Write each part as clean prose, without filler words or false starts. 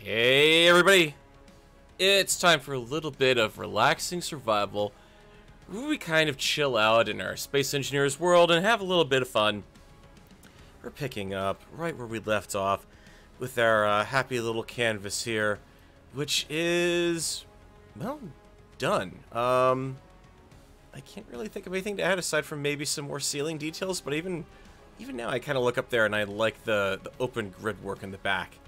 Hey everybody! It's time for a little bit of relaxing survival where we kind of chill out in our space engineers world and have a little bit of fun. We're picking up right where we left off with our happy little canvas here, which is, well, done. I can't really think of anything to add aside from maybe some more ceiling details, but even now I kind of look up there and I like the open grid work in the back.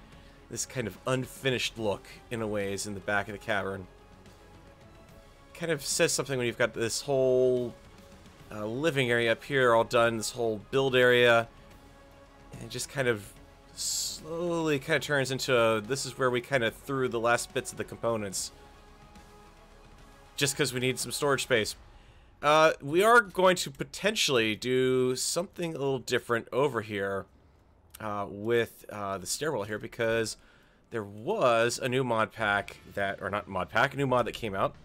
This kind of unfinished look, in a ways, in the back of the cavern. Kind of says something when you've got this whole living area up here all done, this whole build area, and it just kind of slowly kind of turns into this is where we kind of threw the last bits of the components. Just because we need some storage space. We are going to potentially do something a little different over here. With the stairwell here, because there was a new mod pack that, or not mod pack, a new mod that came out,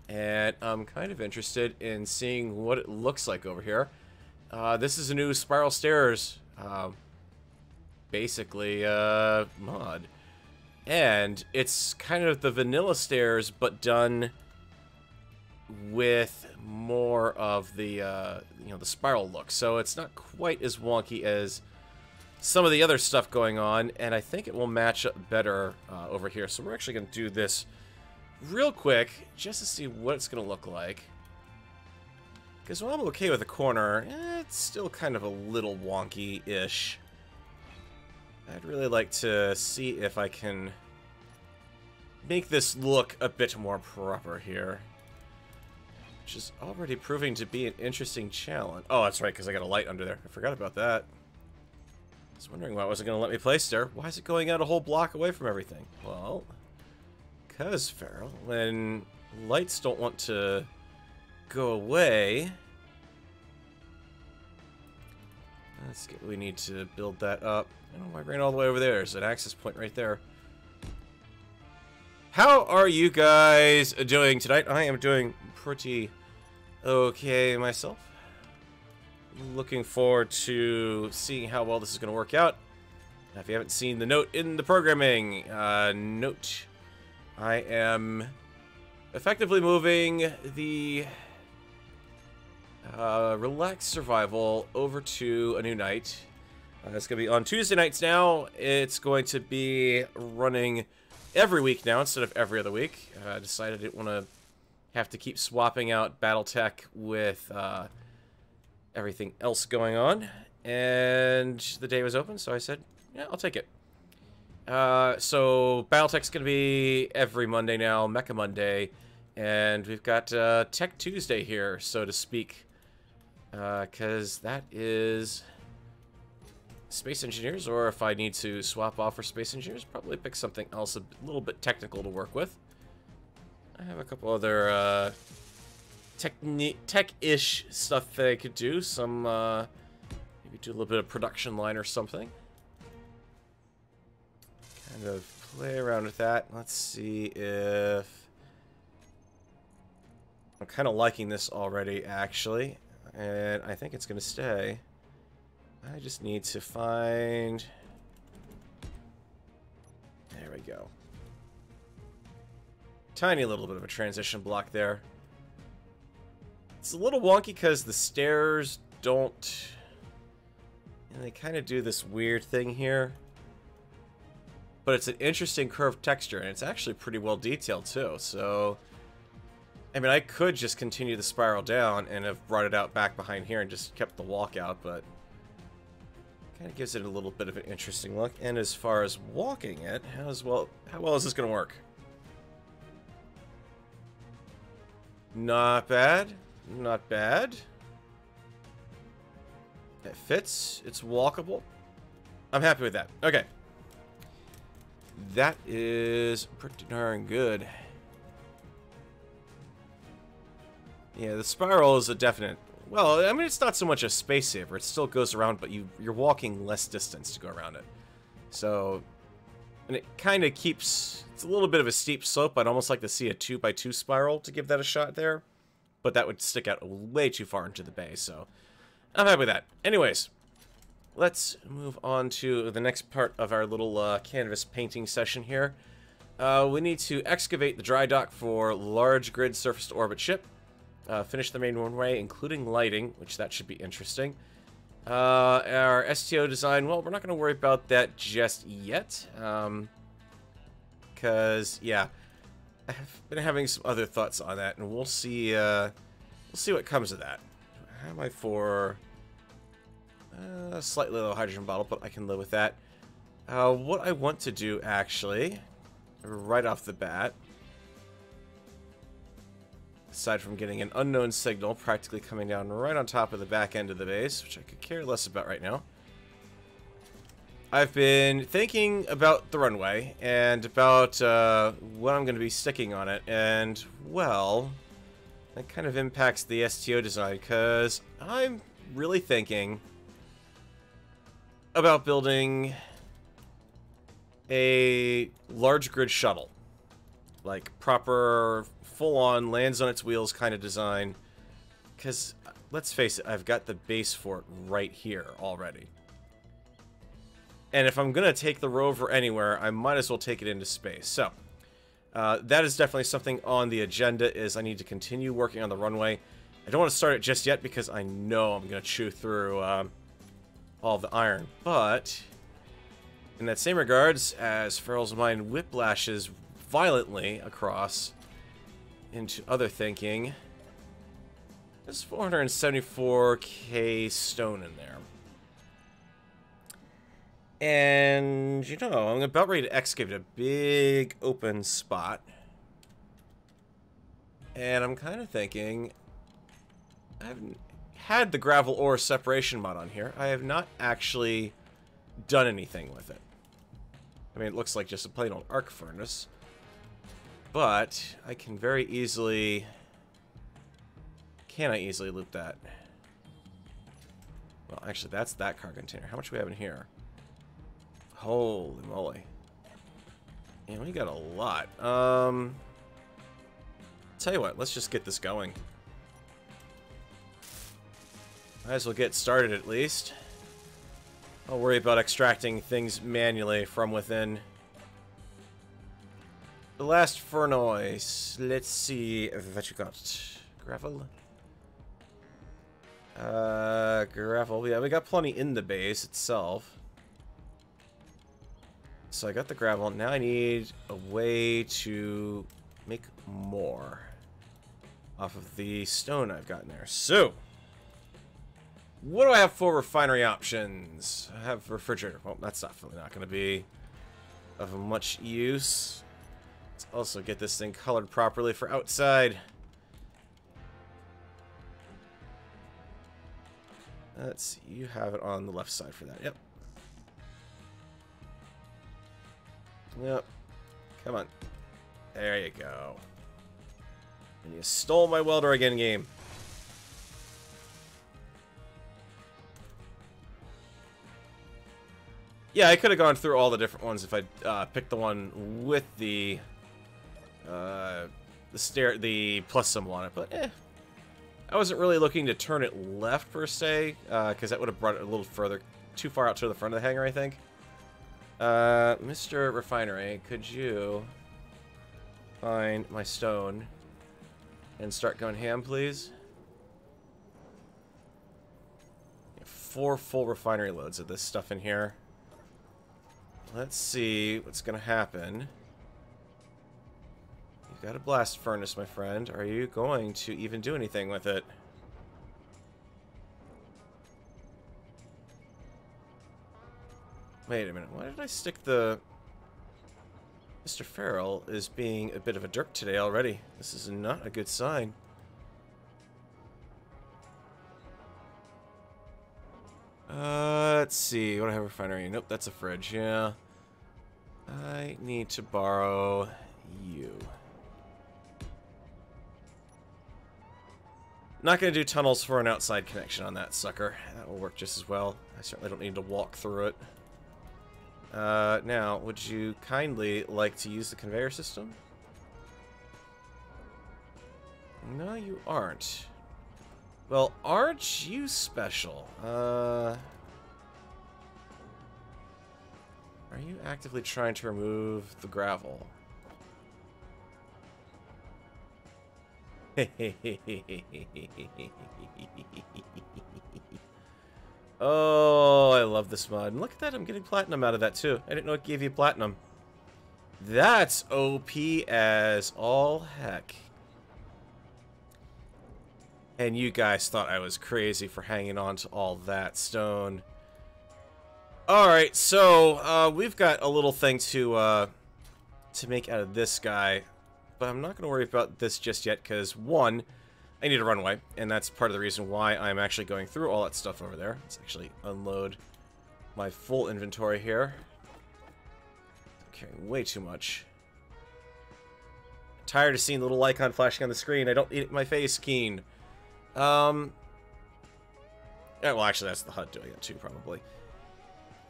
and I'm kind of interested in seeing what it looks like over here. This is a new spiral stairs, basically, mod, and it's kind of the vanilla stairs, but done with more of the, you know, the spiral look, so it's not quite as wonky as some of the other stuff going on, and I think it will match up better over here. So we're actually going to do this real quick just to see what it's going to look like. Because while I'm okay with the corner, it's still kind of a little wonky-ish. I'd really like to see if I can make this look a bit more proper here. Which is already proving to be an interesting challenge. Oh, that's right, because I got a light under there. I forgot about that. I was wondering why it wasn't going to let me place there. Why is it going out a whole block away from everything? Well, because, Farrell, when lights don't want to go away... Let's get, we need to build that up. I don't know why I ran all the way over there. There's an access point right there. How are you guys doing tonight? I am doing pretty okay myself. Looking forward to seeing how well this is going to work out. Now, if you haven't seen the note in the programming note, I am effectively moving the relaxed survival over to a new night. It's going to be on Tuesday nights now. It's going to be running every week now instead of every other week. I decided I didn't want to have to keep swapping out BattleTech with everything else going on, and the day was open, so I said, yeah, I'll take it. So BattleTech's gonna be every Monday now, Mecha Monday, and we've got Tech Tuesday here, so to speak, because that is Space Engineers, or if I need to swap off for Space Engineers, probably pick something else a little bit technical to work with. I have a couple other tech-ish stuff that I could do. Some, maybe do a little bit of production line or something. Kind of play around with that. Let's see if... I'm kind of liking this already, actually. And I think it's going to stay. I just need to find... There we go. Tiny little bit of a transition block there. It's a little wonky because the stairs don't... And they kind of do this weird thing here. But it's an interesting curved texture, and it's actually pretty well detailed too, so... I mean, I could just continue the spiral down and have brought it out back behind here and just kept the walk out, but... Kind of gives it a little bit of an interesting look. And as far as walking it, how well is this going to work? Not bad. Not bad. It fits. It's walkable. I'm happy with that. Okay. That is pretty darn good. Yeah, the spiral is a definite... Well, I mean, it's not so much a space saver. It still goes around, but you're walking less distance to go around it. So... And it kind of keeps... It's a little bit of a steep slope. I'd almost like to see a 2x2 spiral to give that a shot there. But that would stick out way too far into the bay, so... I'm happy with that. Anyways, let's move on to the next part of our little canvas painting session here. We need to excavate the dry dock for large grid surface to orbit ship. Finish the main runway, including lighting, which that should be interesting. Our STO design, well, we're not going to worry about that just yet. Because, yeah, I've been having some other thoughts on that, and we'll see what comes of that. How am I for a slightly low hydrogen bottle, but I can live with that. What I want to do, actually, right off the bat, aside from getting an unknown signal practically coming down right on top of the back end of the base, which I could care less about right now, I've been thinking about the runway and about what I'm going to be sticking on it, and, well, that kind of impacts the STO design, because I'm really thinking about building a large grid shuttle. Like, proper, full-on, lands on its wheels kind of design. Because, let's face it, I've got the base for it right here already. And if I'm going to take the rover anywhere, I might as well take it into space. So, that is definitely something on the agenda, is I need to continue working on the runway. I don't want to start it just yet because I know I'm going to chew through all the iron. But, in that same regards, as Farrell's mind whiplashes violently across into other thinking, there's 474k stone in there. And, you know, I'm about ready to excavate a big open spot. And I'm kind of thinking, I've had the gravel ore separation mod on here. I have not actually done anything with it. I mean, it looks like just a plain old arc furnace. But I can very easily... Can I easily loop that? Well, actually, that's that car container. How much do we have in here? Holy moly. Yeah, we got a lot. Tell you what, let's just get this going. Might as well get started at least. I'll worry about extracting things manually from within. The last furnace. Let's see what you got. Gravel. Gravel. Yeah, we got plenty in the base itself. So I got the gravel. Now I need a way to make more off of the stone I've got in there. So, what do I have for refinery options? I have refrigerator. Well, that's definitely not going to be of much use. Let's also get this thing colored properly for outside. Let's see. You have it on the left side for that. Yep. Yep. Come on. There you go. And you stole my welder again, game. Yeah, I could have gone through all the different ones if I picked the one with the plus symbol on it, but I wasn't really looking to turn it left per se, because that would have brought it a little further, too far out to the front of the hangar, I think. Mr. Refinery, could you find my stone and start going ham, please? 4 full refinery loads of this stuff in here. Let's see what's gonna happen. You've got a blast furnace, my friend. Are you going to even do anything with it? Wait a minute, why did I stick the... Mr. Farrell is being a bit of a jerk today already. This is not a good sign. Let's see, what do I have a refinery? Nope, that's a fridge, yeah. I need to borrow you. Not gonna do tunnels for an outside connection on that sucker. That will work just as well. I certainly don't need to walk through it. Now, would you kindly like to use the conveyor system? No, you aren't. Well, aren't you special? Are you actively trying to remove the gravel? Oh, I love this mod. And look at that, I'm getting platinum out of that too. I didn't know it gave you platinum. That's OP as all heck. And you guys thought I was crazy for hanging on to all that stone. Alright, so we've got a little thing to make out of this guy. But I'm not going to worry about this just yet, because one, I need a runway, and that's part of the reason why I'm actually going through all that stuff over there. Let's actually unload my full inventory here. I'm carrying way too much. I'm tired of seeing the little icon flashing on the screen. I don't need it in my face, Keen. Yeah, well, actually, that's the HUD doing it too, probably.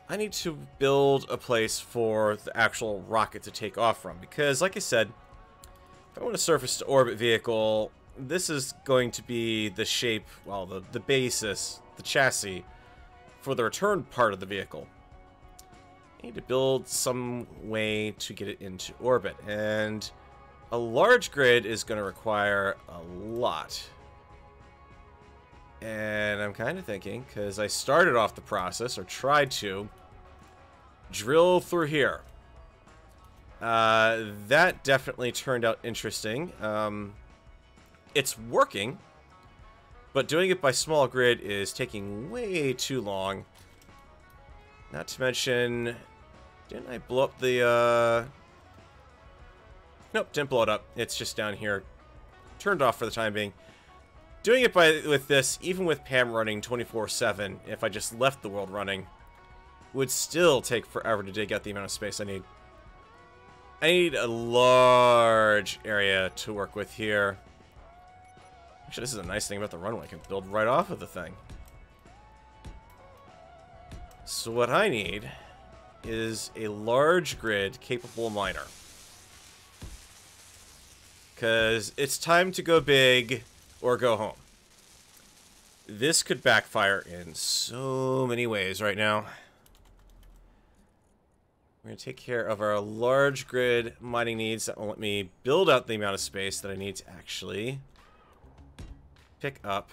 I need to build a place for the actual rocket to take off from, because, like I said, if I want a surface-to-orbit vehicle, this is going to be the shape, well, the basis, the chassis, for the return part of the vehicle. I need to build some way to get it into orbit, and a large grid is going to require a lot. And I'm kind of thinking, because I started off the process, or tried to, drill through here. That definitely turned out interesting. It's working, but doing it by small grid is taking way too long. Not to mention, didn't I blow up the, Nope, didn't blow it up. It's just down here. Turned off for the time being. Doing it with this, even with Pam running 24/7, if I just left the world running, would still take forever to dig out the amount of space I need. I need a large area to work with here. Actually, this is a nice thing about the runway. I can build right off of the thing. So what I need is a large grid capable miner. Because it's time to go big or go home. This could backfire in so many ways right now. We're going to take care of our large grid mining needs that will let me build out the amount of space that I need to actually pick up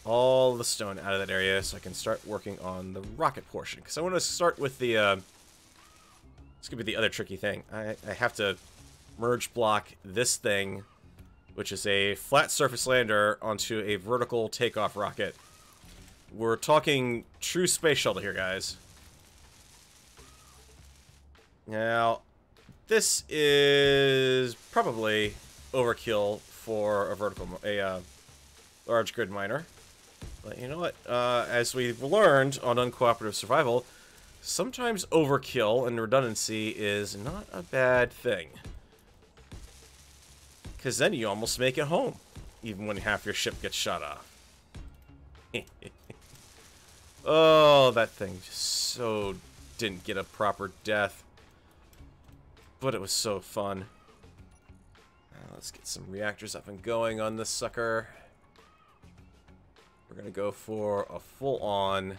all the stone out of that area so I can start working on the rocket portion. Because I want to start with the, this could be the other tricky thing. I have to merge block this thing, which is a flat surface lander, onto a vertical takeoff rocket. We're talking true space shuttle here, guys. Now, this is probably overkill for a large grid miner. But you know what? As we've learned on Uncooperative Survival, sometimes overkill and redundancy is not a bad thing. Because then you almost make it home, even when half your ship gets shot off. Oh, that thing just so didn't get a proper death. But it was so fun. Let's get some reactors up and going on this sucker. We're going to go for a full-on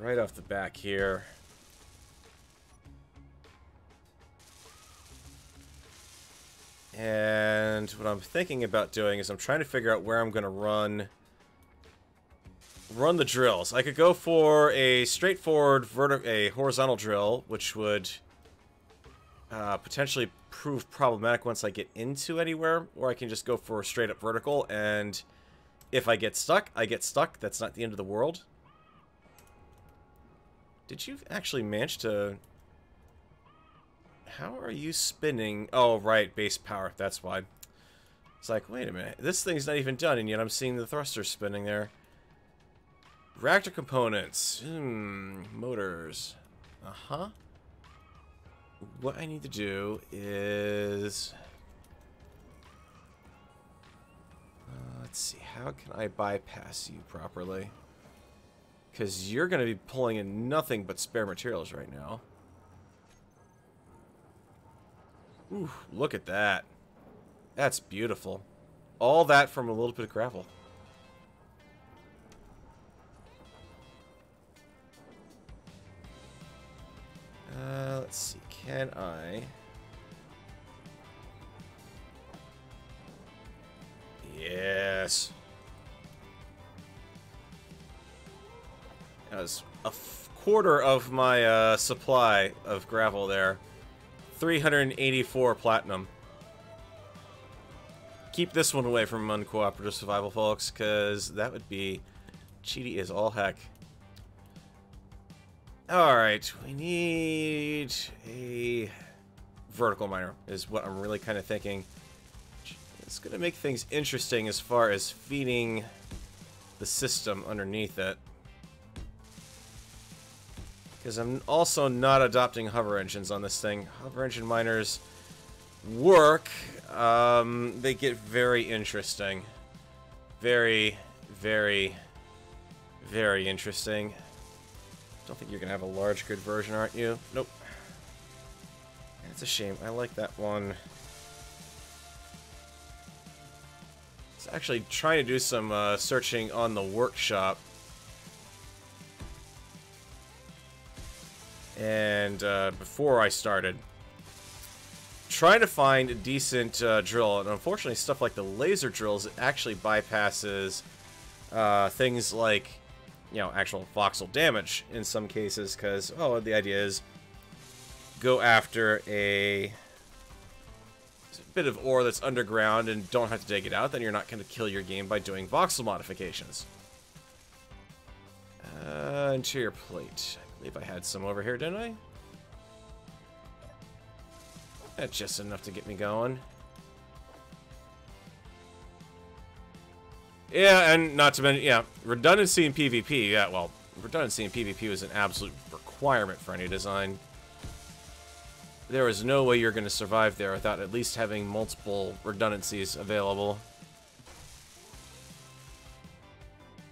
right off the back here. And what I'm thinking about doing is I'm trying to figure out where I'm going to run the drills. I could go for a straightforward horizontal drill, which would potentially prove problematic once I get into anywhere, or I can just go for a straight up vertical, and if I get stuck, I get stuck. That's not the end of the world. Did you actually manage to... How are you spinning? Oh, right, base power. That's why. It's like, wait a minute. This thing's not even done, and yet I'm seeing the thrusters spinning there. Reactor components. Motors. Uh-huh. What I need to do is... let's see. How can I bypass you properly? Because you're going to be pulling in nothing but spare materials right now. Ooh, look at that. That's beautiful. All that from a little bit of gravel. nice. That was a quarter of my supply of gravel there. 384 platinum. Keep this one away from uncooperative survival, folks, because that would be cheaty as all heck. Alright, we need a vertical miner, is what I'm really kind of thinking. It's going to make things interesting as far as feeding the system underneath it. Because I'm also not adopting hover engines on this thing. Hover engine miners work. They get very interesting. Very, very, very interesting. Don't think you're going to have a large grid version, aren't you? Nope. That's a shame. I like that one. I was actually trying to do some searching on the workshop. And before I started, trying to find a decent drill. And unfortunately, stuff like the laser drills, it actually bypasses things like, you know, actual voxel damage in some cases, because, oh, the idea is go after a bit of ore that's underground and don't have to dig it out, then you're not going to kill your game by doing voxel modifications. Interior plate. I believe I had some over here, didn't I? That's just enough to get me going. Yeah, and not to mention, yeah, redundancy in PvP. Yeah, well, redundancy in PvP was an absolute requirement for any design. There is no way you're going to survive there without at least having multiple redundancies available.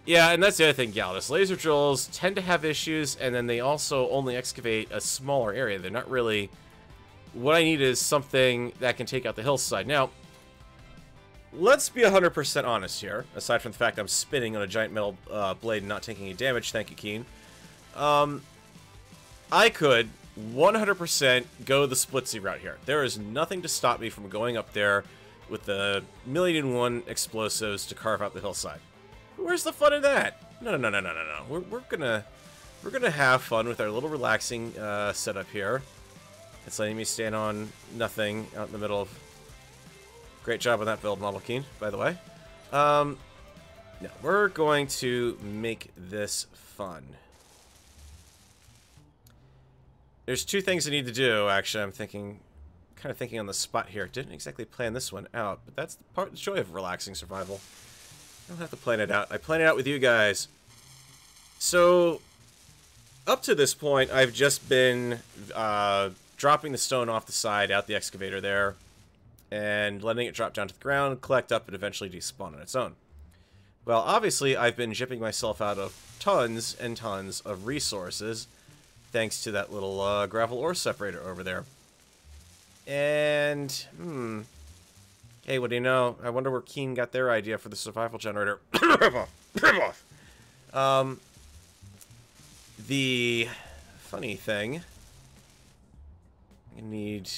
Yeah, and that's the other thing, Galdus. Laser drills tend to have issues, and then they also only excavate a smaller area. They're not really... What I need is something that can take out the hillside. Now, let's be 100% honest here, aside from the fact I'm spinning on a giant metal blade and not taking any damage. Thank you, Keen. I could 100% go the splitsy route here. There is nothing to stop me from going up there with the 1,000,001 explosives to carve out the hillside. Where's the fun in that? No. We're gonna have fun with our little relaxing setup here. It's letting me stand on nothing out in the middle of... Great job on that build, Model Keen, by the way. Now, we're going to make this fun. There's two things I need to do, actually. I'm kind of thinking on the spot here. Didn't exactly plan this one out, but that's the joy of relaxing survival. I don't have to plan it out. I plan it out with you guys. So, up to this point, I've just been dropping the stone off the side, out the excavator there, and letting it drop down to the ground, collect up, and eventually despawn on its own. Well, obviously, I've been jipping myself out of tons and tons of resources, thanks to that little gravel ore separator over there. And, hey, what do you know? I wonder where Keen got their idea for the survival generator. The funny thing, I need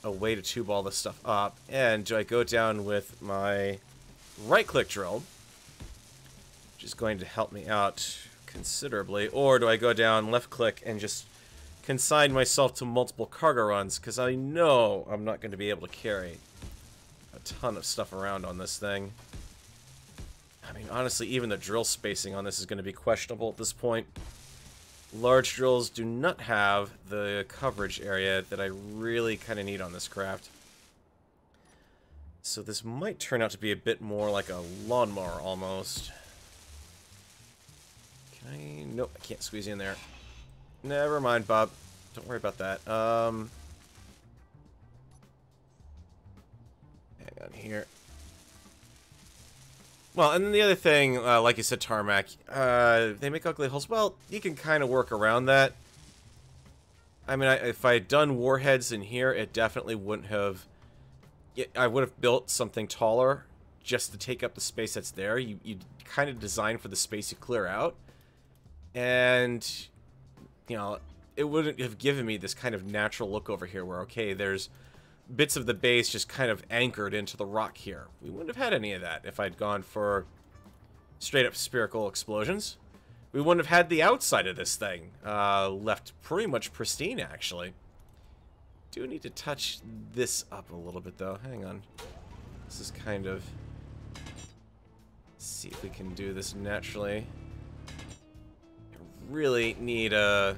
a way to tube all this stuff up. And do I go down with my right-click drill, which is going to help me out considerably, or do I go down left-click and just consign myself to multiple cargo runs, because I know I'm not going to be able to carry a ton of stuff around on this thing. I mean, honestly, even the drill spacing on this is going to be questionable at this point. Large drills do not have the coverage area that I really kind of need on this craft. So this might turn out to be a bit more like a lawnmower, almost. Can I... Nope, I can't squeeze in there. Never mind, Bob. Don't worry about that. Hang on here. Well, and then the other thing, like you said, Tarmac, they make ugly holes. Well, you can kind of work around that. I mean, if I had done warheads in here, it definitely wouldn't have... I would have built something taller just to take up the space that's there. You kind of design for the space you clear out. And, you know, it wouldn't have given me this kind of natural look over here where, okay, there's bits of the base just kind of anchored into the rock here. We wouldn't have had any of that if I'd gone for straight up spherical explosions. We wouldn't have had the outside of this thing left pretty much pristine, actually. Do need to touch this up a little bit, though. Hang on. This is kind of... see if we can do this naturally. I really need a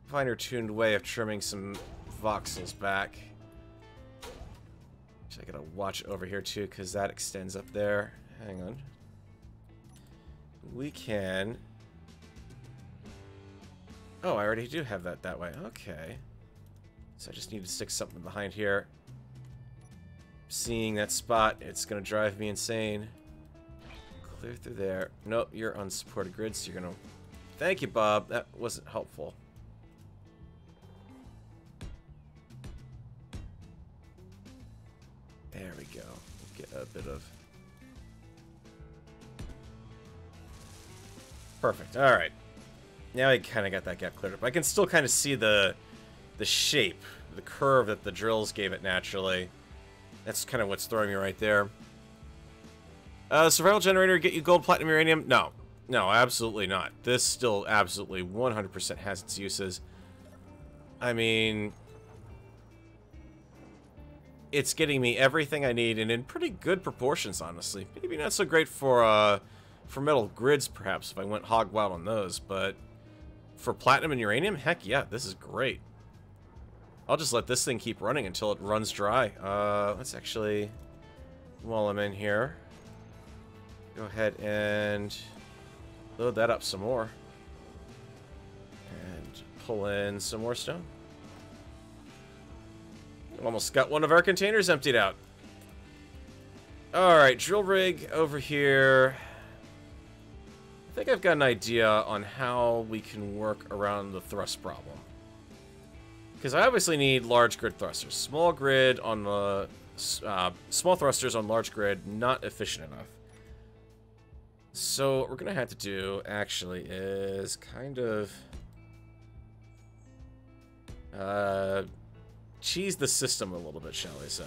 finer-tuned way of trimming some voxels back. Actually, I gotta watch over here, too, because that extends up there. Hang on. We can... oh, I already do have that way. Okay. So I just need to stick something behind here. Seeing that spot, it's gonna drive me insane. Clear through there. Nope, you're on supported grid, so you're gonna... thank you, Bob. That wasn't helpful. There we go. Get a bit of... perfect. All right. Now I kind of got that gap cleared up. I can still kind of see the shape, the curve that the drills gave it naturally. That's kind of what's throwing me right there. Survival generator get you gold, platinum, uranium? No. No, absolutely not. This still absolutely 100% has its uses. I mean... it's getting me everything I need and in pretty good proportions, honestly. Maybe not so great for metal grids, perhaps, if I went hog wild on those, but for platinum and uranium, heck yeah, this is great. I'll just let this thing keep running until it runs dry. Let's actually, while I'm in here, go ahead and load that up some more. And pull in some more stone. Almost got one of our containers emptied out. Alright, drill rig over here. I think I've got an idea on how we can work around the thrust problem. Because I obviously need large grid thrusters. Small grid on the... small thrusters on large grid, not efficient enough. So what we're going to have to do, actually, is kind of... cheese the system a little bit, shall we say.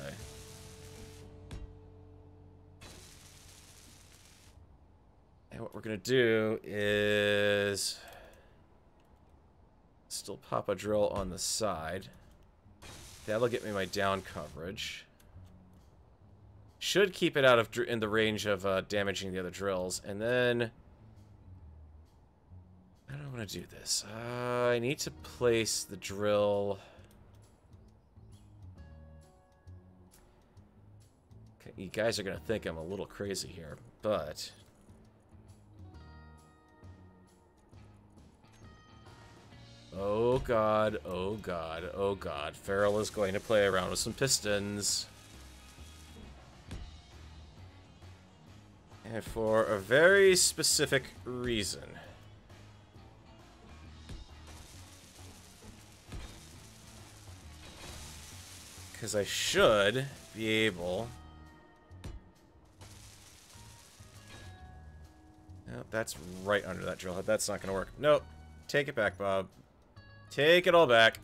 And what we're going to do is still pop a drill on the side. That'll get me my down coverage. Should keep it out of in the range of damaging the other drills. And then... I don't want to do this. I need to place the drill... okay, you guys are going to think I'm a little crazy here, but... oh god, oh god, oh god. Farrell is going to play around with some pistons. And for a very specific reason. Because I should be able... nope, that's right under that drill head. That's not going to work. Nope. Take it back, Bob. Take it all back.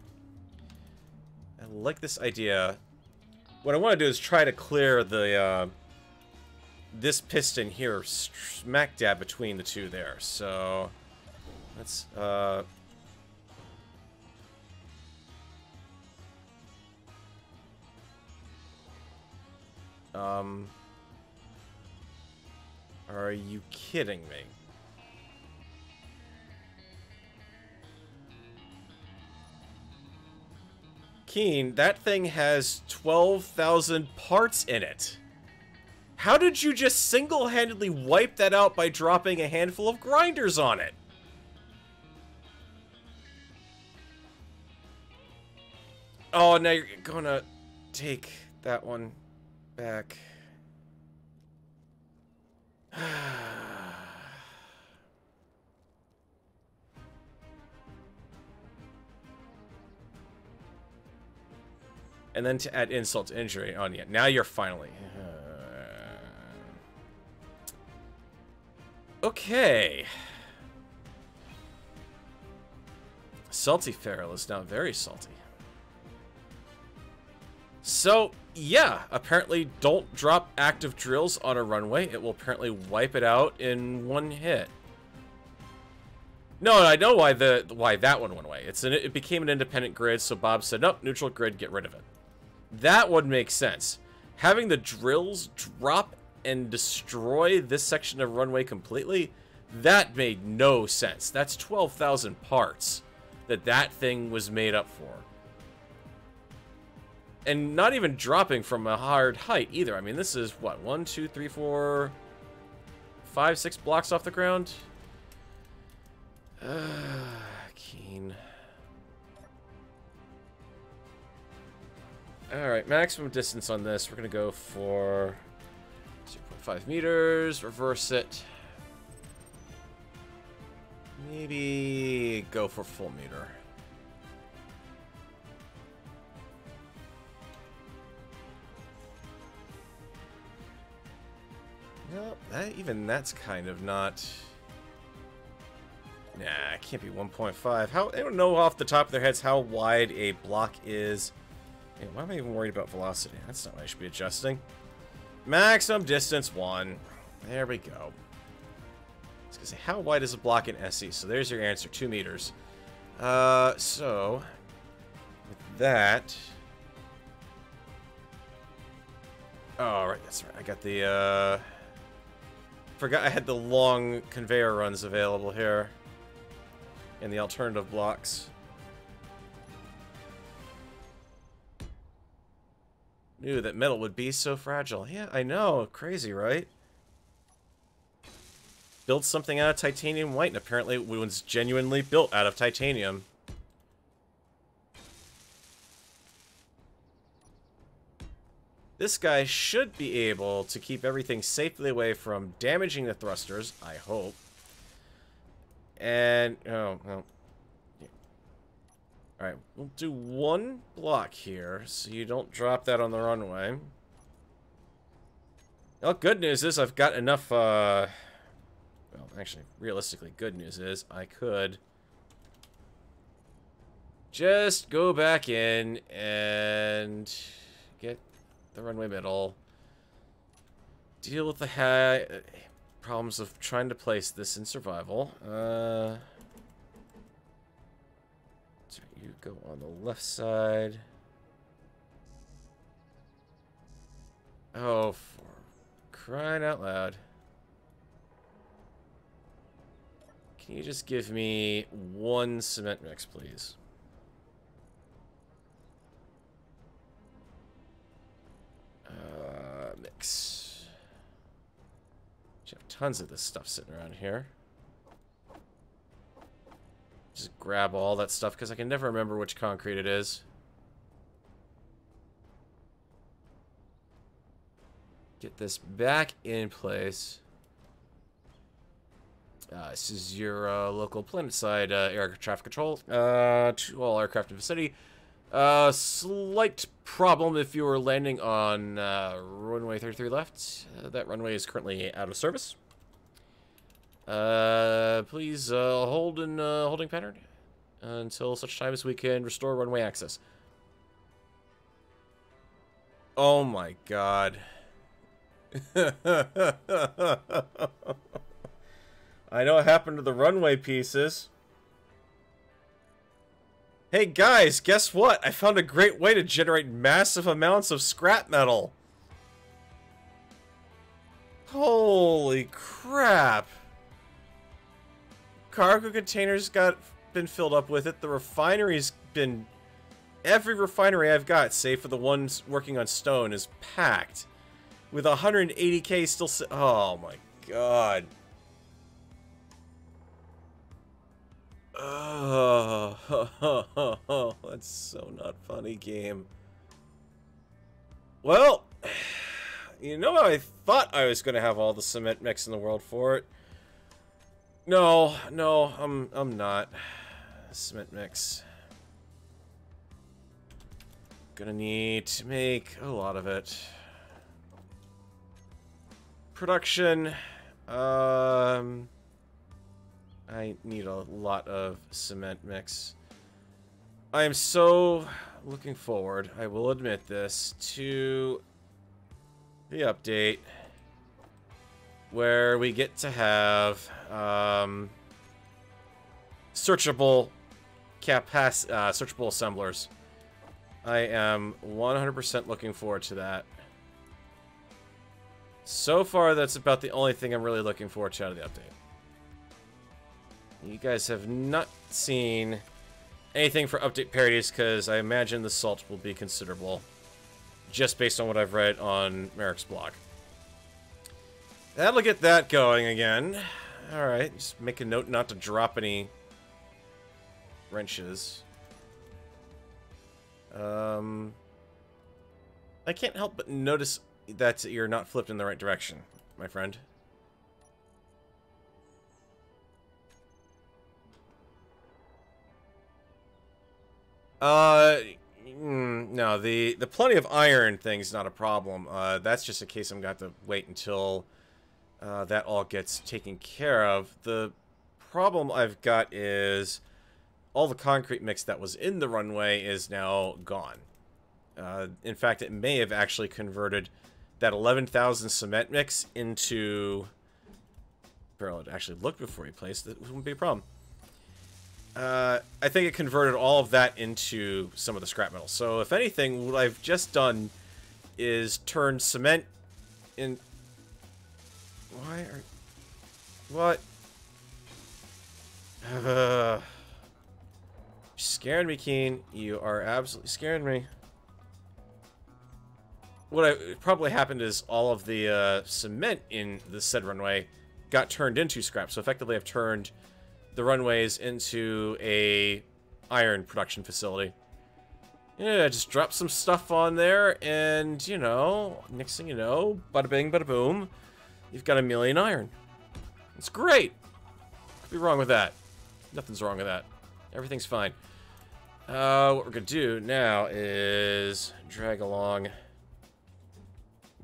I like this idea. What I want to do is try to clear the, this piston here smack dab between the two there. So, let's, are you kidding me? Keen, that thing has 12,000 parts in it. How did you just single-handedly wipe that out by dropping a handful of grinders on it? Oh, now you're gonna take that one back. And then to add insult to injury on you. Now you're finally... okay. Salty Farrell is now very salty. So, yeah, apparently don't drop active drills on a runway. It will apparently wipe it out in one hit. No, I know why that one went away. It became an independent grid, so Bob said, nope, neutral grid, get rid of it. That would make sense. Having the drills drop and destroy this section of runway completely, that made no sense. That's 12,000 parts that thing was made up for. And not even dropping from a hard height either. I mean, this is, what, 1, 2, 3, 4, 5, 6 blocks off the ground? Keen. Alright, maximum distance on this. We're going to go for 0.5 meters. Reverse it. Maybe go for full meter. Nope, even that's kind of not... Nah, it can't be 1.5. How, I don't know off the top of their heads how wide a block is. Yeah, why am I even worried about velocity? That's not what I should be adjusting. Maximum distance 1. There we go. I was gonna say, how wide is a block in SE? So there's your answer, 2 meters. So with that. Oh, right, that's right. I got the forgot I had the long conveyor runs available here. And the alternative blocks. Knew that metal would be so fragile. Yeah, I know. Crazy, right? Built something out of titanium white, and apparently it was genuinely built out of titanium. This guy should be able to keep everything safely away from damaging the thrusters, I hope. And, oh, well. Yeah. Alright, we'll do 1 block here, so you don't drop that on the runway. Well, good news is I've got enough, well, actually, realistically, good news is I could just go back in and get the runway middle. Deal with the problems of trying to place this in survival. So you go on the left side. Oh, for crying out loud. Can you just give me 1 cement mix, please? Mix. You have tons of this stuff sitting around here. Just grab all that stuff because I can never remember which concrete it is. Get this back in place. This is your local planetside air traffic control to all aircraft in the vicinity. Slight problem if you were landing on runway 33 left. That runway is currently out of service. Please hold in holding pattern until such time as we can restore runway access. Oh my god. I know what happened to the runway pieces. Hey guys, guess what? I found a great way to generate massive amounts of scrap metal. Holy crap. Cargo containers been filled up with it. The refinery's been... Every refinery I've got, save for the ones working on stone, is packed. With 180k still... Oh my god. Oh, that's so not funny, game. Well, you know how I thought I was going to have all the cement mix in the world for it? No, I'm not. Cement mix. Gonna need to make a lot of it. Production. I need a lot of cement mix. I am so looking forward, I will admit this, to the update where we get to have searchable searchable assemblers. I am 100% looking forward to that. So far, that's about the only thing I'm really looking forward to out of the update. You guys have not seen anything for update parodies because I imagine the salt will be considerable, just based on what I've read on Merrick's blog. That'll get that going again. Alright, just make a note not to drop any wrenches. I can't help but notice that you're not flipped in the right direction, my friend. No, the plenty of iron thing's not a problem. That's just a case I'm got to wait until that all gets taken care of. The problem I've got is all the concrete mix that was in the runway is now gone. In fact, it may have actually converted that 11,000 cement mix into... Barrel, actually look before you place. That wouldn't be a problem. I think it converted all of that into some of the scrap metal. So, if anything, what I've just done is turn cement in... Why are... What? You're scaring me, Keen. You are absolutely scaring me. What probably happened is all of the cement in the said runway got turned into scrap. So, effectively, I've turned the runways into a iron production facility. Yeah, just drop some stuff on there, and, you know, next thing you know, bada bing, bada boom, you've got 1,000,000 iron. It's great. What's wrong with that? Nothing's wrong with that. Everything's fine. What we're gonna do now is drag along.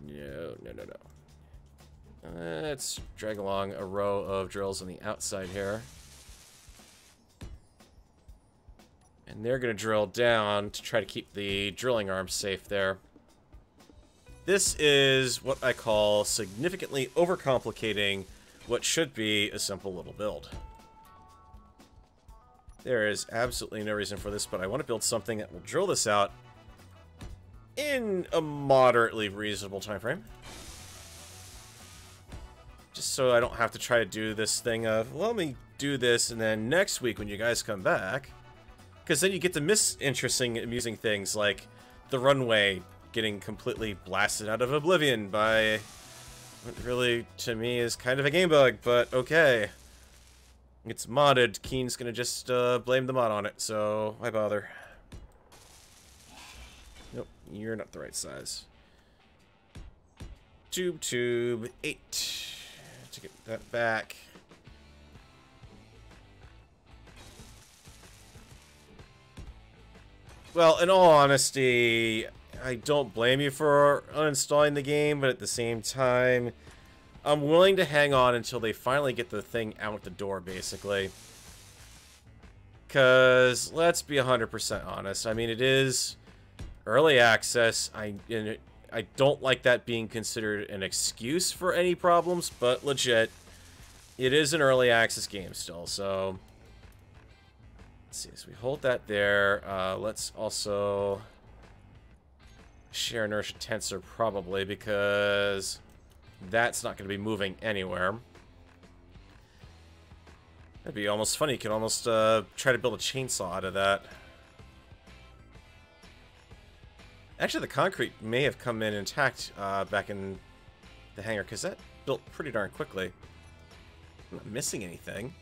No. Let's drag along a row of drills on the outside here. And they're going to drill down to try to keep the drilling arms safe there. This is what I call significantly overcomplicating what should be a simple little build. There is absolutely no reason for this, but I want to build something that will drill this out in a moderately reasonable time frame. Just so I don't have to try to do this thing of, well, let me do this, and then next week when you guys come back... Because then you get to miss interesting, amusing things like the runway getting completely blasted out of oblivion by what really, to me, is kind of a game bug, but okay. It's modded. Keen's gonna just blame the mod on it, so why bother? Nope, you're not the right size. Tube 8. To get that back. Well, in all honesty, I don't blame you for uninstalling the game, but at the same time, I'm willing to hang on until they finally get the thing out the door, basically. Because, let's be 100% honest, I mean, it is early access. I don't like that being considered an excuse for any problems, but legit, it is an early access game still, so... Let's see, so we hold that there. Let's also share inertia tensor probably because that's not going to be moving anywhere. That'd be almost funny. You could almost try to build a chainsaw out of that. Actually, the concrete may have come in intact back in the hangar because that built pretty darn quickly. I'm not missing anything.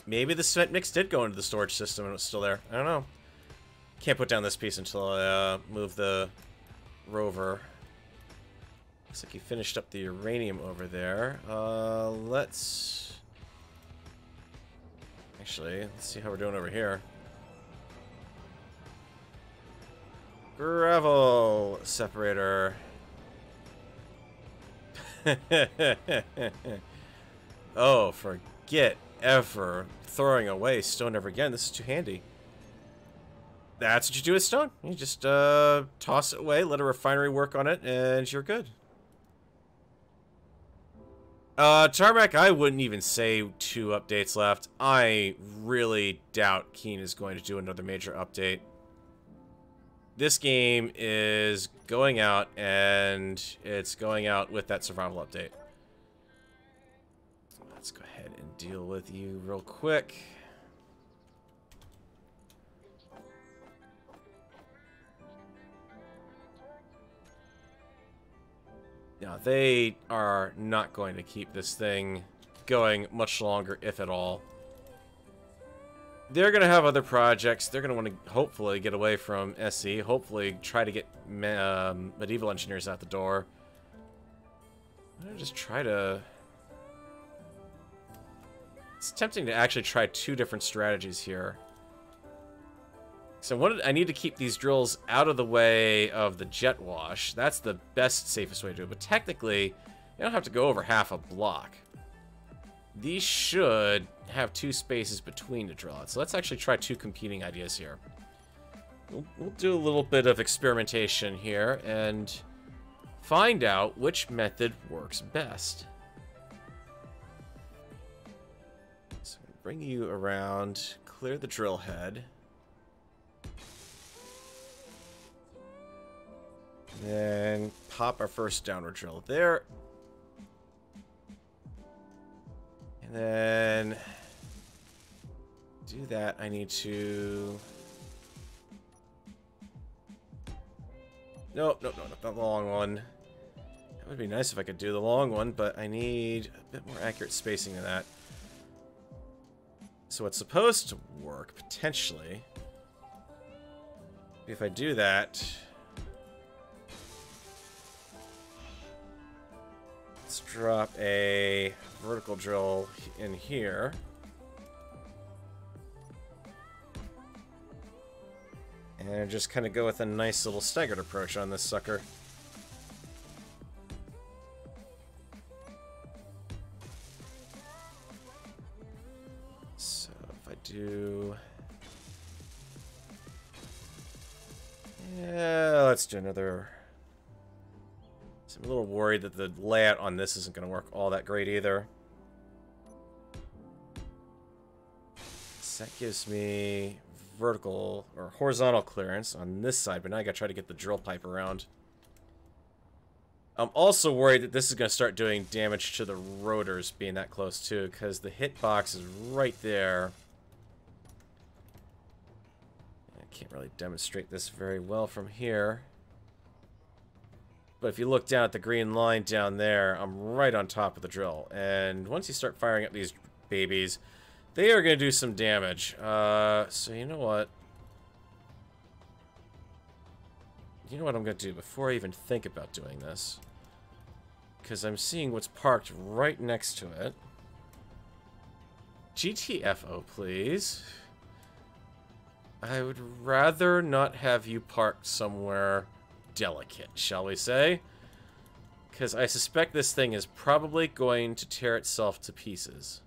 Maybe the cement mix did go into the storage system and it was still there. I don't know. Can't put down this piece until I move the Rover. Looks like he finished up the uranium over there. Let's... Actually, let's see how we're doing over here. Gravel separator. Oh, forget ever throwing away stone ever again. This is too handy. That's what you do with stone. You just toss it away, let a refinery work on it, and you're good. Tarmac, I wouldn't even say 2 updates left. I really doubt Keen is going to do another major update. This game is going out, and it's going out with that survival update. Let's go ahead and deal with you real quick. Now, they are not going to keep this thing going much longer, if at all. They're going to have other projects. They're going to want to hopefully get away from SE. Hopefully try to get medieval engineers out the door. I'm going to just try to... It's tempting to actually try 2 different strategies here. So I need to keep these drills out of the way of the jet wash. That's the best, safest way to do it. But technically, you don't have to go over half a block. These should have 2 spaces between the drill outs. So let's actually try 2 competing ideas here. We'll do a little bit of experimentation here and find out which method works best. So I'm going to bring you around, clear the drill head. Then pop our first downward drill there. And then do that. I need to... Nope, nope, no, not the long one. That would be nice if I could do the long one, but I need a bit more accurate spacing than that. So it's supposed to work, potentially. If I do that... Let's drop a vertical drill in here. And just kind of go with a nice little staggered approach on this sucker. So if I do... Yeah, let's do another... So I'm a little worried that the layout on this isn't going to work all that great either. So that gives me vertical or horizontal clearance on this side, but now I got to try to get the drill pipe around. I'm also worried that this is going to start doing damage to the rotors being that close too, because the hitbox is right there. I can't really demonstrate this very well from here. But if you look down at the green line down there, I'm right on top of the drill. And once you start firing up these babies, they are going to do some damage. So you know what? You know what I'm going to do before I even think about doing this? Because I'm seeing what's parked right next to it. GTFO, please. I would rather not have you parked somewhere delicate, shall we say? Because I suspect this thing is probably going to tear itself to pieces.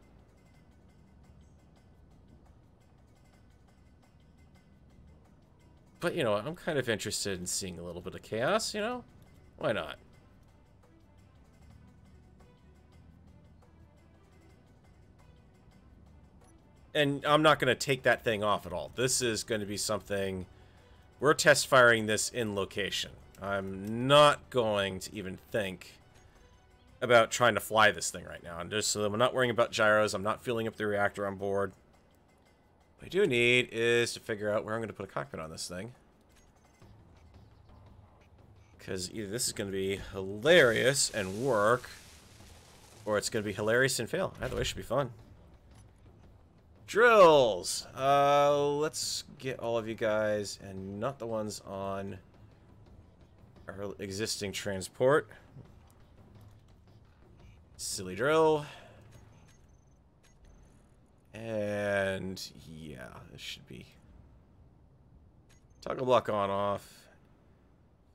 But, you know, I'm kind of interested in seeing a little bit of chaos, you know? Why not? And I'm not going to take that thing off at all. This is going to be something... We're test firing this in location. I'm not going to even think about trying to fly this thing right now. And just so that I'm not worrying about gyros, I'm not filling up the reactor on board. What I do need is to figure out where I'm going to put a cockpit on this thing. Because either this is going to be hilarious and work, or it's going to be hilarious and fail. Either way, it should be fun. Drills! Let's get all of you guys, and not the ones on our existing transport. Silly drill. And, yeah, this should be... Toggle block on, off.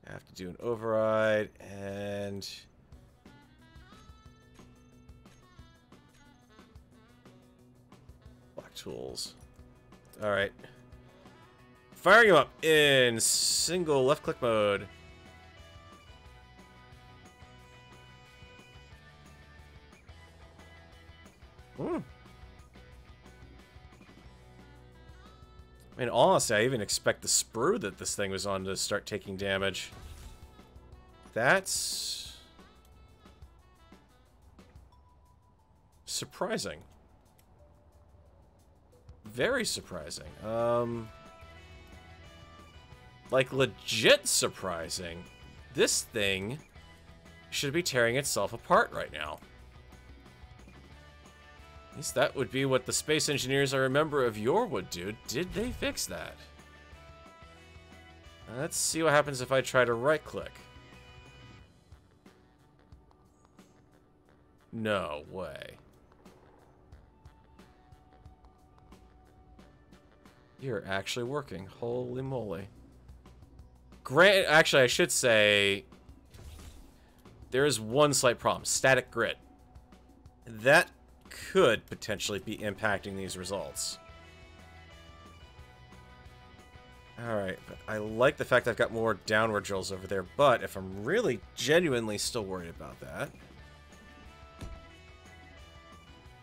I have to do an override, and... Tools. Alright. Firing him up in single left-click mode. I mean, honestly, I even expect the sprue that this thing was on to start taking damage. That's surprising. Very surprising. Like, legit surprising. This thing should be tearing itself apart right now. At least that would be what the space engineers I remember of yore would do. Did they fix that? Let's see what happens if I try to right-click. No way. You're actually working. Holy moly. Actually, I should say there is one slight problem. Static grid. That could potentially be impacting these results. Alright, but I like the fact I've got more downward drills over there, but if I'm really genuinely still worried about that,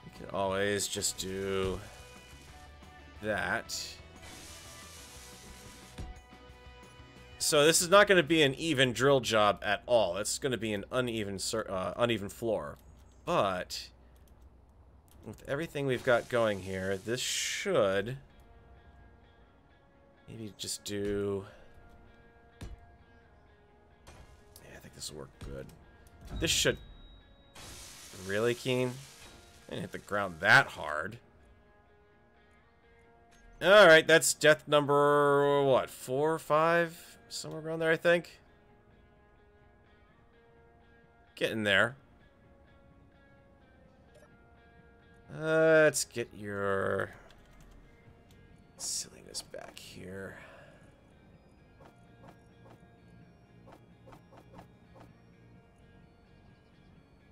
we can always just do that. So this is not going to be an even drill job at all. It's going to be an uneven floor. But with everything we've got going here, this should maybe just do... Yeah, I think this will work good. This should... Really, Keen? I didn't hit the ground that hard. Alright, that's death number, what, 4 or 5? Somewhere around there, I think. Getting there. Let's get your silliness back here.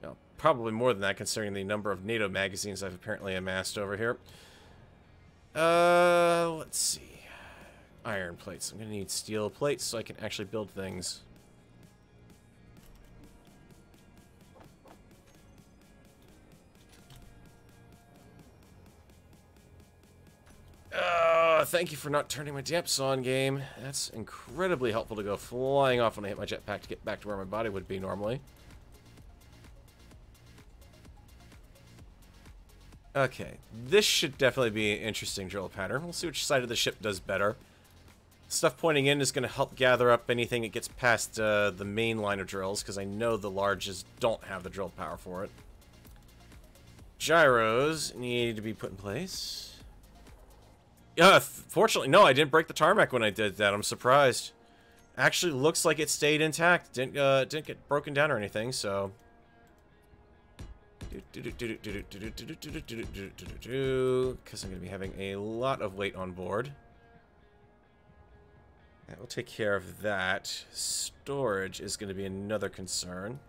No, probably more than that, considering the number of NATO magazines I've apparently amassed over here. Let's see. Iron plates. I'm going to need steel plates so I can actually build things. Thank you for not turning my damps on, game. That's incredibly helpful to go flying off when I hit my jetpack to get back to where my body would be normally. Okay, this should definitely be an interesting drill pattern. We'll see which side of the ship does better. Stuff pointing in is going to help gather up anything that gets past the main line of drills, because I know the larges don't have the drill power for it. Gyros need to be put in place. Fortunately, no, I didn't break the tarmac when I did that. I'm surprised. Actually, looks like it stayed intact. Didn't get broken down or anything, so... Because I'm going to be having a lot of weight on board. That will take care of that. Storage is going to be another concern.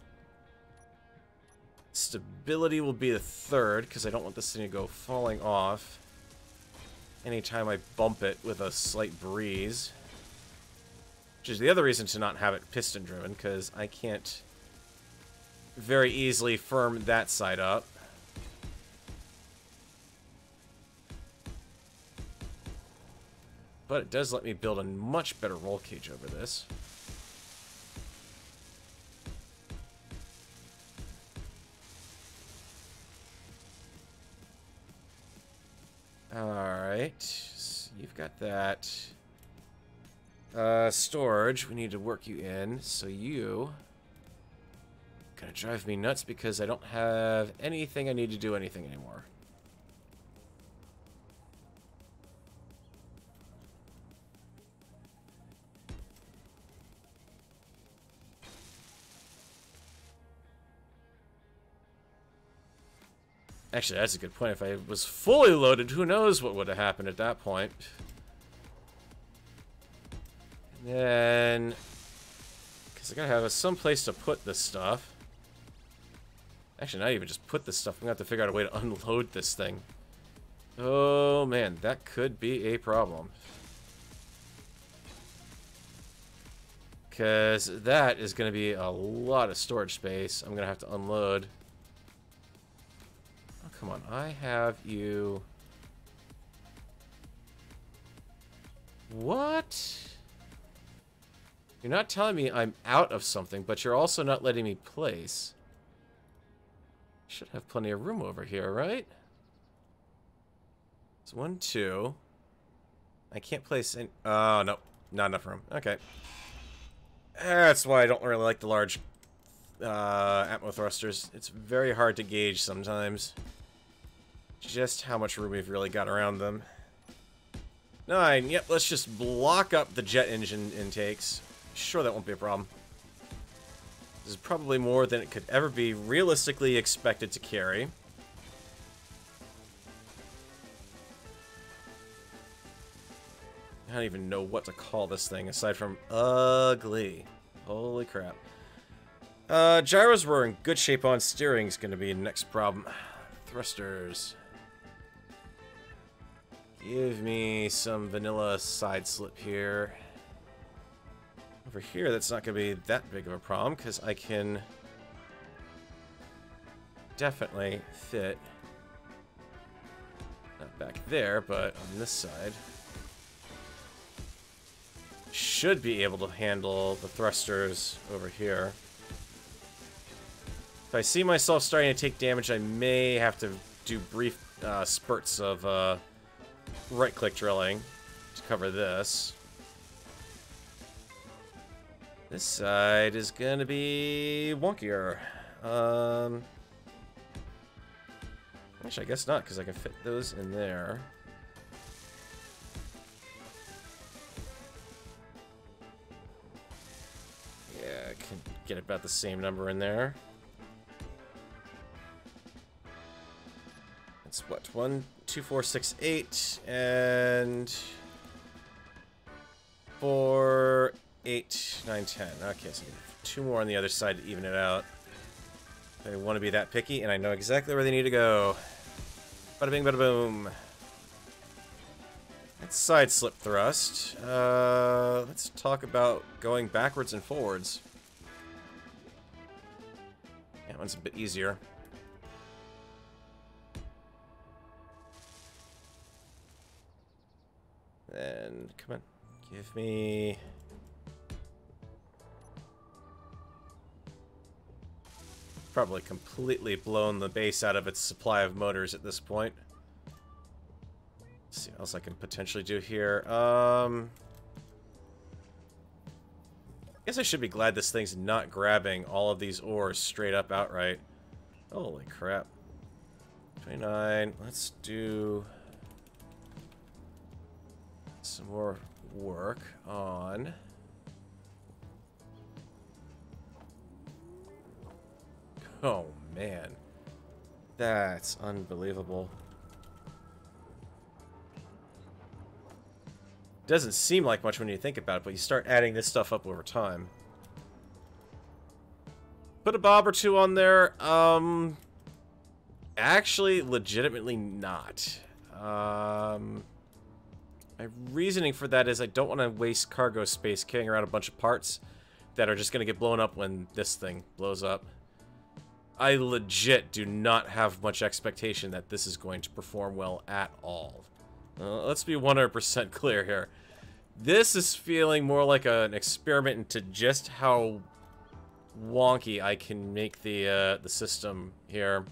Stability will be the third, because I don't want this thing to go falling off anytime I bump it with a slight breeze. Which is the other reason to not have it piston driven, because I can't very easily firm that side up. But it does let me build a much better roll cage over this. Alright, so you've got that. Storage, we need to work you in, so you... Gonna drive me nuts because I don't have anything I need to do anything anymore. Actually, that's a good point. If I was fully loaded, who knows what would have happened at that point. And then... Because I gotta have some place to put this stuff. Actually, not even just put this stuff. I'm gonna have to figure out a way to unload this thing. Oh, man. That could be a problem. Because that is going to be a lot of storage space. I'm going to have to unload. Oh, come on. I have you... What? You're not telling me I'm out of something, but you're also not letting me place. Should have plenty of room over here, right? It's 1, 2. I can't place any... Oh, no. Not enough room. Okay. That's why I don't really like the large atmo thrusters. It's very hard to gauge sometimes just how much room we've really got around them. 9. Yep, let's just block up the jet engine intakes. Sure, that won't be a problem. This is probably more than it could ever be realistically expected to carry. I don't even know what to call this thing aside from ugly. Holy crap. Gyros were in good shape on. Steering's going to be the next problem. Thrusters. Give me some vanilla side slip here. Over here, that's not going to be that big of a problem because I can definitely fit, not back there, but on this side. Should be able to handle the thrusters over here. If I see myself starting to take damage, I may have to do brief spurts of right-click drilling to cover this. This side is gonna be wonkier. Actually, I guess not, because I can fit those in there. Yeah, I can get about the same number in there. It's what? 1, 2, 4, 6, 8, and 4, 8, 9, 10. Okay, so 2 more on the other side to even it out. I want to be that picky, and I know exactly where they need to go. Bada bing, bada boom. That's side slip thrust. Let's talk about going backwards and forwards. That one's a bit easier. Then, come on, give me... Probably completely blown the base out of its supply of motors at this point. Let's see what else I can potentially do here. I guess I should be glad this thing's not grabbing all of these ores straight up outright. Holy crap. 29. Let's do some more work on... Oh, man. That's unbelievable. Doesn't seem like much when you think about it, but you start adding this stuff up over time. Put a bob or two on there. Actually, legitimately not. My reasoning for that is I don't want to waste cargo space carrying around a bunch of parts that are just going to get blown up when this thing blows up. I legit do not have much expectation that this is going to perform well at all. Let's be 100% clear here. This is feeling more like an experiment into just how wonky I can make the system here.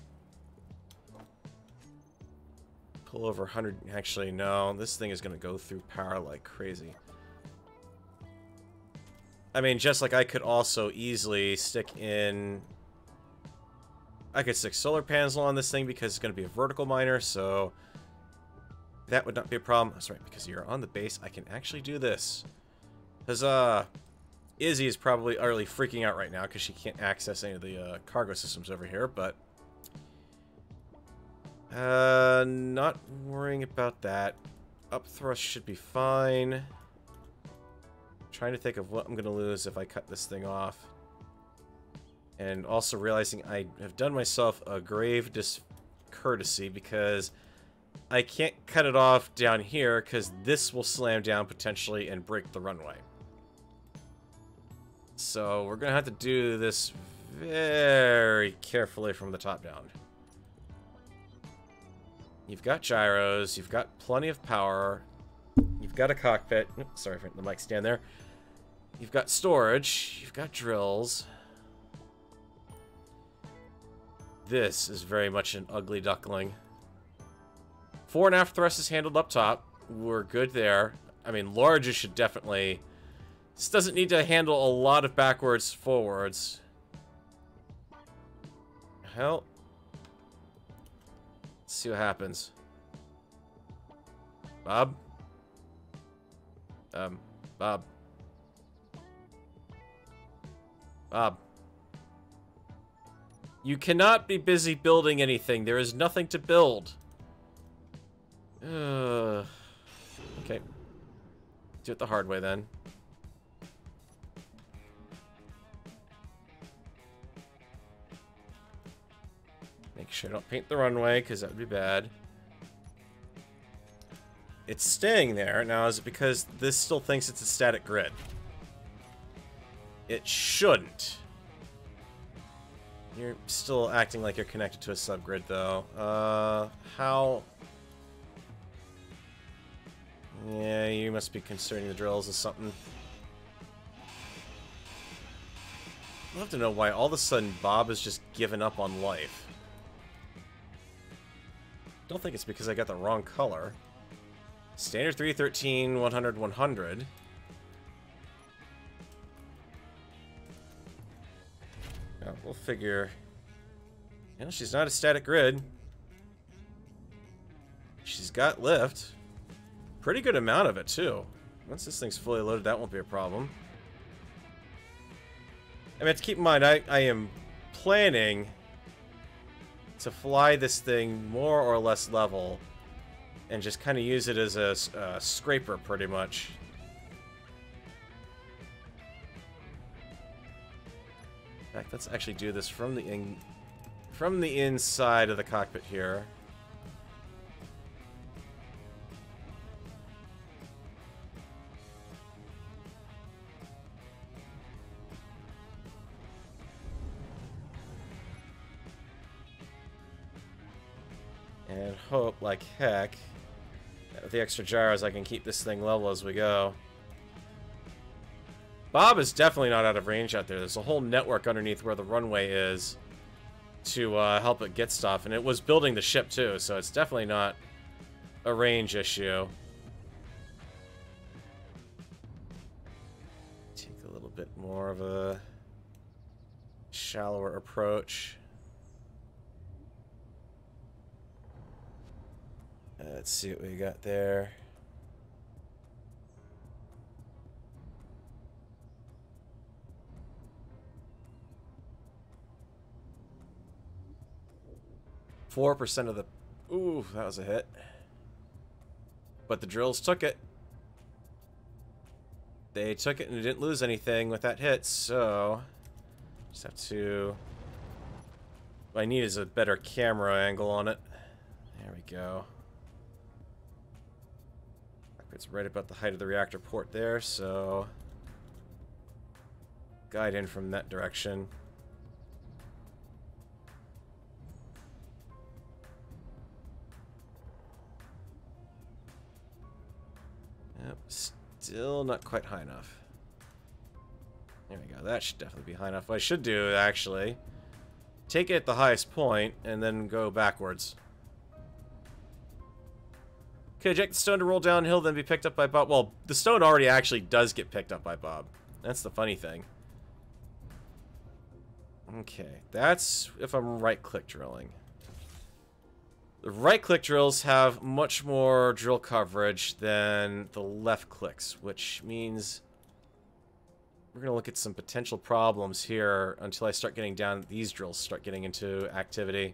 Pull over 100. Actually, no. This thing is going to go through power like crazy. I mean, just like I could also easily stick in... I could stick solar panels on this thing because it's going to be a vertical miner, so that would not be a problem. That's right, because you're on the base, I can actually do this. Huzzah! Izzy is probably utterly freaking out right now because she can't access any of the cargo systems over here, but... not worrying about that. Up thrust should be fine. Trying to think of what I'm going to lose if I cut this thing off. And also realizing I have done myself a grave discourtesy because I can't cut it off down here because this will slam down potentially and break the runway. So we're going to have to do this very carefully from the top down. You've got gyros, you've got plenty of power, you've got a cockpit. Oops, sorry for the mic stand there. You've got storage, you've got drills. This is very much an ugly duckling. Fore and aft thrust is handled up top. We're good there. I mean, larges should definitely... This doesn't need to handle a lot of backwards, forwards. Hell. Let's see what happens. Bob? Bob. Bob. You cannot be busy building anything. There is nothing to build. Okay. Do it the hard way then. Make sure I don't paint the runway, because that would be bad. It's staying there. Now, is it because this still thinks it's a static grid? It shouldn't. You're still acting like you're connected to a subgrid, though. How... Yeah, you must be concerning the drills or something. I'd love to know why all of a sudden Bob has just given up on life. Don't think it's because I got the wrong color. Standard 313, 100, 100. Yeah, we'll figure... You know, she's not a static grid. She's got lift. Pretty good amount of it, too. Once this thing's fully loaded, that won't be a problem. I mean, to keep in mind, I am planning to fly this thing more or less level and just kind of use it as a scraper, pretty much. In fact, let's actually do this from the inside of the cockpit here. And hope, like heck, that with the extra gyros I can keep this thing level as we go. Bob is definitely not out of range out there. There's a whole network underneath where the runway is to help it get stuff. And it was building the ship too, so it's definitely not a range issue. Take a little bit more of a shallower approach. Let's see what we got there. %4 of the... Ooh, that was a hit. But the drills took it. They took it and didn't lose anything with that hit, so... Just have to... What I need is a better camera angle on it. There we go. It's right about the height of the reactor port there, so guide in from that direction. Yep, still not quite high enough. There we go, that should definitely be high enough. What I should do, actually, take it at the highest point and then go backwards. Okay, eject the stone to roll downhill, then be picked up by Bob. Well, the stone already actually does get picked up by Bob. That's the funny thing. Okay, that's if I'm right-click drilling. The right-click drills have much more drill coverage than the left clicks, which means we're going to look at some potential problems here until I start getting down. These drills start getting into activity.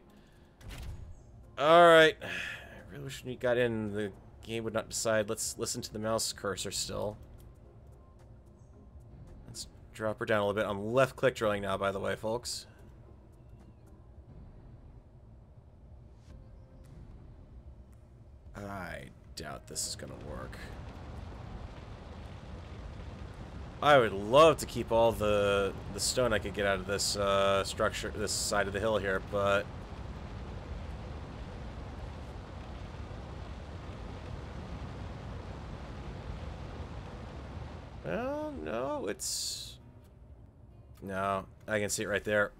Alright. I really wish we got in. The game would not decide. Let's listen to the mouse cursor still. Let's drop her down a little bit. I'm left click drilling now, by the way, folks. I doubt this is gonna work. I would love to keep all the stone I could get out of this structure, this side of the hill here, but well, no, it's no. I can see it right there.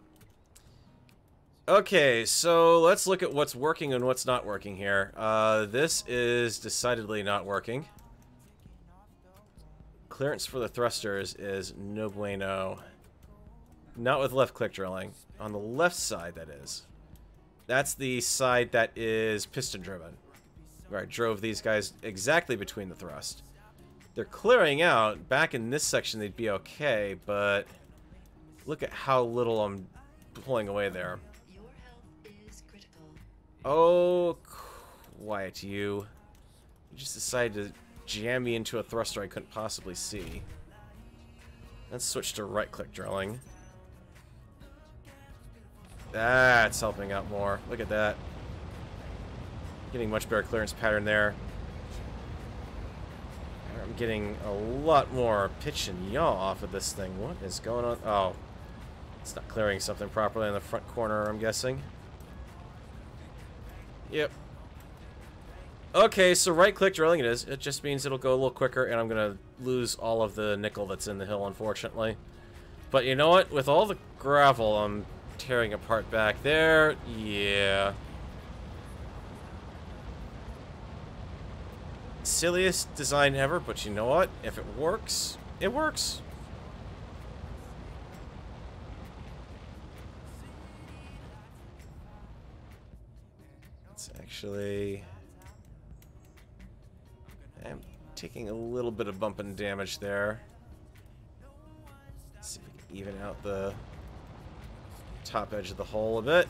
Okay, so let's look at what's working and what's not working here. This is decidedly not working. Clearance for the thrusters is no bueno. Not with left-click drilling. On the left side, that is. That's the side that is piston-driven. Where I drove these guys exactly between the thrust. They're clearing out. Back in this section, they'd be okay, but look at how little I'm pulling away there. Oh, quiet you. You just decided to jam me into a thruster I couldn't possibly see. Let's switch to right-click drilling. That's helping out more. Look at that. Getting much better clearance pattern there. I'm getting a lot more pitch and yaw off of this thing. What is going on? Oh, it's not clearing something properly in the front corner, I'm guessing. Yep. Okay, so right-click drilling it is. It just means it'll go a little quicker, and I'm going to lose all of the nickel that's in the hill, unfortunately. But you know what? With all the gravel I'm tearing apart back there, yeah. Silliest design ever, but you know what? If it works, it works. It's actually... I'm taking a little bit of bumping damage there. Let's see if we can even out the top edge of the hole a bit.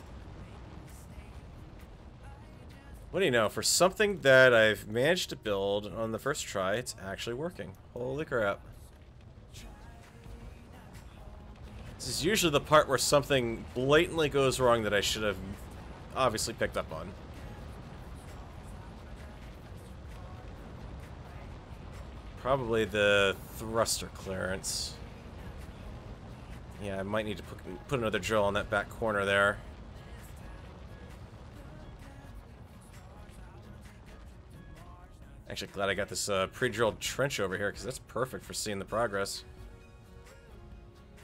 What do you know? For something that I've managed to build on the first try, it's actually working. Holy crap. This is usually the part where something blatantly goes wrong that I should have obviously picked up on. Probably the thruster clearance. Yeah, I might need to put another drill on that back corner there. Actually, glad I got this pre-drilled trench over here, because that's perfect for seeing the progress.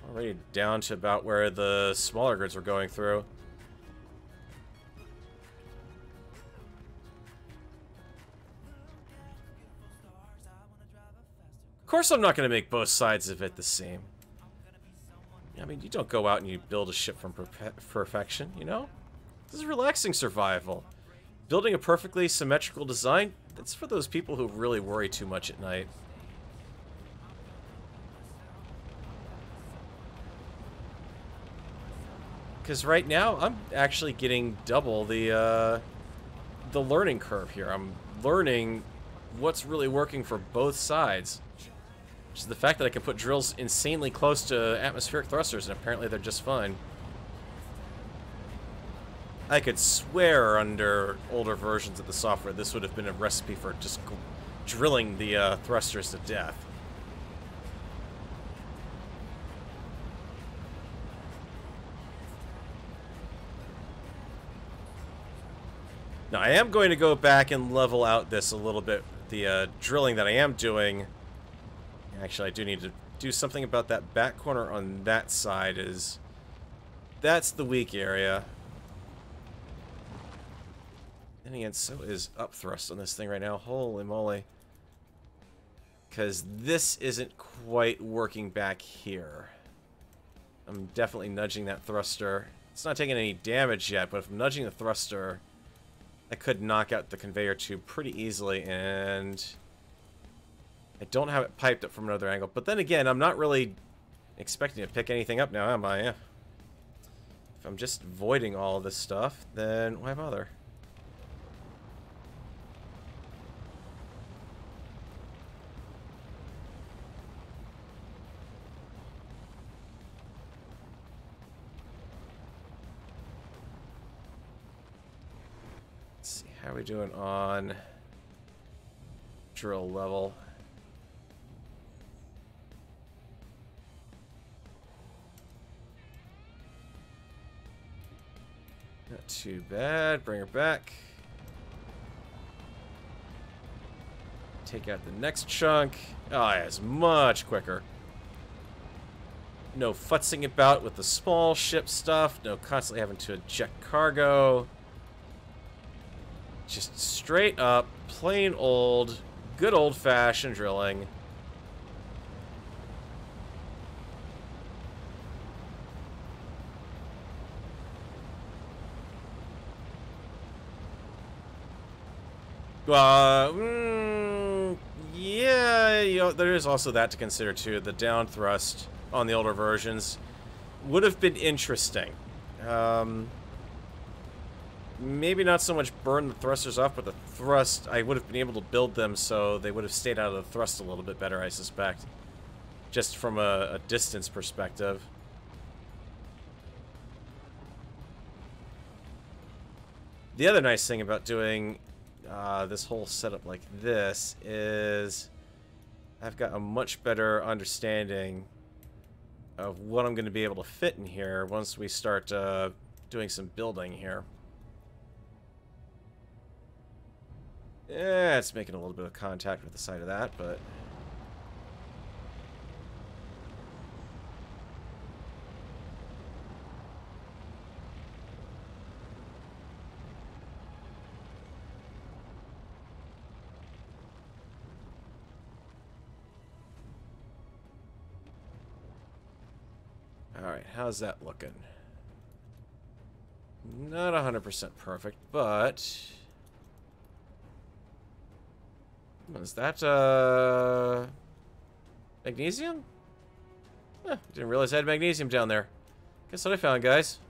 Already down to about where the smaller grids were going through. Of course I'm not going to make both sides of it the same. I mean, you don't go out and you build a ship from perfection, you know? This is relaxing survival. Building a perfectly symmetrical design, that's for those people who really worry too much at night. Because right now, I'm actually getting double the learning curve here. I'm learning what's really working for both sides. Which is the fact that I can put drills insanely close to atmospheric thrusters, and apparently they're just fine. I could swear under older versions of the software this would have been a recipe for just drilling the thrusters to death. Now, I am going to go back and level out this a little bit. The drilling that I am doing... Actually, I do need to do something about that back corner on that side. That's the weak area. And again, so is up thrust on this thing right now. Holy moly. Because this isn't quite working back here. I'm definitely nudging that thruster. It's not taking any damage yet, but if I'm nudging the thruster, I could knock out the conveyor tube pretty easily, and I don't have it piped up from another angle. But then again, I'm not really expecting to pick anything up now, am I? If I'm just voiding all of this stuff, then why bother? Let's see, how are we doing on drill level? too bad. Bring her back. Take out the next chunk. Oh, yeah, it's much quicker. No futzing about with the small ship stuff. No constantly having to eject cargo. Just straight up, plain old, good old-fashioned drilling. Yeah, you know, there is also that to consider too. The down thrust on the older versions would have been interesting. Maybe not so much burn the thrusters off, but the thrust, I would have been able to build them so they would have stayed out of the thrust a little bit better, I suspect. Just from a distance perspective. The other nice thing about doing this whole setup like this is I've got a much better understanding of what I'm going to be able to fit in here once we start doing some building here. Yeah, it's making a little bit of contact with the side of that, but... Alright, how's that looking? Not 100% perfect, but... Is that, magnesium? Didn't realize I had magnesium down there. Guess what I found, guys.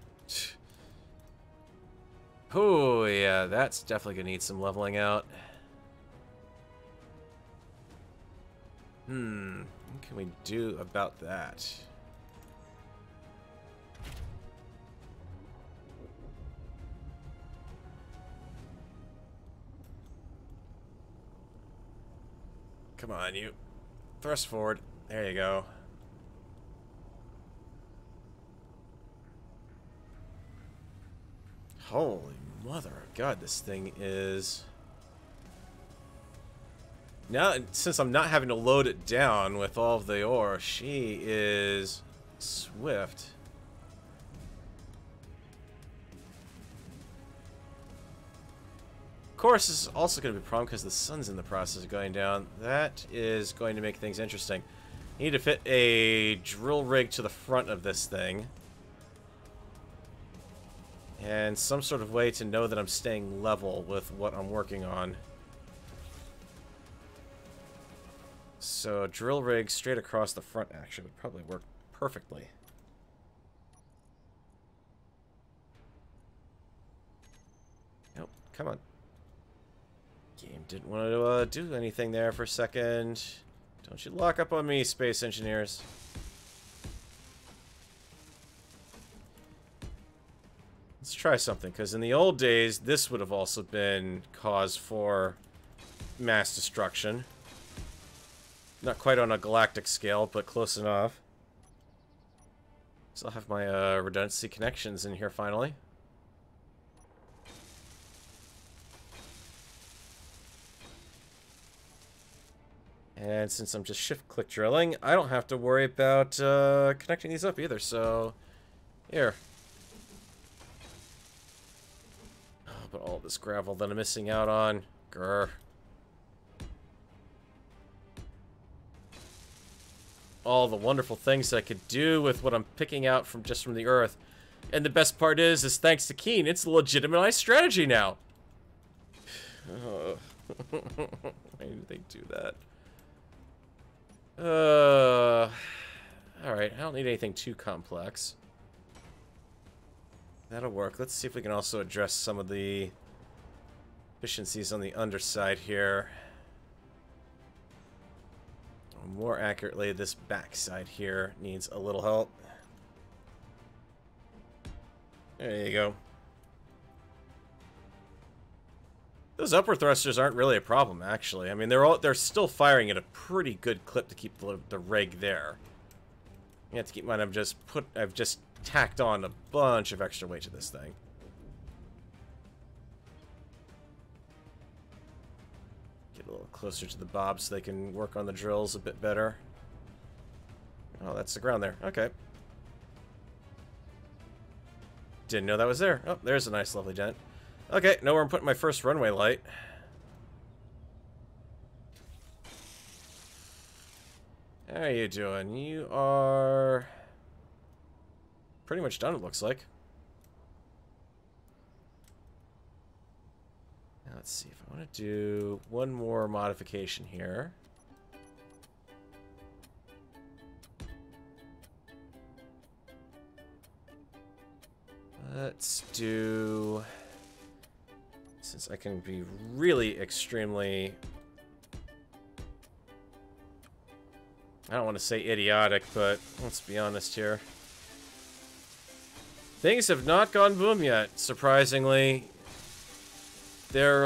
Oh, yeah, that's definitely gonna need some leveling out. What can we do about that? Come on, you. Thrust forward. There you go. Holy mother of God, this thing is... Now, since I'm not having to load it down with all of the ore, she is swift. Of course, this is also going to be a problem because the sun's in the process of going down. That is going to make things interesting. I need to fit a drill rig to the front of this thing. And some sort of way to know that I'm staying level with what I'm working on. So, drill rig straight across the front actually would probably work perfectly. Nope, come on. Game didn't want to do anything there for a second. Don't you lock up on me, space engineers. Let's try something, because in the old days, this would have also been cause for mass destruction. Not quite on a galactic scale, but close enough. So I'll have my redundancy connections in here finally. And since I'm just shift-click drilling, I don't have to worry about connecting these up either, so... Here. Oh, but all this gravel that I'm missing out on. Grr. All the wonderful things that I could do with what I'm picking out from just from the earth. And the best part is thanks to Keen, it's a legitimized strategy now. Why did they do that? Alright, I don't need anything too complex. That'll work. Let's see if we can also address some of the efficiencies on the underside here. More accurately, this backside here needs a little help. There you go. Those upward thrusters aren't really a problem, actually. I mean, they're still firing at a pretty good clip to keep the rig there. You have to keep in mind I've just tacked on a bunch of extra weight to this thing. a little closer to the bob so they can work on the drills a bit better. Oh, that's the ground there. Okay. Didn't know that was there. Oh, there's a nice, lovely dent. Okay, know where I'm putting my first runway light. How are you doing? You are pretty much done, it looks like. Now, let's see if I want to do one more modification here. Let's do, since I can be really extremely, I don't want to say idiotic, but let's be honest here. Things have not gone boom yet, surprisingly. They're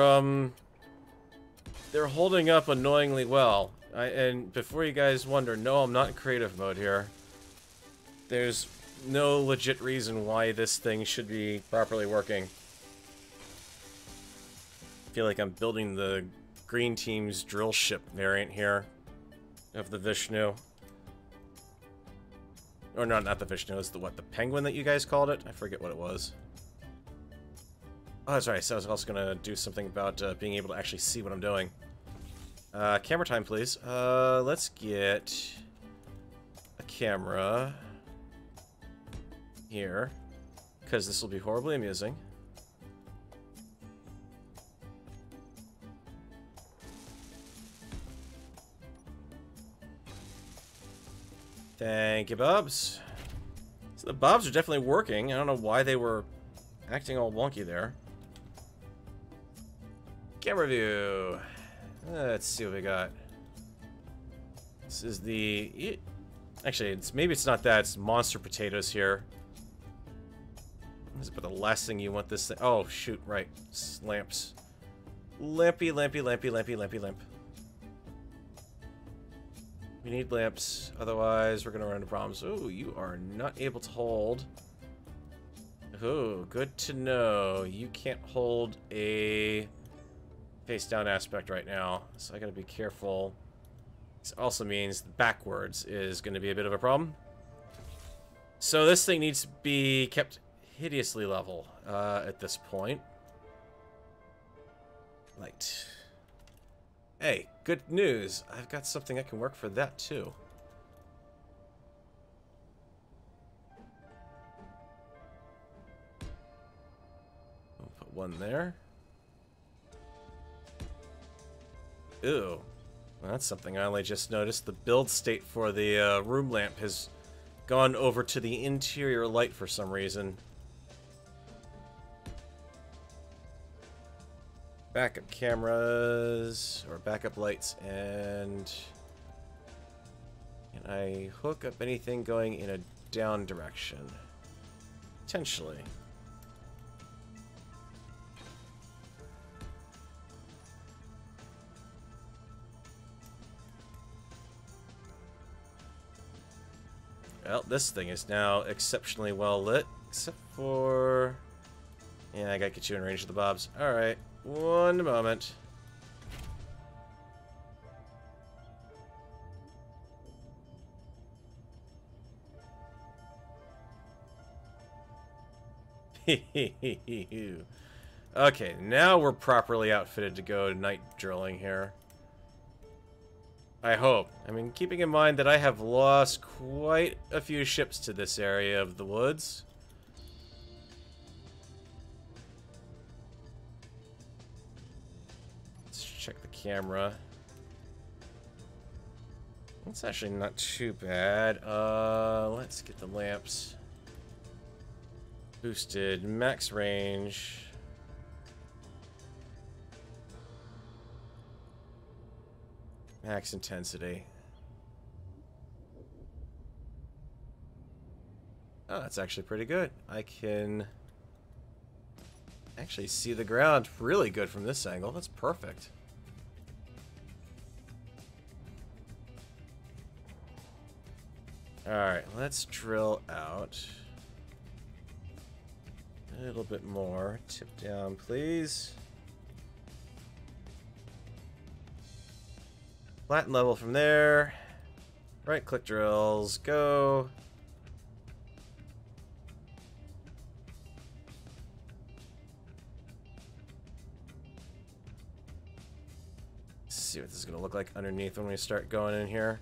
holding up annoyingly well. And before you guys wonder, no, I'm not in creative mode here. There's no legit reason why this thing should be properly working. I feel like I'm building the green team's drill ship variant here of the Vishnu. Or no, not the Vishnu, it's the what, the penguin that you guys called it? I forget what it was. Oh, that's right, so I was also gonna do something about being able to actually see what I'm doing. Camera time, please. Let's get a camera here, because this will be horribly amusing. Thank you, Bobs. So the Bobs are definitely working. I don't know why they were acting all wonky there. Camera view. Let's see what we got. This is the... Actually, maybe it's not that. It's monster potatoes here. This is about the last thing you want this thing... Oh, shoot, right. Lamps. Lampy, lampy, lampy, lampy, lampy, lamp. We need lamps, otherwise we're gonna run into problems. Oh, you are not able to hold. Oh, good to know. You can't hold a face-down aspect right now, so I gotta be careful. This also means backwards is gonna be a bit of a problem. So this thing needs to be kept hideously level at this point. Light. Hey, good news. I've got something that can work for that too. I'll put one there. Ew. Well, that's something I only just noticed. The build state for the room lamp has gone over to the interior light for some reason. Backup cameras, or backup lights, and can I hook up anything going in a down direction? Potentially. Well, this thing is now exceptionally well lit, except for... Yeah, I gotta get you in range of the Bobs. Alright. One moment. Okay, now we're properly outfitted to go night drilling here. I hope. I mean, keeping in mind that I have lost quite a few ships to this area of the woods. Check the camera. It's actually not too bad. Let's get the lamps boosted. Max range. Max intensity. Oh, that's actually pretty good. I can actually see the ground really good from this angle. That's perfect. Alright, let's drill out a little bit more. Tip down, please. Flatten level from there. Right click drills. Go. Let's see what this is going to look like underneath when we start going in here.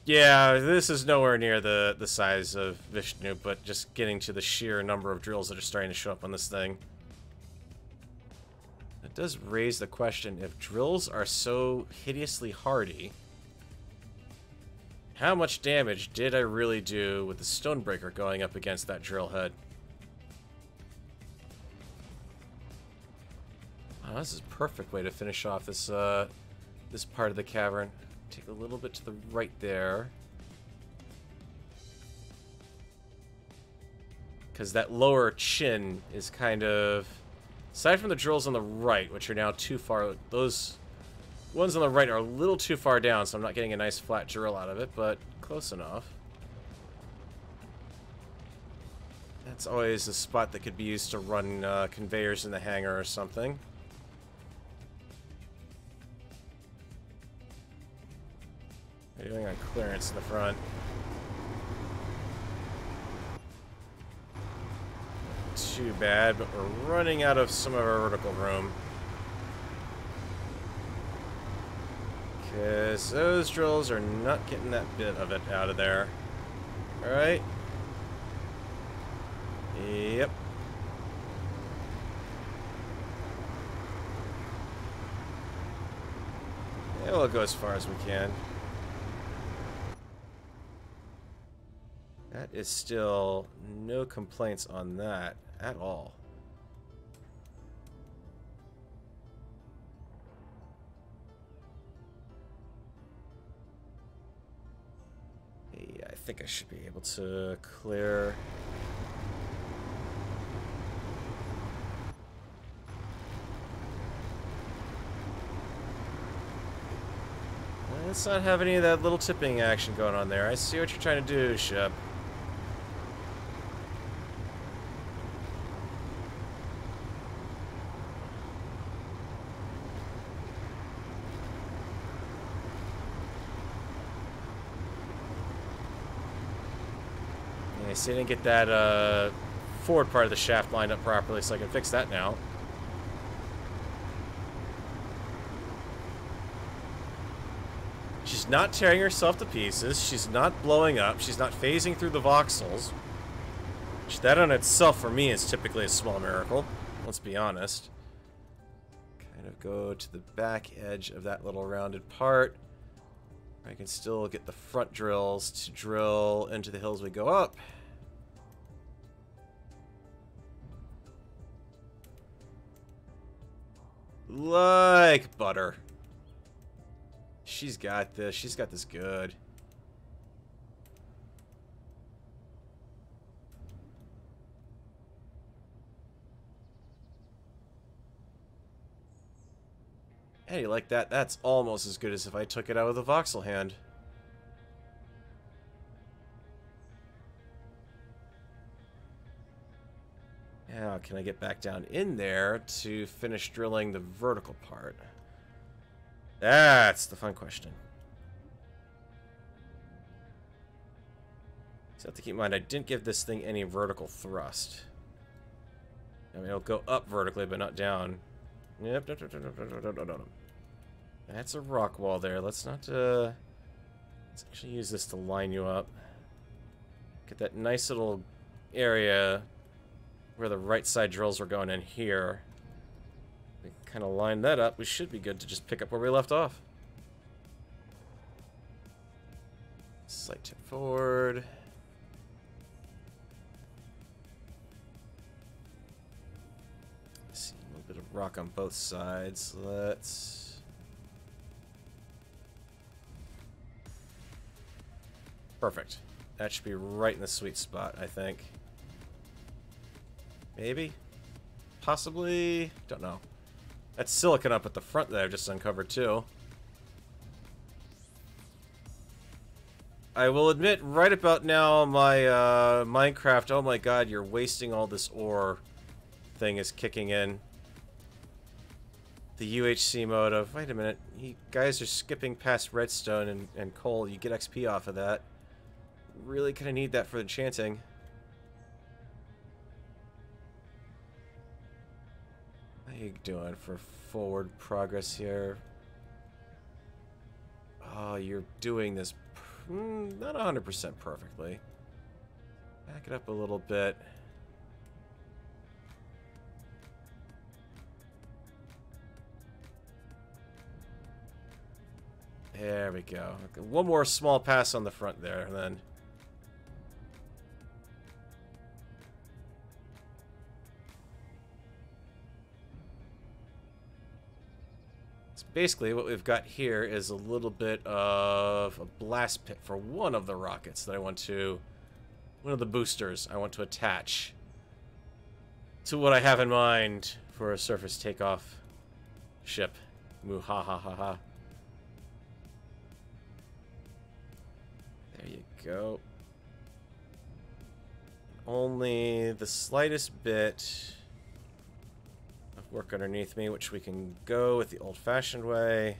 Yeah, this is nowhere near the size of Vishnu, but just getting to the sheer number of drills that are starting to show up on this thing. It does raise the question, if drills are so hideously hardy, how much damage did I really do with the Stonebreaker going up against that drill head? Oh, this is a perfect way to finish off this this part of the cavern. Take a little bit to the right there. Because that lower chin is kind of... Aside from the drills on the right, which are now too far... Those ones on the right are a little too far down, so I'm not getting a nice flat drill out of it, but close enough. That's always a spot that could be used to run conveyors in the hangar or something. What are you doing on clearance in the front? Too bad, but we're running out of some of our vertical room. Because those drills are not getting that bit of it out of there. Alright. Yep. Yeah, we'll go as far as we can. That is still no complaints on that at all. Hey, I think I should be able to clear. Let's not have any of that little tipping action going on there. I see what you're trying to do, ship. See, I didn't get that forward part of the shaft lined up properly, so I can fix that now. She's not tearing herself to pieces. She's not blowing up. She's not phasing through the voxels. Which that on itself, for me, is typically a small miracle. Let's be honest. Kind of go to the back edge of that little rounded part. I can still get the front drills to drill into the hills we go up. Like butter. She's got this. She's got this good. Hey, like that? That's almost as good as if I took it out with a voxel hand. Now, can I get back down in there to finish drilling the vertical part? That's the fun question. So I have to keep in mind, I didn't give this thing any vertical thrust. I mean, it'll go up vertically, but not down. Yep. No. That's a rock wall there. Let's not, let's actually use this to line you up. Get that nice little area where the right side drills were going in here. We kind of line that up. We should be good to just pick up where we left off. Slight tip forward. Let's see, a little bit of rock on both sides. Let's... Perfect. That should be right in the sweet spot, I think. Maybe? Possibly? Don't know. That's silicon up at the front that I've just uncovered too. I will admit, right about now, my Minecraft, oh my god, you're wasting all this ore thing is kicking in. The UHC mode of, wait a minute, you guys are skipping past redstone and coal, you get XP off of that. Really kind of need that for enchanting. How you doing for forward progress here? Oh, you're doing this not 100% perfectly. Back it up a little bit. There we go. Okay, one more small pass on the front there, and then... So basically, what we've got here is a little bit of a blast pit for one of the rockets that I want to... One of the boosters I want to attach to what I have in mind for a surface takeoff ship. Moo ha ha ha ha. There you go. Only the slightest bit of work underneath me, which we can go with the old-fashioned way.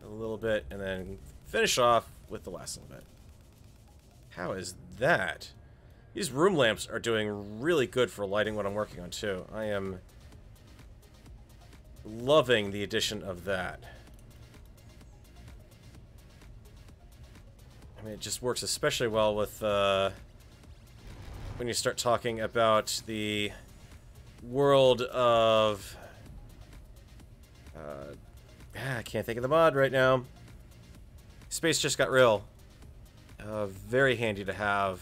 A little bit, and then finish off with the last little bit. How is that? These room lamps are doing really good for lighting what I'm working on, too. I am loving the addition of that. I mean, it just works especially well with when you start talking about the world of... I can't think of the mod right now. Space just got real. Very handy to have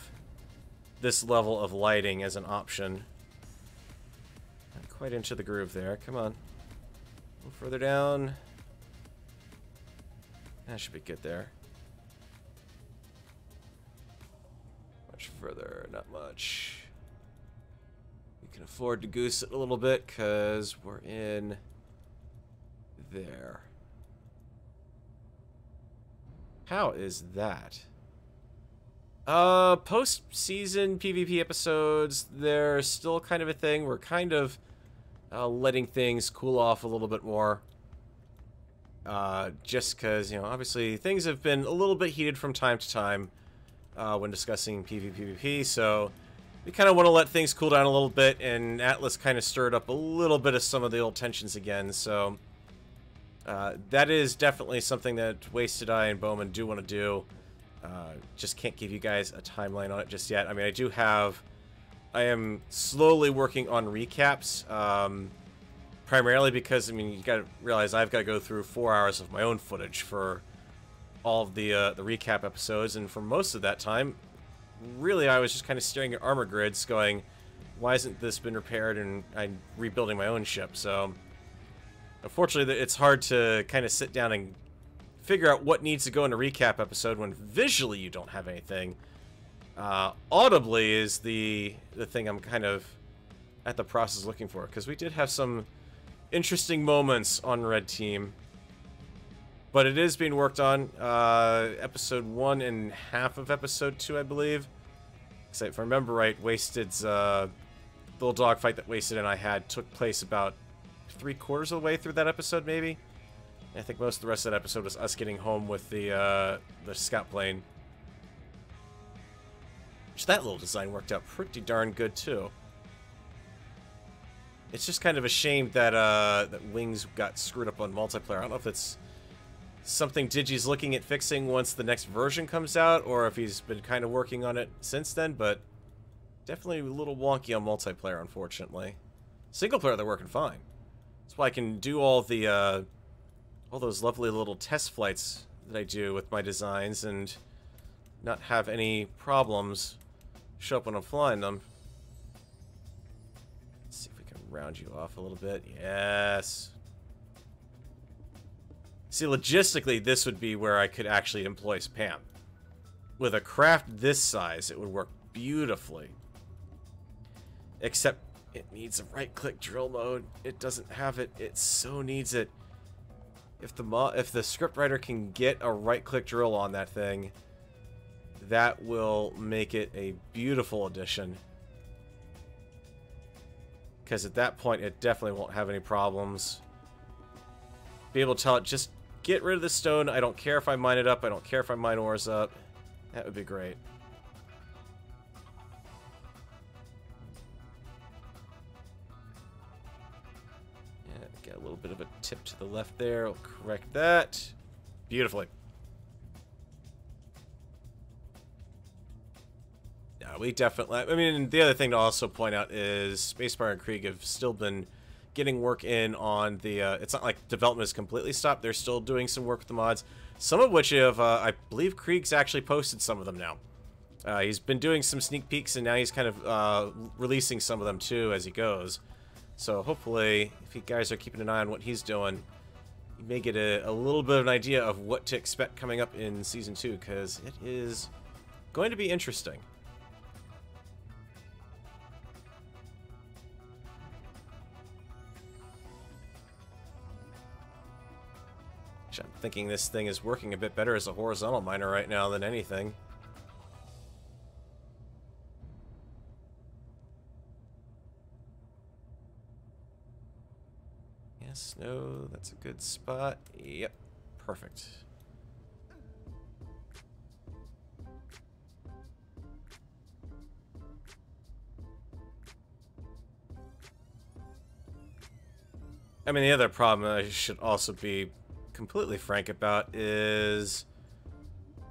this level of lighting as an option. Not quite into the groove there. Come on. A little further down. That should be good there. Much further, not much. We can afford to goose it a little bit because we're in there. How is that? Post-season PvP episodes, they're still kind of a thing. We're kind of letting things cool off a little bit more. Just because, you know, obviously things have been a little bit heated from time to time when discussing PvP, so we kind of want to let things cool down a little bit, and Atlas kind of stirred up a little bit of some of the old tensions again, so that is definitely something that Wasted Eye and Bowman do want to do. Just can't give you guys a timeline on it just yet. I mean, I am slowly working on recaps, primarily because, I mean, you gotta realize I've got to go through 4 hours of my own footage for all of the recap episodes, and for most of that time, really, I was just kind of staring at armor grids going, why hasn't this been repaired, and I'm rebuilding my own ship, so unfortunately, it's hard to kind of sit down and figure out what needs to go in a recap episode when visually you don't have anything. Audibly is the thing I'm kind of at the process looking for, because we did have some interesting moments on Red Team. But it is being worked on. Episode 1 and half of episode 2, I believe. So if I remember right, Wasted's little dogfight that Wasted and I had took place about 3/4 of the way through that episode, maybe. I think most of the rest of that episode was us getting home with the scout plane. Which that little design worked out pretty darn good too. It's just kind of a shame that that Wings got screwed up on multiplayer. I don't know if it's something Digi's looking at fixing once the next version comes out, or if he's been kind of working on it since then, but definitely a little wonky on multiplayer, unfortunately. Single player, they're working fine. That's why I can do all the all those lovely little test flights that I do with my designs and not have any problems show up when I'm flying them. Let's see if we can round you off a little bit. Yes. See, logistically, this would be where I could actually employ Spam. With a craft this size, it would work beautifully. Except it needs a right-click drill mode. It doesn't have it. It so needs it. If the scriptwriter can get a right-click drill on that thing, that will make it a beautiful addition. Because at that point, it definitely won't have any problems. Be able to tell it, just get rid of the stone. I don't care if I mine it up. I don't care if I mine ores up. That would be great. Yeah, get a little bit of a tip to the left there. I'll correct that. Beautifully. Yeah, we definitely... I mean, the other thing to also point out is Spaceport and Krieg have still been getting work in on the... it's not like development is completely stopped. They're still doing some work with the mods. Some of which have... I believe Krieg's actually posted some of them now. He's been doing some sneak peeks, and now he's kind of releasing some of them too as he goes. So hopefully, if you guys are keeping an eye on what he's doing, you may get a little bit of an idea of what to expect coming up in Season 2, because it is going to be interesting. I'm thinking this thing is working a bit better as a horizontal miner right now than anything. Yes, no, that's a good spot. Yep, perfect. I mean, the other problem I should also be completely frank about is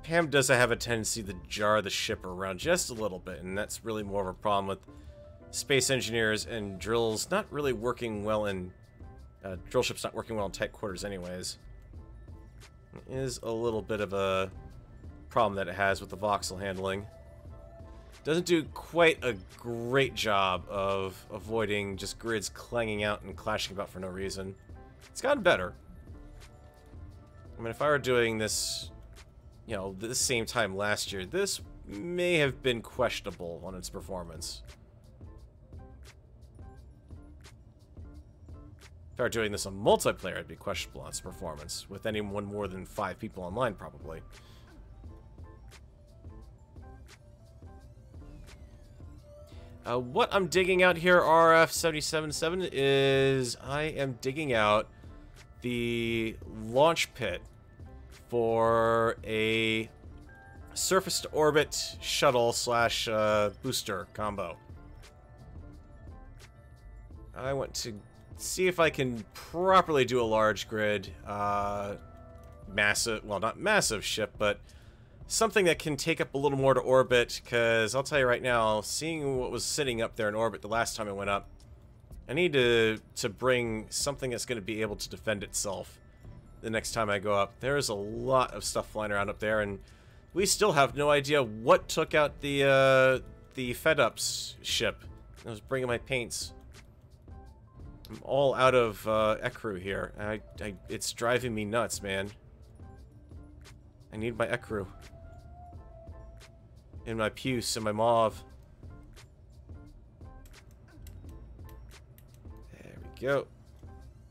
Pam does have a tendency to jar the ship around just a little bit, and that's really more of a problem with space engineers and drills not really working well in drill ships not working well in tight quarters anyways. It is a little bit of a problem that it has with the voxel handling. Doesn't do quite a great job of avoiding just grids clanging out and clashing about for no reason. It's gotten better. I mean, if I were doing this, you know, the same time last year, this may have been questionable on its performance. If I were doing this on multiplayer, it'd be questionable on its performance, with anyone more than 5 people online, probably. What I'm digging out here, RF-777, is I am digging out the launch pit for a surface-to-orbit shuttle slash booster combo. I want to see if I can properly do a large grid, massive, well, not massive ship, but something that can take up a little more to orbit, because I'll tell you right now, seeing what was sitting up there in orbit the last time I went up, I need to bring something that's going to be able to defend itself the next time I go up. There's a lot of stuff flying around up there, and we still have no idea what took out the FedUp's ship. I was bringing my paints. I'm all out of ecru here. It's driving me nuts, man. I need my ecru. And my puce and my mauve. There we go.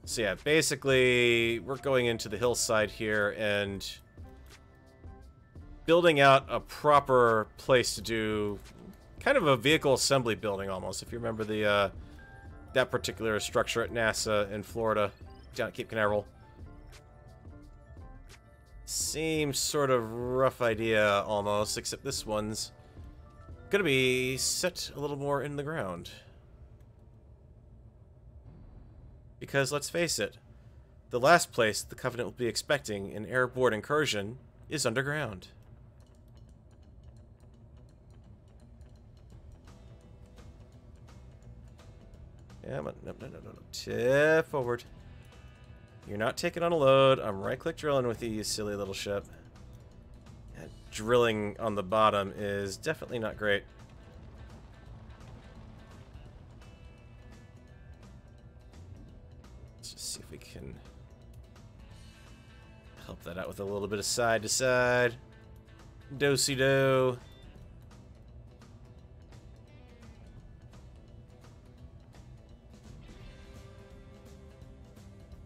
So yeah, basically, we're going into the hillside here and building out a proper place to do kind of a vehicle assembly building almost. If you remember the that particular structure at NASA in Florida, down at Cape Canaveral. Seems sort of rough idea almost, except this one's gonna be set a little more in the ground. Because let's face it, the last place the Covenant will be expecting an airborne incursion is underground. Yeah, no. Tip forward. You're not taking on a load. I'm right-click drilling with you, you silly little ship. Yeah, drilling on the bottom is definitely not great. Let's just see if we can help that out with a little bit of side-to-side. Do-si-do.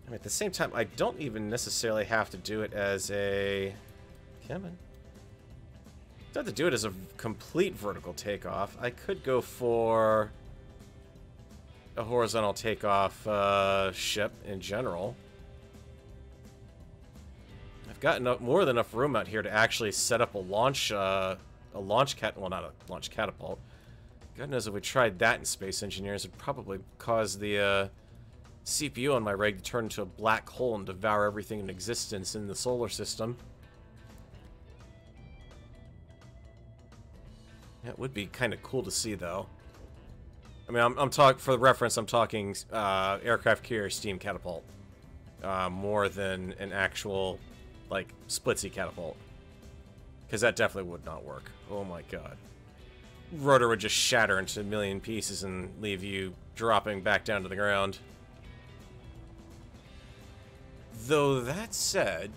I At the same time, I don't even necessarily have to do it as a... Come on. Don't have to do it as a complete vertical takeoff. I could go for a horizontal takeoff ship in general. I've got more than enough room out here to actually set up a launch well, not a launch catapult. God knows if we tried that in Space Engineers, it'd probably cause the CPU on my rig to turn into a black hole and devour everything in existence in the solar system. That would be kind of cool to see, though. I mean, I'm talking, for the reference, I'm talking aircraft carrier steam catapult. More than an actual, like, splitsy catapult. Because that definitely would not work. Oh my god. Rotor would just shatter into a million pieces and leave you dropping back down to the ground. Though that said,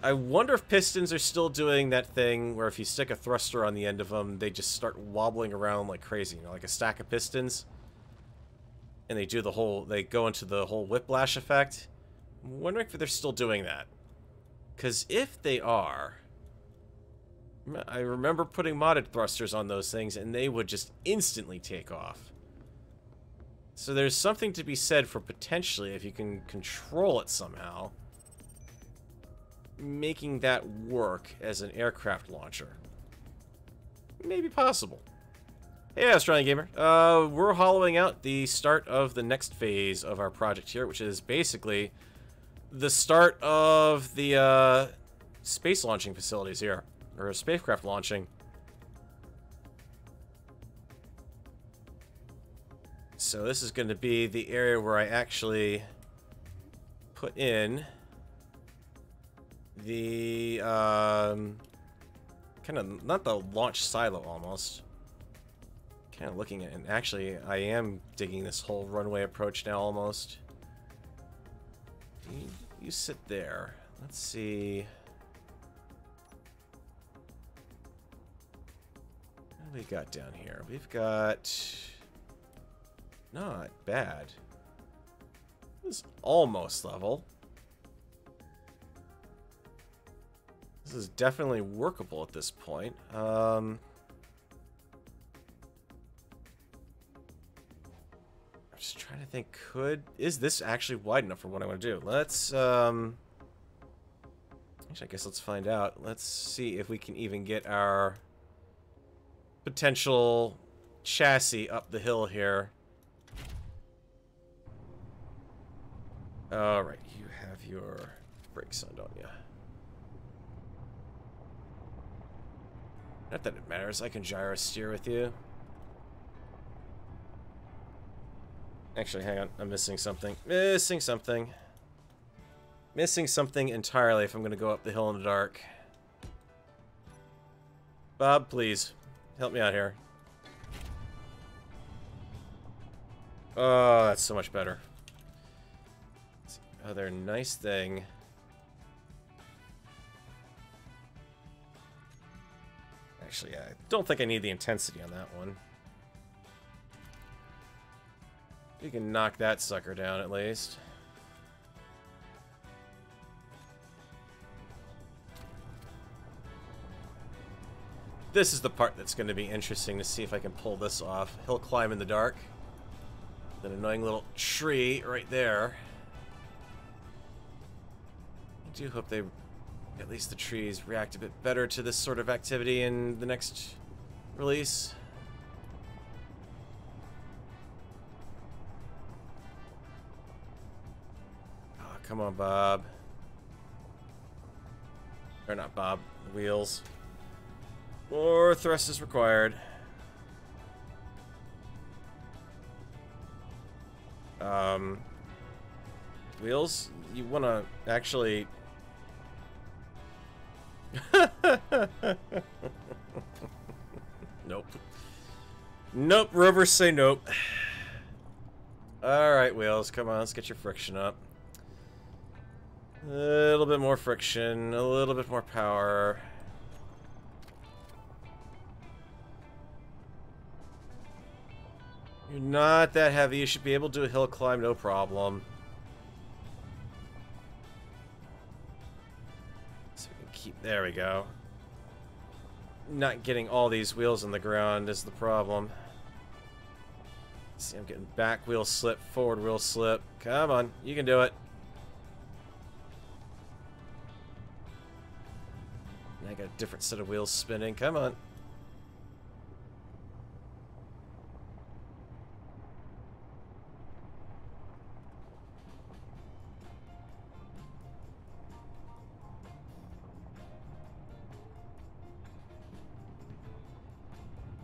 I wonder if pistons are still doing that thing where if you stick a thruster on the end of them, they just start wobbling around like crazy, you know, like a stack of pistons. And they do the whole, they go into the whole whiplash effect. I'm wondering if they're still doing that. Because if they are, I remember putting modded thrusters on those things and they would just instantly take off. So there's something to be said for potentially, if you can control it somehow, making that work as an aircraft launcher. Maybe possible. Hey, Australian Gamer. We're hollowing out the start of the next phase of our project here, which is basically the start of the space launching facilities here, or spacecraft launching. So this is going to be the area where I actually put in the kind of, not the launch silo almost. Kind of looking at it, and actually I am digging this whole runway approach now almost. You sit there. Let's see. What do we got down here? We've got... Not bad. This is almost level. This is definitely workable at this point. I'm just trying to think, is this actually wide enough for what I want to do? Let's, actually, I guess let's find out. Let's see if we can even get our potential chassis up the hill here. Alright, you have your brakes on, don't you? Not that it matters, I can gyro steer with you. Actually, hang on, I'm missing something. Missing something. Missing something entirely if I'm going to go up the hill in the dark. Bob, please, help me out here. Oh, that's so much better. Other nice thing. Actually, I don't think I need the intensity on that one. You can knock that sucker down at least. This is the part that's going to be interesting to see if I can pull this off. Hill climb in the dark. That annoying little tree right there. I do hope they, at least the trees, react a bit better to this sort of activity in the next release. Oh, come on, Bob. Or not Bob, wheels. More thrust is required. Wheels, you want to actually... Nope. Nope, Rover, say nope. Alright, Wheels, come on, let's get your friction up. A little bit more friction, a little bit more power. You're not that heavy. You should be able to do a hill climb, no problem. So we can keep... There we go. Not getting all these wheels on the ground is the problem. See, I'm getting back wheel slip, forward wheel slip. Come on, you can do it. I got a different set of wheels spinning. Come on.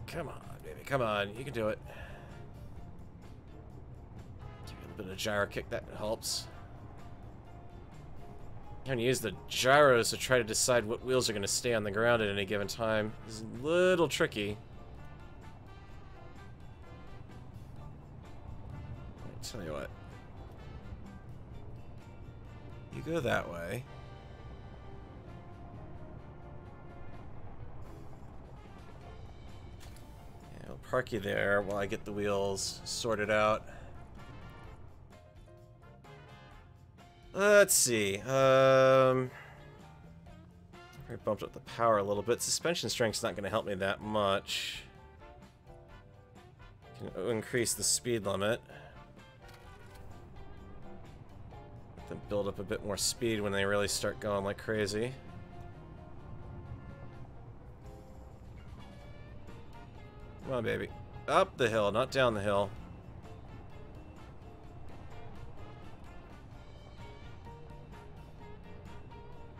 Come on, baby. Come on. You can do it. Give you a little bit of gyro kick. That helps. I'm going to use the gyros to try to decide what wheels are going to stay on the ground at any given time. This is a little tricky. I'll tell you what. You go that way. Yeah, I'll park you there while I get the wheels sorted out. Let's see. I bumped up the power a little bit. Suspension strength's not going to help me that much. Can increase the speed limit. Let them build up a bit more speed when they really start going like crazy. Come on, baby. Up the hill, not down the hill.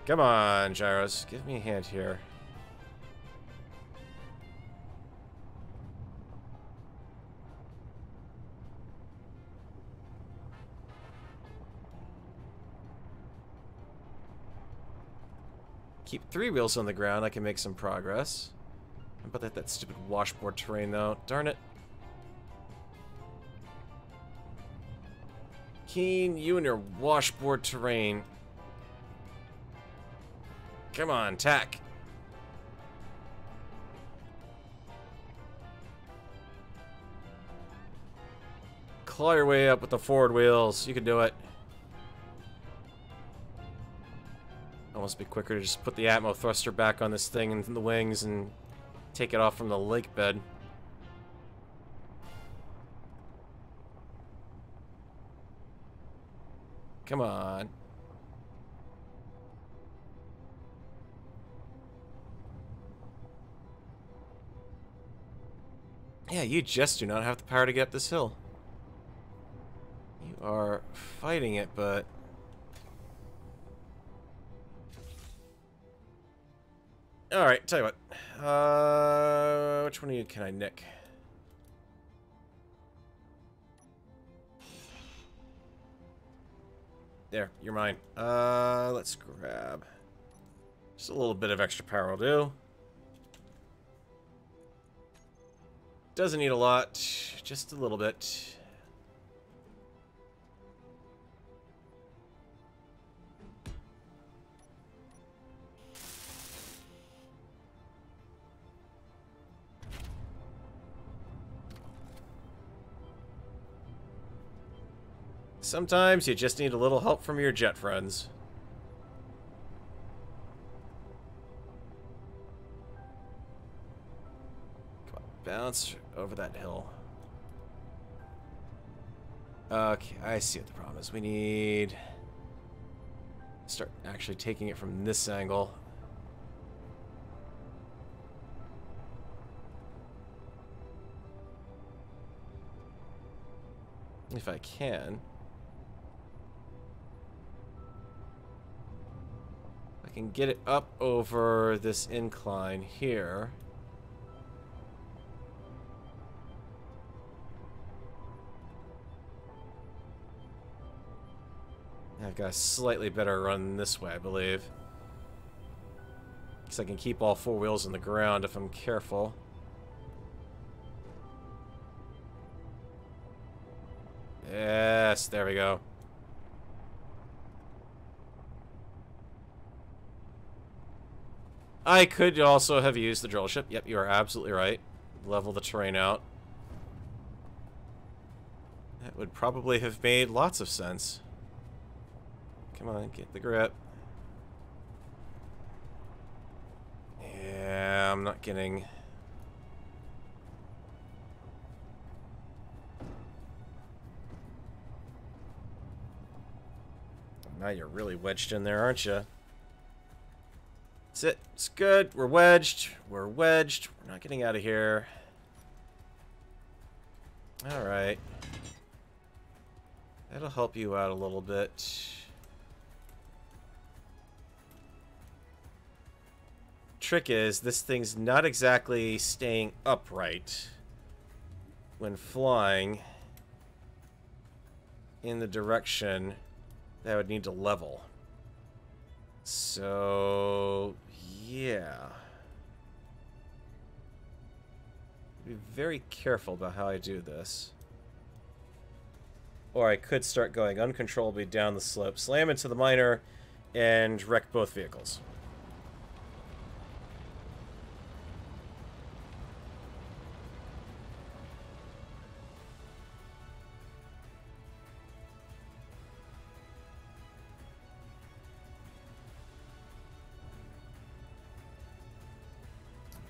Come on, gyros. Give me a hand here. Keep 3 wheels on the ground. I can make some progress. How about that stupid washboard terrain, though? Darn it. Keen, you and your washboard terrain. Come on, tack. Claw your way up with the forward wheels. You can do it. Almost be quicker to just put the Atmo thruster back on this thing and the wings and take it off from the lake bed. Come on. Yeah, you just do not have the power to get up this hill. You are fighting it, but... Alright, tell you what. Which one of you can I nick? There, you're mine. Let's grab... Just a little bit of extra power will do. Doesn't need a lot, just a little bit. Sometimes you just need a little help from your jet friends. Come on, bounce over that hill. Okay, I see what the problem is. We need... Start actually taking it from this angle. If I can. I can get it up over this incline here. I've got a slightly better run this way, I believe. Because I can keep all 4 wheels on the ground if I'm careful. Yes, there we go. I could also have used the drill ship. Yep, you are absolutely right. Level the terrain out. That would probably have made lots of sense. Come on, get the grip. Yeah, I'm not getting... Now you're really wedged in there, aren't you? That's it. It's good. We're wedged. We're wedged. We're not getting out of here. Alright. That'll help you out a little bit. Trick is, this thing's not exactly staying upright when flying in the direction that I would need to level. So, yeah. Be very careful about how I do this. Or I could start going uncontrollably down the slope, slam into the miner, and wreck both vehicles.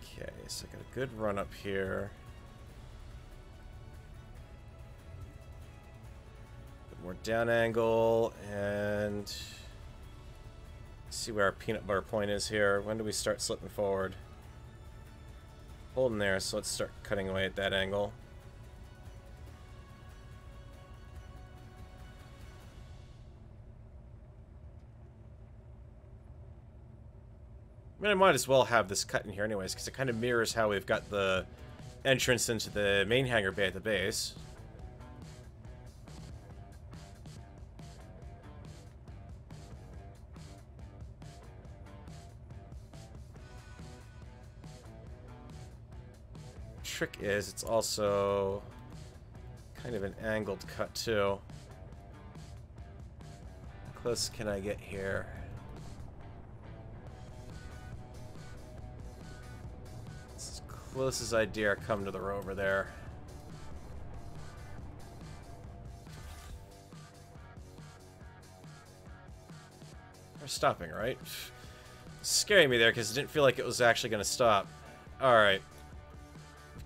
Okay, so I got a good run up here. More down angle, and see where our peanut butter point is here. When do we start slipping forward? Holding there, so let's start cutting away at that angle. I mean, I might as well have this cut in here anyways, because it kind of mirrors how we've got the entrance into the main hangar bay at the base. Trick is, it's also kind of an angled cut too. How close can I get here? As close as I dare come to the Rover there. We're stopping, right? Scaring me there because it didn't feel like it was actually going to stop. Alright.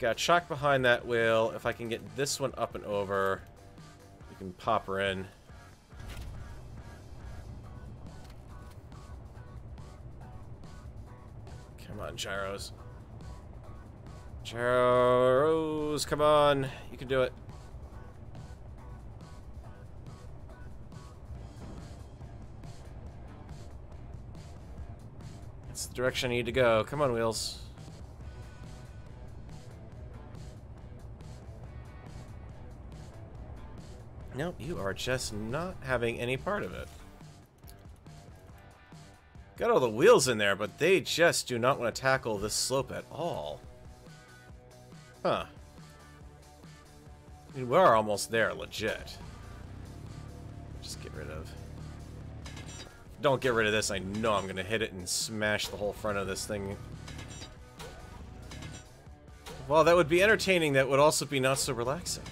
Got chock behind that wheel. If I can get this one up and over, we can pop her in. Come on, gyros. Gyros, come on. You can do it. That's the direction I need to go. Come on, wheels. Nope, you are just not having any part of it. Got all the wheels in there, but they just do not want to tackle this slope at all. Huh. I mean, we are almost there, legit. Just get rid of... Don't get rid of this, I know I'm going to hit it and smash the whole front of this thing. Well, that would be entertaining, that would also be not so relaxing.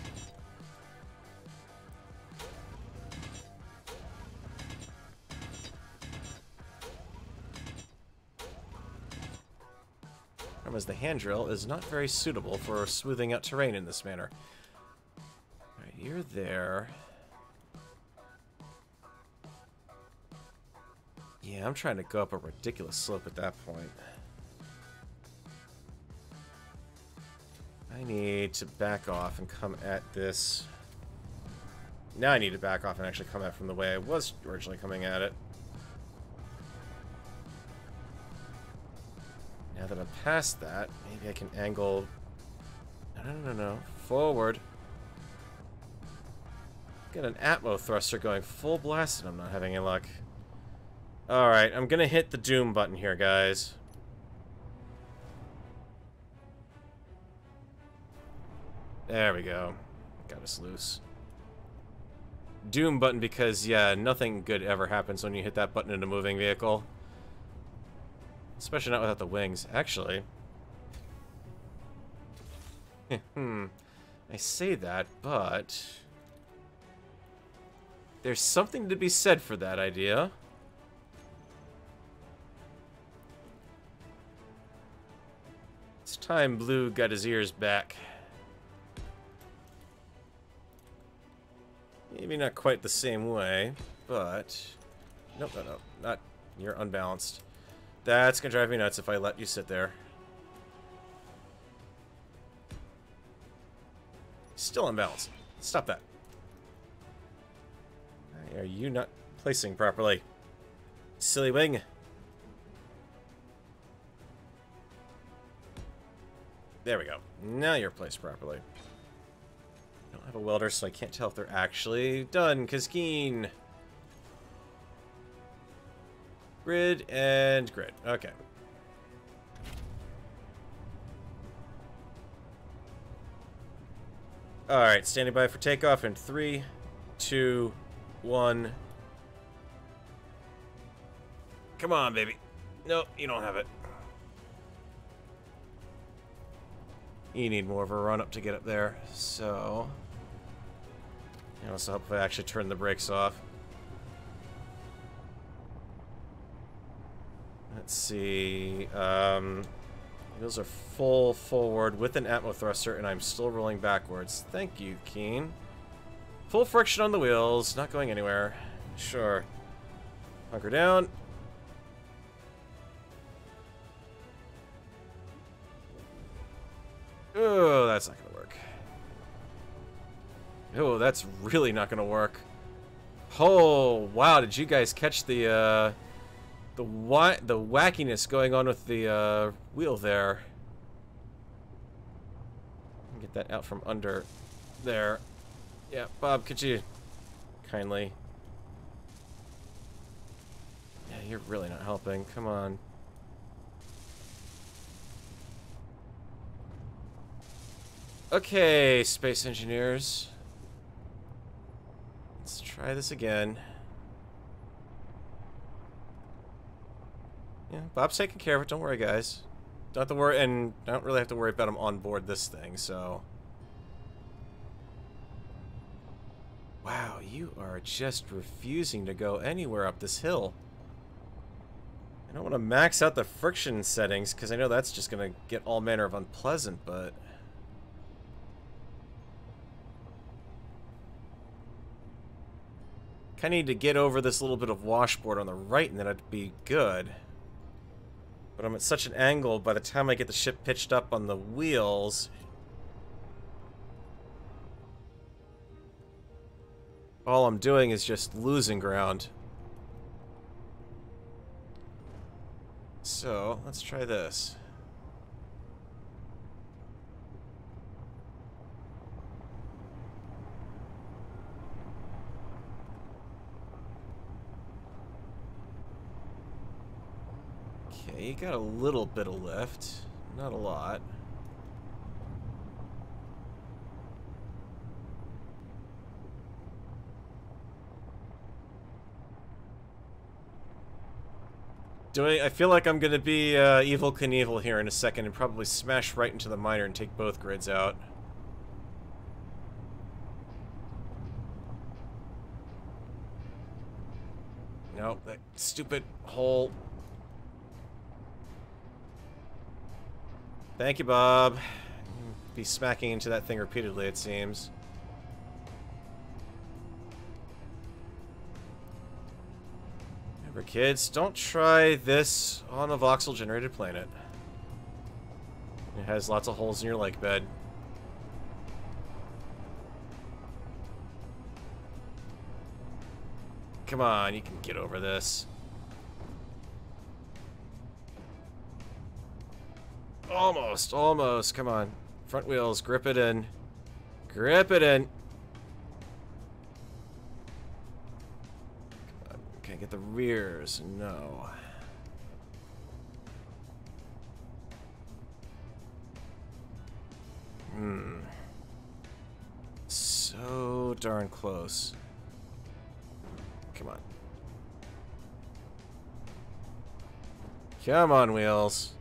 As the hand drill is not very suitable for smoothing out terrain in this manner. Alright, you're there. Yeah, I'm trying to go up a ridiculous slope at that point. I need to back off and come at this. Now I need to back off and actually come at it from the way I was originally coming at it. Now that I'm past that, maybe I can angle... No. Forward. Got an Atmo thruster going full blast and I'm not having any luck. Alright, I'm gonna hit the Doom button here, guys. There we go. Got us loose. Doom button because, yeah, nothing good ever happens when you hit that button in a moving vehicle. Especially not without the wings. Actually. I say that, but... There's something to be said for that idea. It's time Blue got his ears back. Maybe not quite the same way, but... Nope, no, no, not... You're unbalanced. That's gonna drive me nuts if I let you sit there. Still unbalanced. Stop that. Are you not placing properly? Silly wing. There we go. Now you're placed properly. I don't have a welder, so I can't tell if they're actually done. Kaskeen. Grid and grid. Okay. Alright, standing by for takeoff in 3, 2, 1. Come on, baby. Nope, you don't have it. You need more of a run up to get up there, so... You know, so help if I actually turn the brakes off. Let's see. Wheels are full forward with an atmo thruster, and I'm still rolling backwards. Thank you, Keen. Full friction on the wheels, not going anywhere. Sure. Hunker down. Oh, that's not gonna work. Oh, that's really not gonna work. Oh, wow, did you guys catch the wackiness going on with the wheel there? Get that out from under there. Yeah, Bob, could you kindly... Yeah, you're really not helping. Come on. Okay, space engineers. Let's try this again. Yeah, Bob's taking care of it. Don't worry, guys. Don't have to worry, and I don't really have to worry about him on board this thing, so... Wow, you are just refusing to go anywhere up this hill. I don't want to max out the friction settings, because I know that's just going to get all manner of unpleasant, but... Kind of need to get over this little bit of washboard on the right, and then it'd be good. But I'm at such an angle, by the time I get the ship pitched up on the wheels... all I'm doing is just losing ground. So, let's try this. Okay, you got a little bit of lift. Not a lot. I feel like I'm gonna be Evil Knievel here in a second and probably smash right into the miner and take both grids out. Nope, that stupid hole. Thank you, Bob. Be smacking into that thing repeatedly, it seems. Remember, kids, don't try this on a voxel-generated planet. It has lots of holes in your lake bed. Come on, you can get over this. Almost, almost. Come on. Front wheels, grip it in. Grip it in. Come on. Okay, get the rears. No. So darn close. Come on. Come on, wheels.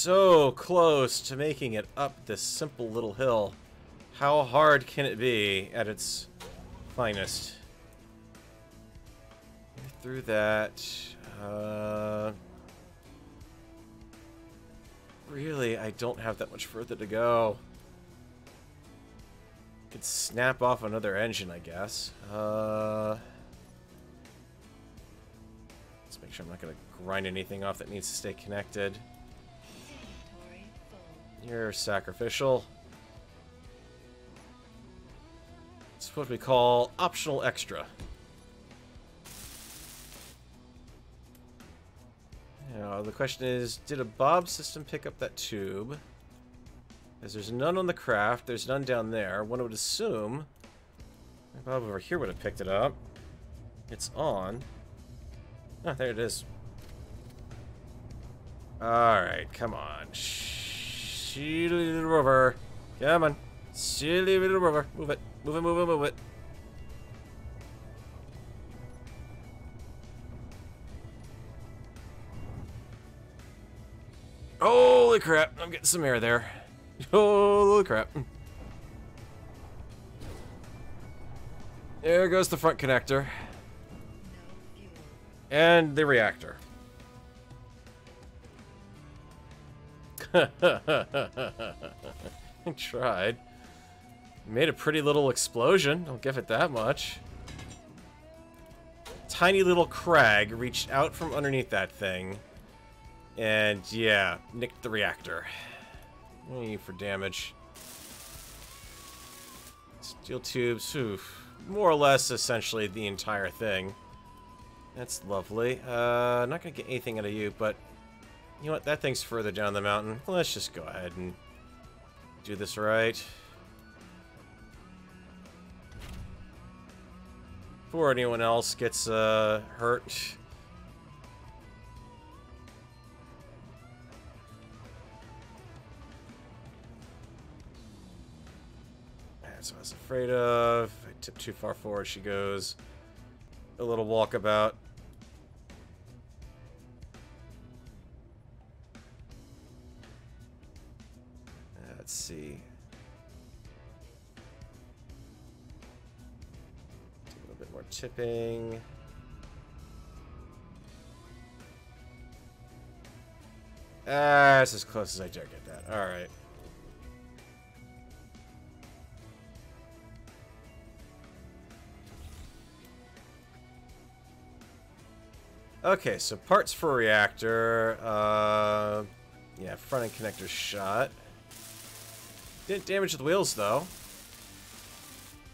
so close to making it up this simple little hill. How hard can it be at its finest? Through that. Really, I don't have that much further to go. Could snap off another engine, I guess. Let's make sure I'm not going to grind anything off that needs to stay connected. You're sacrificial. It's what we call optional extra. Now, the question is, did a Bob system pick up that tube? Because there's none on the craft, there's none down there. One would assume Bob over here would have picked it up. It's on. Oh, there it is. Alright, come on. Silly little rover. Come on. Silly little rover. Move it. Move it, move it, move it. Holy crap, I'm getting some air there. Holy crap. There goes the front connector. And the reactor. I tried. Made a pretty little explosion, I'll give it that much. Tiny little crag reached out from underneath that thing. And yeah, nicked the reactor. For damage. Steel tubes, oof. More or less essentially the entire thing. That's lovely. Not gonna get anything out of you, but you know what? That thing's further down the mountain. Let's just go ahead and do this right. Before anyone else gets hurt. That's what I was afraid of. If I tip too far forward, she goes a little walkabout. Let's see. Do a little bit more tipping. That's as close as I dare get that. All right. Okay, so parts for a reactor. Yeah, front end connector shot. Didn't damage the wheels, though.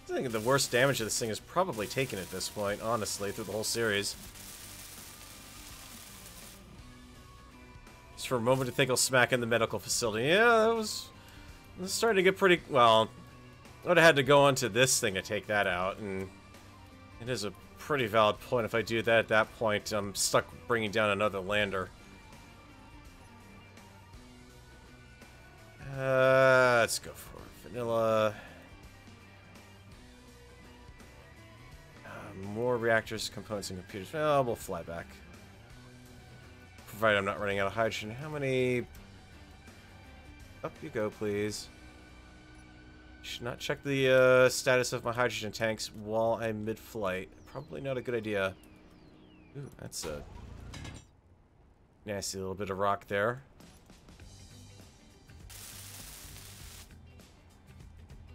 I think the worst damage of this thing is probably taken at this point, honestly, through the whole series. Just for a moment to think I'll smack in the medical facility. Yeah, that was starting to get pretty... Well, I would have had to go onto this thing to take that out, and it is a pretty valid point. If I do that at that point, I'm stuck bringing down another lander. Let's go for vanilla. More reactors, components, and computers. Well, we'll fly back. Provided I'm not running out of hydrogen. How many... Up you go, please. Should not check the status of my hydrogen tanks while I'm mid-flight. Probably not a good idea. Ooh, that's a nasty little bit of rock there.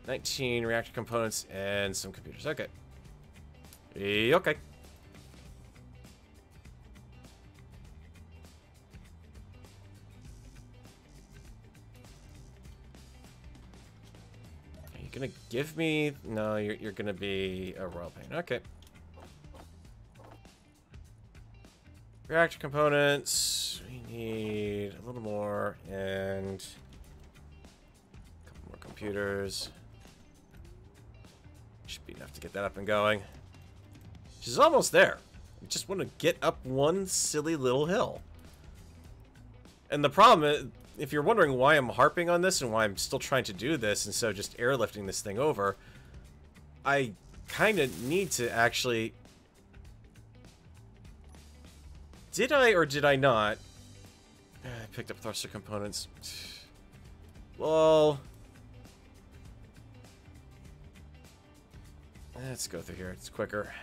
19 reactor components and some computers. Okay. Okay. Are you gonna give me... No, you're gonna be a royal pain. Okay. Reactor components. We need a little more and a couple more computers. Should be enough to get that up and going. She's almost there. I just want to get up one silly little hill. And the problem is, if you're wondering why I'm harping on this and why I'm still trying to do this instead of just airlifting this thing over, I kind of need to actually... Did I or did I not I picked up thruster components. Lol. Let's go through here. It's quicker.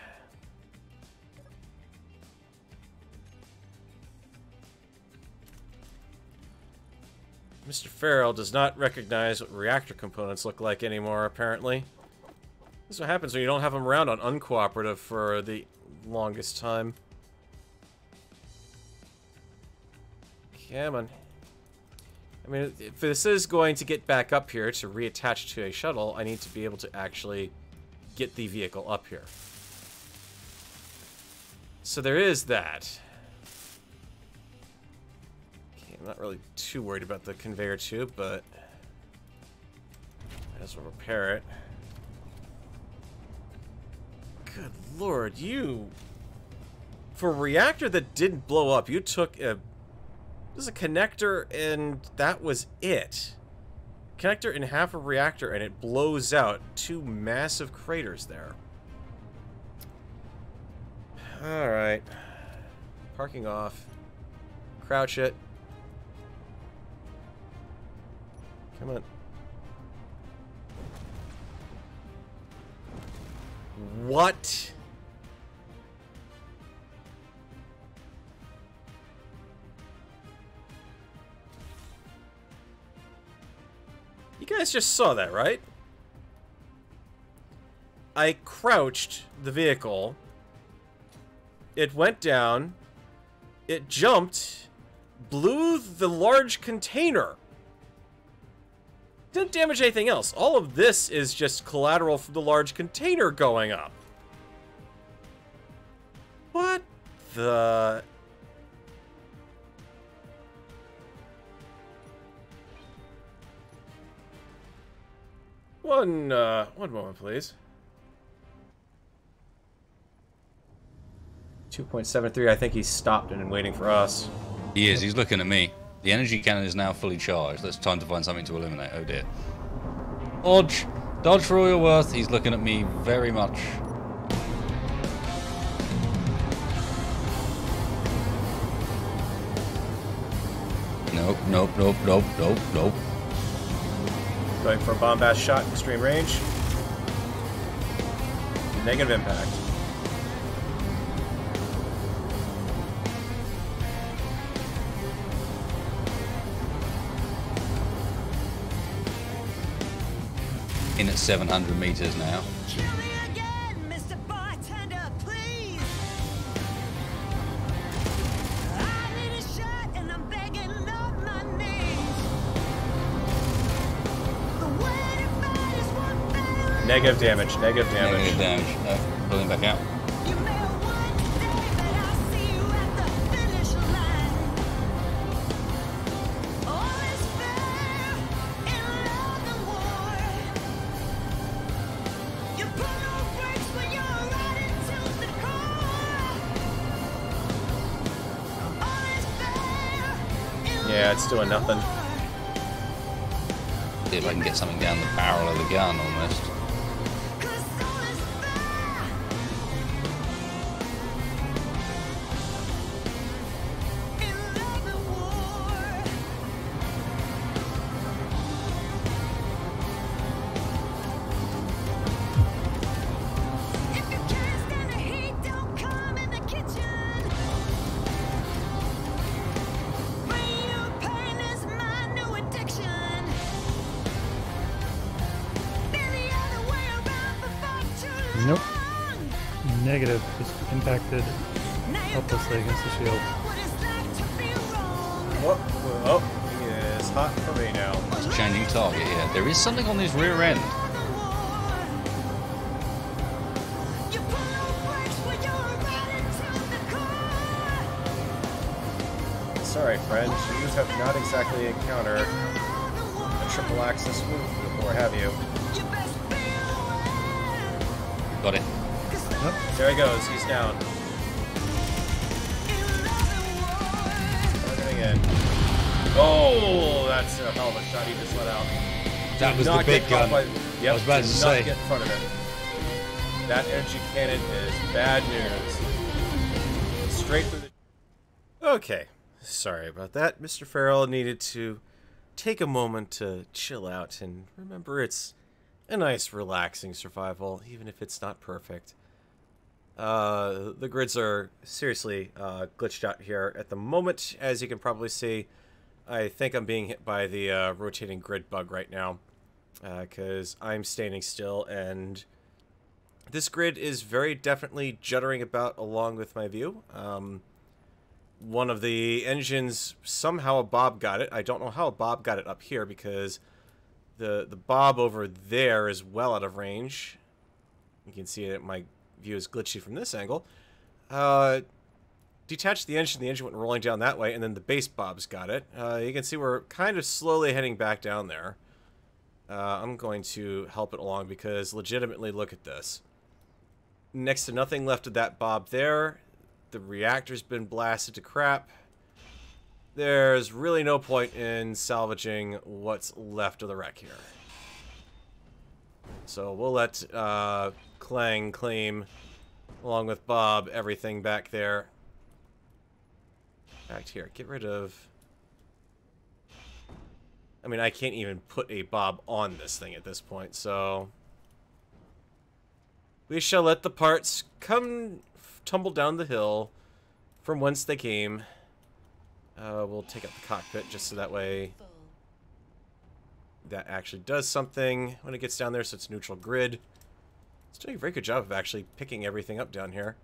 Mr. Farrell does not recognize what reactor components look like anymore, apparently. This is what happens when you don't have them around on uncooperative for the longest time. Come on. I mean, if this is going to get back up here to reattach to a shuttle, I need to be able to actually get the vehicle up here. So there is that. Okay, I'm not really too worried about the conveyor tube, but I just will repair it. Good lord, you... For a reactor that didn't blow up, you took a... This is a connector, and that was it. Connector in half a reactor, and it blows out 2 massive craters there. Alright. Parking off. Crouch it. Come on. What? You guys just saw that, right? I crouched the vehicle. It went down. It jumped. Blew the large container. Didn't damage anything else. All of this is just collateral from the large container going up. What the... One moment, please. 2.73, I think he's stopped and waiting for us. He is, he's looking at me. The energy cannon is now fully charged. It's time to find something to eliminate. Oh dear. Dodge! Dodge for all you're worth. He's looking at me very much. Nope, nope, nope, nope, nope, nope. Going for a bombast shot, extreme range. Negative impact. In at 700 meters now. Kill me again, Mr. Bartender, please. I need a shot and I'm begging on my knees. The way to fight is one better. Negative damage, negative damage. Negative damage. Pulling back out. You may have won today, but I'll see you at the finish line. All is fair in love and war. You put no brakes when you're riding to the core. All is fair in Yeah, it's doing nothing. See if I can get something down the barrel of the gun almost. 'cause all is fair in love and war. If you can't stand the heat, don't come in the kitchen. Bring your pain is my new addiction. Been the other way around before too Nope. long. Negative. Just impacted Now you helplessly against the shield. what it's like to be wrong. Oh, he is hot for me now. It's a changing target here. There is something on his rear end. You pull no brakes when you're riding to the core. Sorry, friends, you have not exactly encountered a triple axis move before, have you? You best be aware. Got it. There he goes, he's down. In love and war. Targeting in. Oh, that's a hell of a shot he just let out. That Did was not the big get caught gun. by- Yep, I was about did to not say. get in front of him. That energy cannon is bad news. Straight through the... Okay, Sorry about that. Mr. Farrell needed to take a moment to chill out and remember it's a nice, relaxing survival, even if it's not perfect. The grids are seriously glitched out here at the moment, as you can probably see. I think I'm being hit by the rotating grid bug right now, because I'm standing still, and this grid is very definitely juddering about along with my view. One of the engines, somehow a Bob got it. I don't know how a Bob got it up here, because the Bob over there is well out of range. You can see that my view is glitchy from this angle. Detached the engine went rolling down that way, and then the base Bob's got it. You can see we're kind of slowly heading back down there. I'm going to help it along because legitimately, look at this. Next to nothing left of that Bob there. The reactor's been blasted to crap. There's really no point in salvaging what's left of the wreck here. So we'll let Clang claim, along with Bob, everything back there. Back here. Get rid of... I mean, I can't even put a Bob on this thing at this point, so... We shall let the parts come tumble down the hill from whence they came. We'll take up the cockpit just so that way that actually does something when it gets down there, so it's neutral grid. It's doing a very good job of actually picking everything up down here.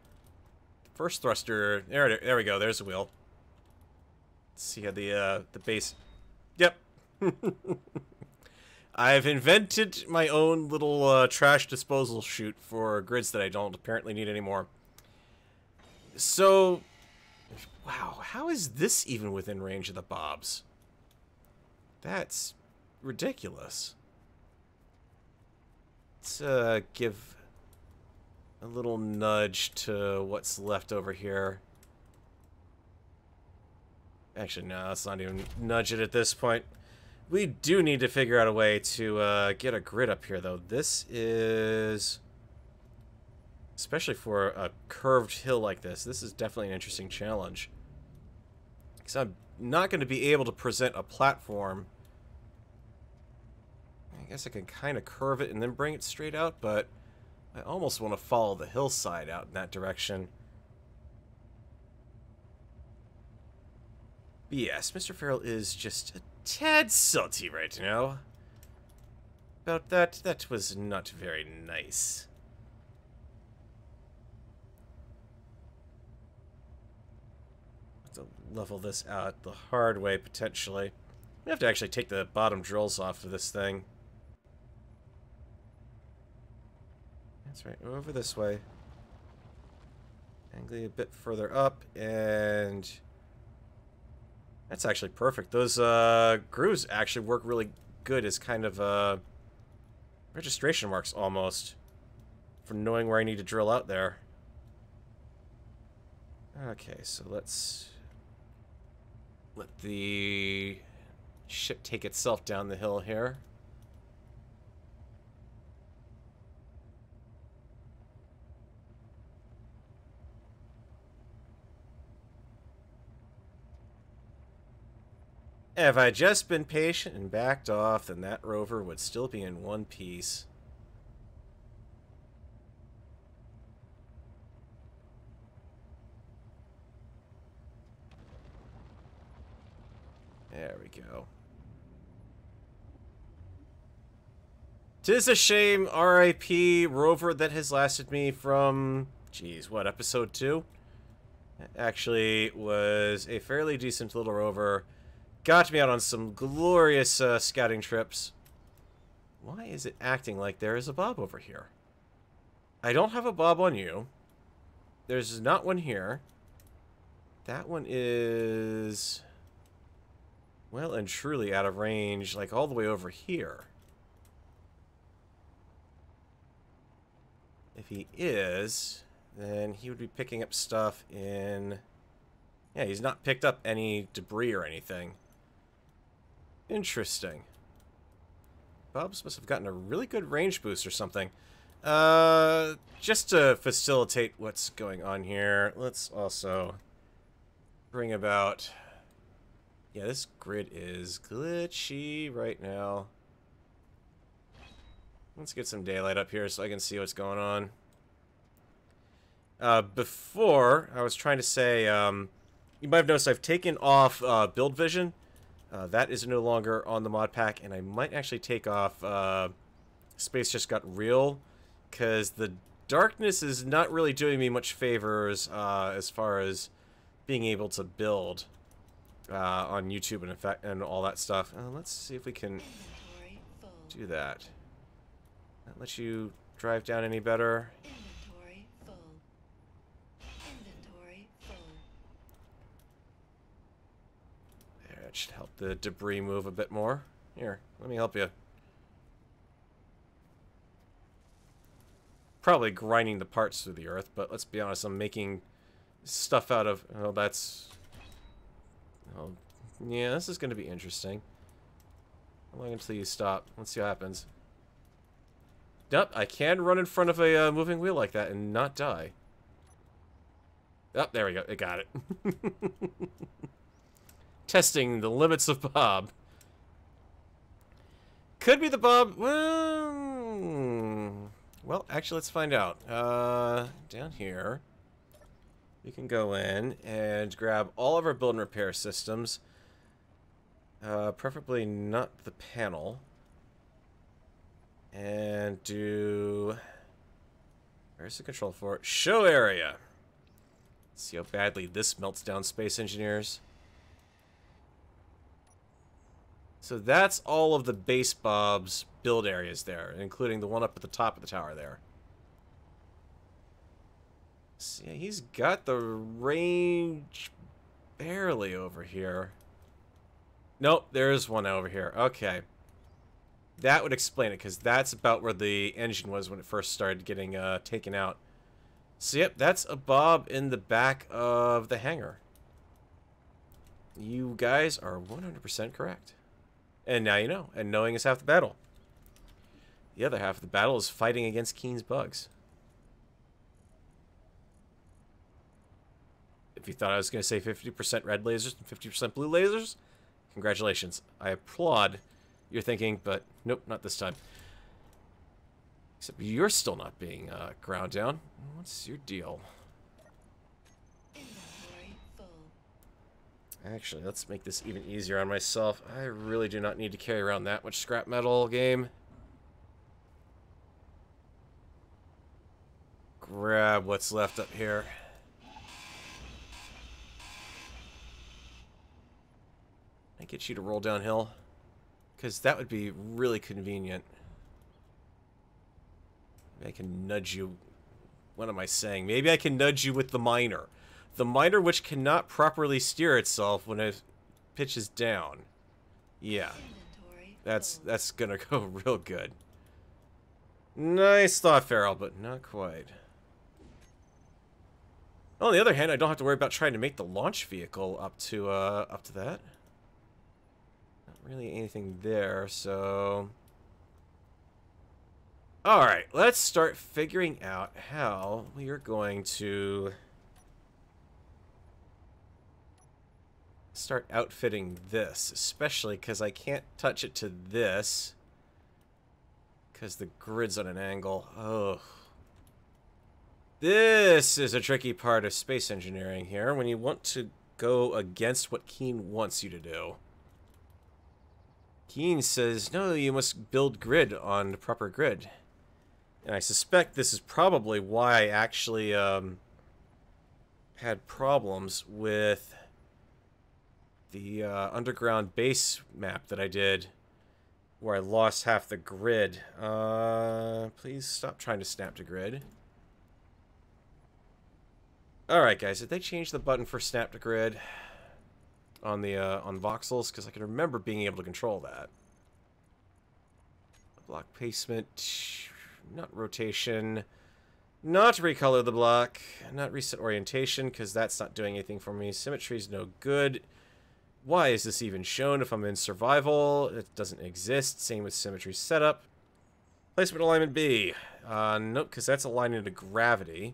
First thruster, there we go, there's the wheel. Let's see how the base... Yep. I've invented my own little trash disposal chute for grids that I don't apparently need anymore. So, wow, how is this even within range of the Bobs? That's ridiculous. Let's give a little nudge to what's left over here. Actually, no, let's not even nudge it at this point. We do need to figure out a way to get a grid up here, though. This is... Especially for a curved hill like this, this is definitely an interesting challenge. Because I'm not going to be able to present a platform. I guess I can kind of curve it and then bring it straight out, but I almost want to follow the hillside out in that direction. But yes, Mr. Farrell is just a tad salty right now. About that, that was not very nice. To level this out the hard way, potentially. We have to actually take the bottom drills off of this thing. That's right, over this way. Angle a bit further up, and that's actually perfect. Those grooves actually work really good as kind of registration marks, almost, for knowing where I need to drill out there. Okay, so let's let the ship take itself down the hill here. If I just been patient and backed off, then that rover would still be in one piece. There we go. 'Tis a shame, R.I.P. Rover that has lasted me from, geez, what, episode 2? It actually was a fairly decent little rover. Got me out on some glorious scouting trips. Why is it acting like there is a Bob over here? I don't have a Bob on you. There's not one here. That one is well and truly out of range, like all the way over here. If he is, then he would be picking up stuff in... Yeah, he's not picked up any debris or anything. Interesting. Bobs must have gotten a really good range boost or something. Just to facilitate what's going on here, let's also bring about Yeah, this grid is glitchy right now. Let's get some daylight up here so I can see what's going on. Before, I was trying to say, you might have noticed I've taken off build vision. That is no longer on the mod pack, and I might actually take off Space Just Got Real, because the darkness is not really doing me much favors as far as being able to build on YouTube and all that stuff. Let's see if we can Inventory full. do that. That lets you drive down any better. Inventory full. Inventory full. There, that should help the debris move a bit more. Here, let me help you. Probably grinding the parts through the earth, but let's be honest, I'm making stuff out of... Oh, that's... Oh, yeah, this is going to be interesting. How long until you stop? Let's see what happens. Yep, I can run in front of a moving wheel like that and not die. Oh, there we go. It got it. Testing the limits of Bob. Could be the Bob... Well, actually, let's find out. Down here, we can go in and grab all of our build and repair systems. Preferably not the panel. And do... Where's the control for it? Show area! Let's see how badly this melts down, Space Engineers. So that's all of the base Bob's build areas there, including the one up at the top of the tower there. See, yeah, he's got the range barely over here. Nope, there's one over here. Okay. That would explain it, because that's about where the engine was when it first started getting taken out. So, yep, that's a Bob in the back of the hangar. You guys are 100% correct. And now you know. And knowing is half the battle. The other half of the battle is fighting against Keen's bugs. If you thought I was going to say 50% red lasers and 50% blue lasers, congratulations. I applaud your thinking, but nope, not this time. Except you're still not being ground down. What's your deal? Inventory full. Actually, let's make this even easier on myself. I really do not need to carry around that much scrap metal, game. Grab what's left up here. I get you to roll downhill, because that would be really convenient. Maybe I can nudge you. What am I saying? Maybe I can nudge you with the miner. The miner which cannot properly steer itself when it pitches down. Yeah, Inventory that's gonna go real good. Nice thought, Farrell, but not quite. On the other hand, I don't have to worry about trying to make the launch vehicle up to that. Not really anything there, so... Alright, let's start figuring out how we are going to start outfitting this, especially because I can't touch it to this because the grid's on an angle. Oh. This is a tricky part of space engineering here, when you want to go against what Keen wants you to do. Keen says, no, you must build grid on the proper grid. And I suspect this is probably why I actually had problems with the underground base map that I did, where I lost half the grid. Please stop trying to snap to grid. Alright guys, did they change the button for snap to grid on the on voxels? Because I can remember being able to control that. Block placement, not rotation, not recolor the block, not reset orientation, because that's not doing anything for me. Symmetry is no good. Why is this even shown if I'm in survival? It doesn't exist. Same with symmetry setup. Placement alignment B. Nope, because that's aligning to gravity.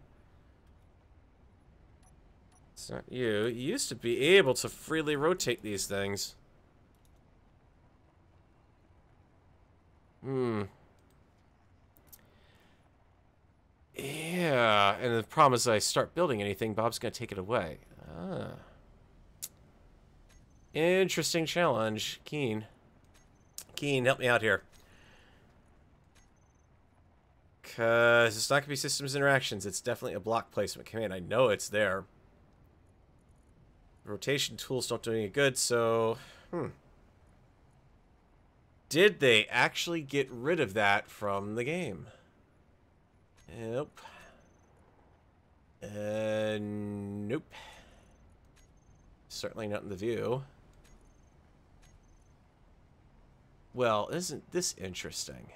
It's not you. You used to be able to freely rotate these things. Yeah, and the problem is I start building anything, Bob's gonna take it away. Ah. Interesting challenge. Keen, help me out here. Because it's not gonna be systems interactions, it's definitely a block placement command. I know it's there. Rotation tools don't do any good, so... Did they actually get rid of that from the game? Nope. Nope. Certainly not in the view. Well, isn't this interesting?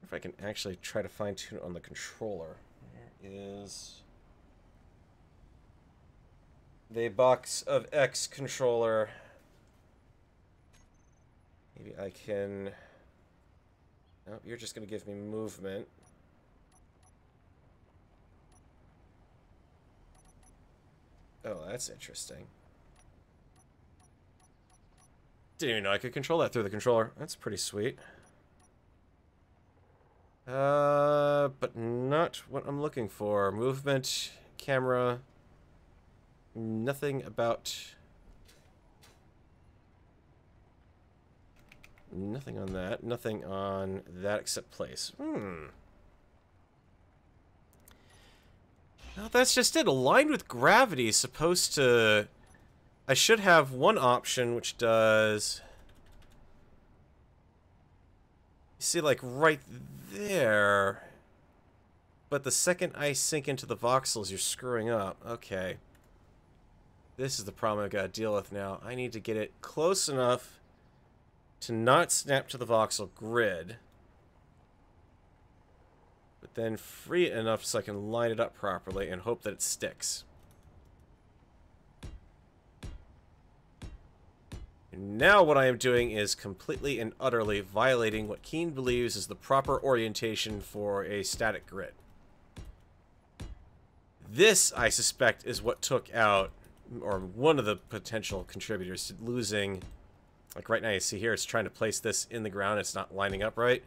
If I can actually try to fine-tune it on the controller. There is the box of X controller. Maybe I can... Nope, you're just going to give me movement. Oh, that's interesting. Didn't even know I could control that through the controller. That's pretty sweet. But not what I'm looking for. Movement, camera, nothing about... Nothing on that. Nothing on that except place. Well, that's just it. Aligned with gravity is supposed to... I should have one option which does... You see, like, right there. But the second I sink into the voxels, you're screwing up. Okay. This is the problem I've got to deal with now. I need to get it close enough to not snap to the voxel grid, but then free it enough so I can line it up properly and hope that it sticks. And now what I am doing is completely and utterly violating what Keen believes is the proper orientation for a static grid. This, I suspect, is what took out, or one of the potential contributors to losing... Like right now, you see here, it's trying to place this in the ground. It's not lining up right.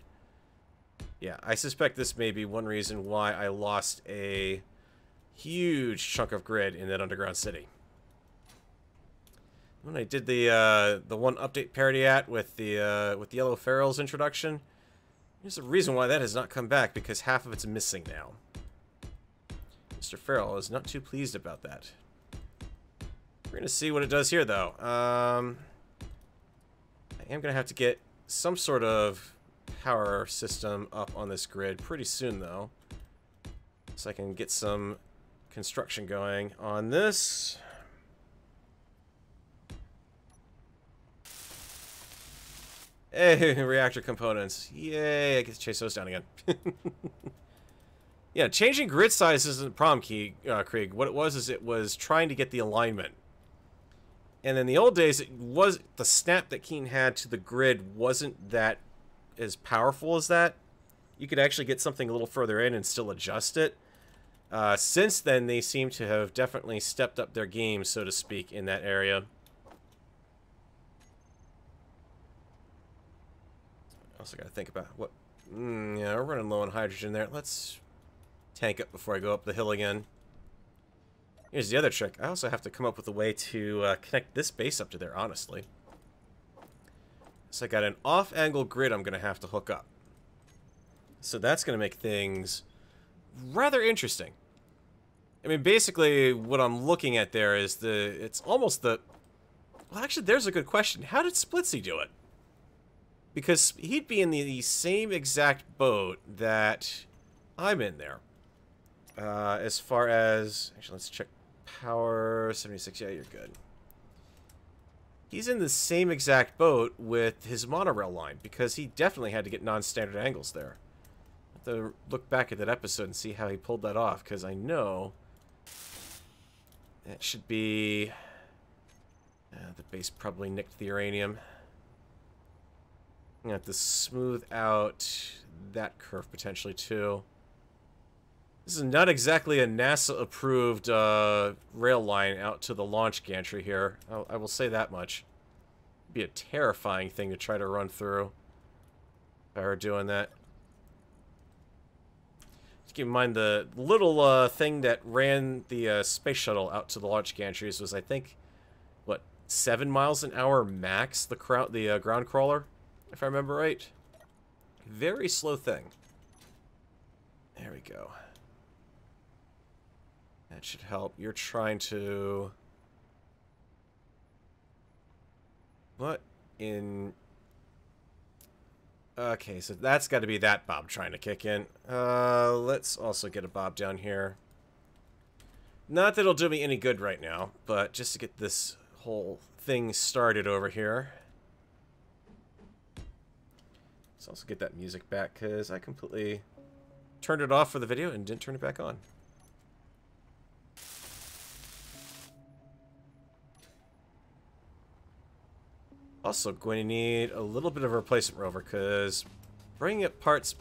Yeah, I suspect this may be one reason why I lost a huge chunk of grid in that underground city. When I did the one update parody with the Yellow Ferals introduction, there's a reason why that has not come back, because half of it's missing now. Mr. Feral is not too pleased about that. We're gonna see what it does here, though. I am going to have to get some sort of power system up on this grid pretty soon, though. So I can get some construction going on this. Hey, reactor components. Yay, I get to chase those down again. Yeah, changing grid size isn't a problem, Krieg. What it was trying to get the alignment. And in the old days, it was the snap that Keen had to the grid wasn't that as powerful as that. You could actually get something a little further in and still adjust it. Since then, they seem to have definitely stepped up their game, so to speak, in that area. Also got to think about what... yeah, we're running low on hydrogen there. Let's tank up before I go up the hill again. Here's the other trick. I also have to come up with a way to connect this base up to there, honestly. So I got an off-angle grid I'm going to have to hook up. So that's going to make things rather interesting. I mean, basically, what I'm looking at there is it's almost the... Well, actually, there's a good question. How did Splitsy do it? Because he'd be in the same exact boat that I'm in there. As far as... Actually, let's check power. 76, yeah, you're good. He's in the same exact boat with his monorail line, because he definitely had to get non-standard angles there. I have to look back at that episode and see how he pulled that off, because I know... That should be... the base probably nicked the uranium. I'm going to have to smooth out that curve potentially, too. This is not exactly a NASA-approved rail line out to the launch gantry here. I will say that much. It'd be a terrifying thing to try to run through if I were doing that. Just keep in mind the little thing that ran the space shuttle out to the launch gantries was, I think, what, 7 miles an hour max, the ground crawler, if I remember right. Very slow thing. There we go. That should help. You're trying to... What in... Okay, so that's got to be that bob trying to kick in. Let's also get a bob down here. Not that it'll do me any good right now, but just to get this whole thing started over here. Let's also get that music back, because I completely turned it off for the video and didn't turn it back on. Also going to need a little bit of a replacement rover, because bringing up parts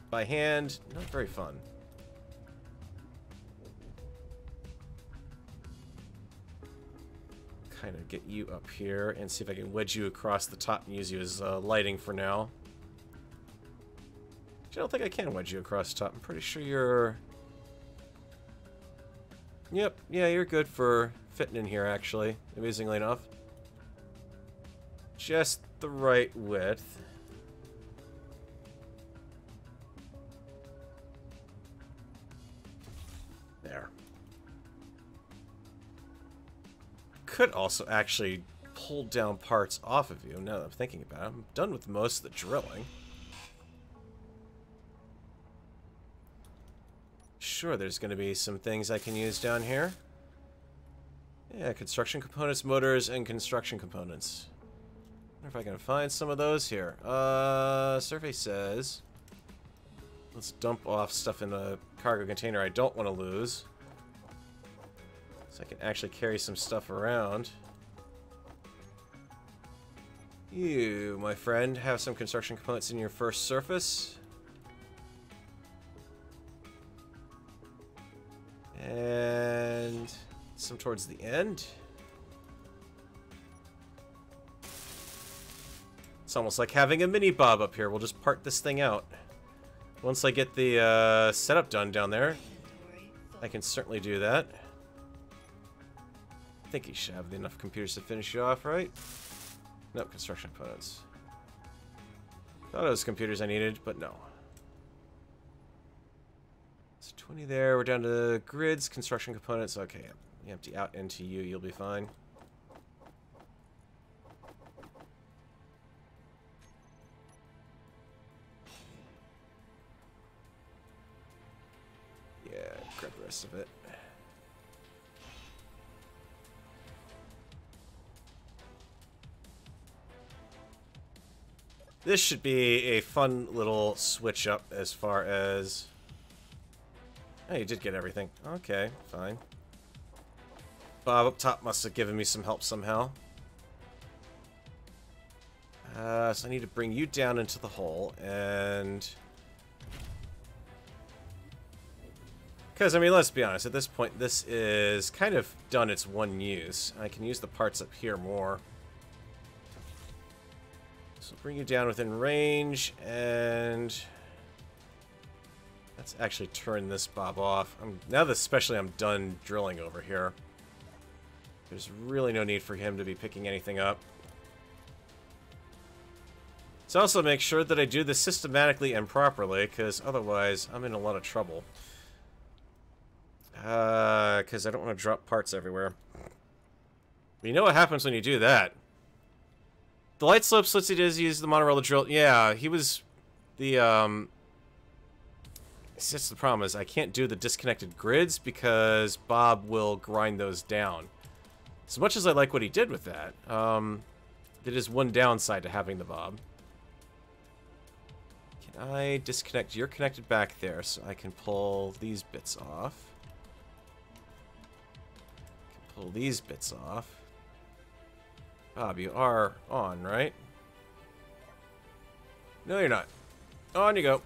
by hand, not very fun. Kind of get you up here and see if I can wedge you across the top and use you as lighting for now. I don't think I can wedge you across the top. I'm pretty sure you're... Yep, yeah, you're good for fitting in here, actually, amazingly enough. Just the right width. There. Could also actually pull down parts off of you, now that I'm thinking about it. I'm done with most of the drilling. Sure, there's going to be some things I can use down here. Yeah, construction components, motors, and construction components. I wonder if I can find some of those here. Survey says... Let's dump off stuff in a cargo container I don't want to lose. So I can actually carry some stuff around. You, my friend, have some construction components in your first surface. And some towards the end. It's almost like having a mini bob up here. We'll just part this thing out. Once I get the setup done down there, I can certainly do that. I think he should have enough computers to finish you off, right? Nope, construction components. Thought it was computers I needed, but no. It's 20 there. We're down to grids, construction components. Okay, you empty out into you. You'll be fine. Yeah, grab the rest of it. This should be a fun little switch up as far as... Oh, you did get everything. Okay, fine. Bob up top must have given me some help somehow. So I need to bring you down into the hole, and... Because, I mean, let's be honest, at this point, this is kind of done its one use. I can use the parts up here more. So bring you down within range, and... Let's actually turn this bob off. Now that especially I'm done drilling over here, there's really no need for him to be picking anything up. So also make sure that I do this systematically and properly, because otherwise I'm in a lot of trouble. Because I don't want to drop parts everywhere. But you know what happens when you do that? The light slopes lets you use the monorail to drill. Yeah, he was the, that's the problem, is I can't do the disconnected grids because Bob will grind those down. As much as I like what he did with that, it is one downside to having the Bob. Can I disconnect? You're connected back there, so I can pull these bits off. Pull these bits off. Bob, you are on, right? No, you're not. On you go.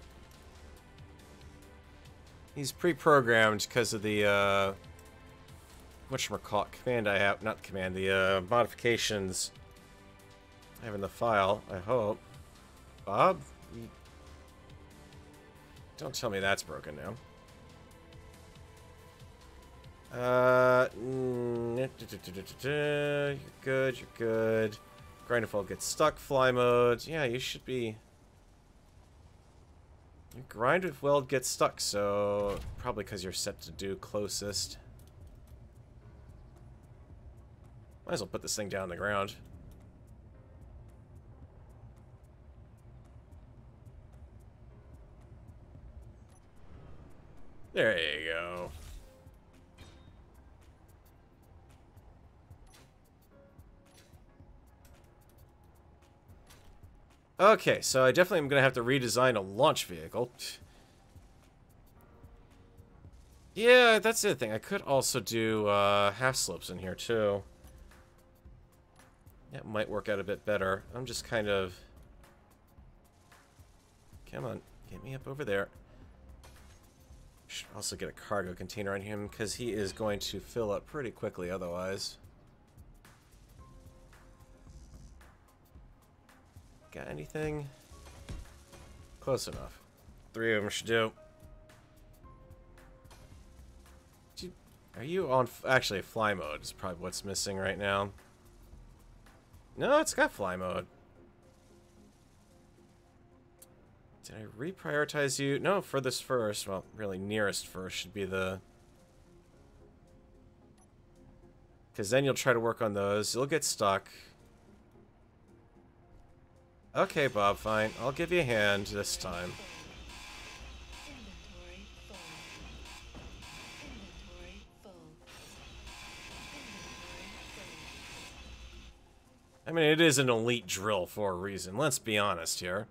He's pre-programmed because of the, whatchamacallit, command I have, not the command, the, modifications I have in the file, I hope. Bob? Don't tell me that's broken now. You're good, you're good. Grind if all gets stuck, fly mode. Yeah, you should be... Your grind with weld gets stuck, so probably because you're set to do closest. Might as well put this thing down on the ground. There you go. Okay, so I definitely am going to have to redesign a launch vehicle. Yeah, that's the other thing. I could also do half slopes in here, too. That might work out a bit better. I'm just kind of... Come on, get me up over there. Should also get a cargo container on him, because he is going to fill up pretty quickly otherwise. Got anything? Close enough. 3 of them should do. Are you on... Actually, fly mode is probably what's missing right now. No, it's got fly mode. Did I reprioritize you? No, furthest first. Well, really nearest first should be the... Because then you'll try to work on those. You'll get stuck. Okay, Bob, fine. I'll give you a hand this time. Inventory full. Inventory full. Inventory full. I mean, it is an elite drill for a reason. Let's be honest here.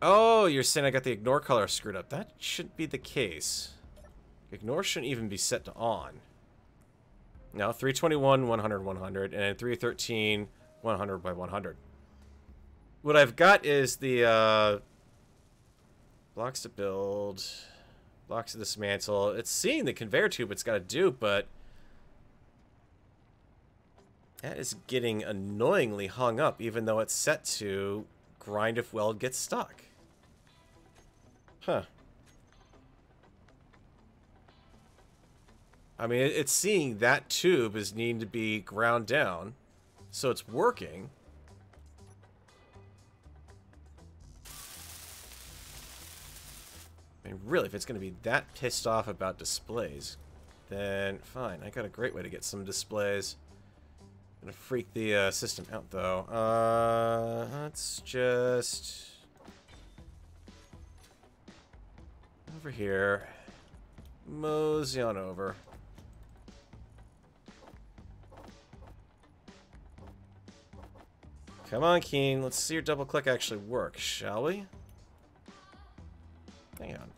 Oh, you're saying I got the ignore color screwed up. That shouldn't be the case. Ignore shouldn't even be set to on. No, 321, 100, 100, and 313, 100 by 100. What I've got is the blocks to build, blocks to dismantle. It's seeing the conveyor tube it's got to do, but that is getting annoyingly hung up, even though it's set to grind if weld gets stuck. Huh. I mean, it's seeing that tube is needing to be ground down, so it's working. I mean, really, if it's going to be that pissed off about displays, then fine. I got a great way to get some displays. I'm going to freak the system out, though. Let's just... Over here. Mosey on over. Come on, Keen. Let's see your double click actually work, shall we? Hang on.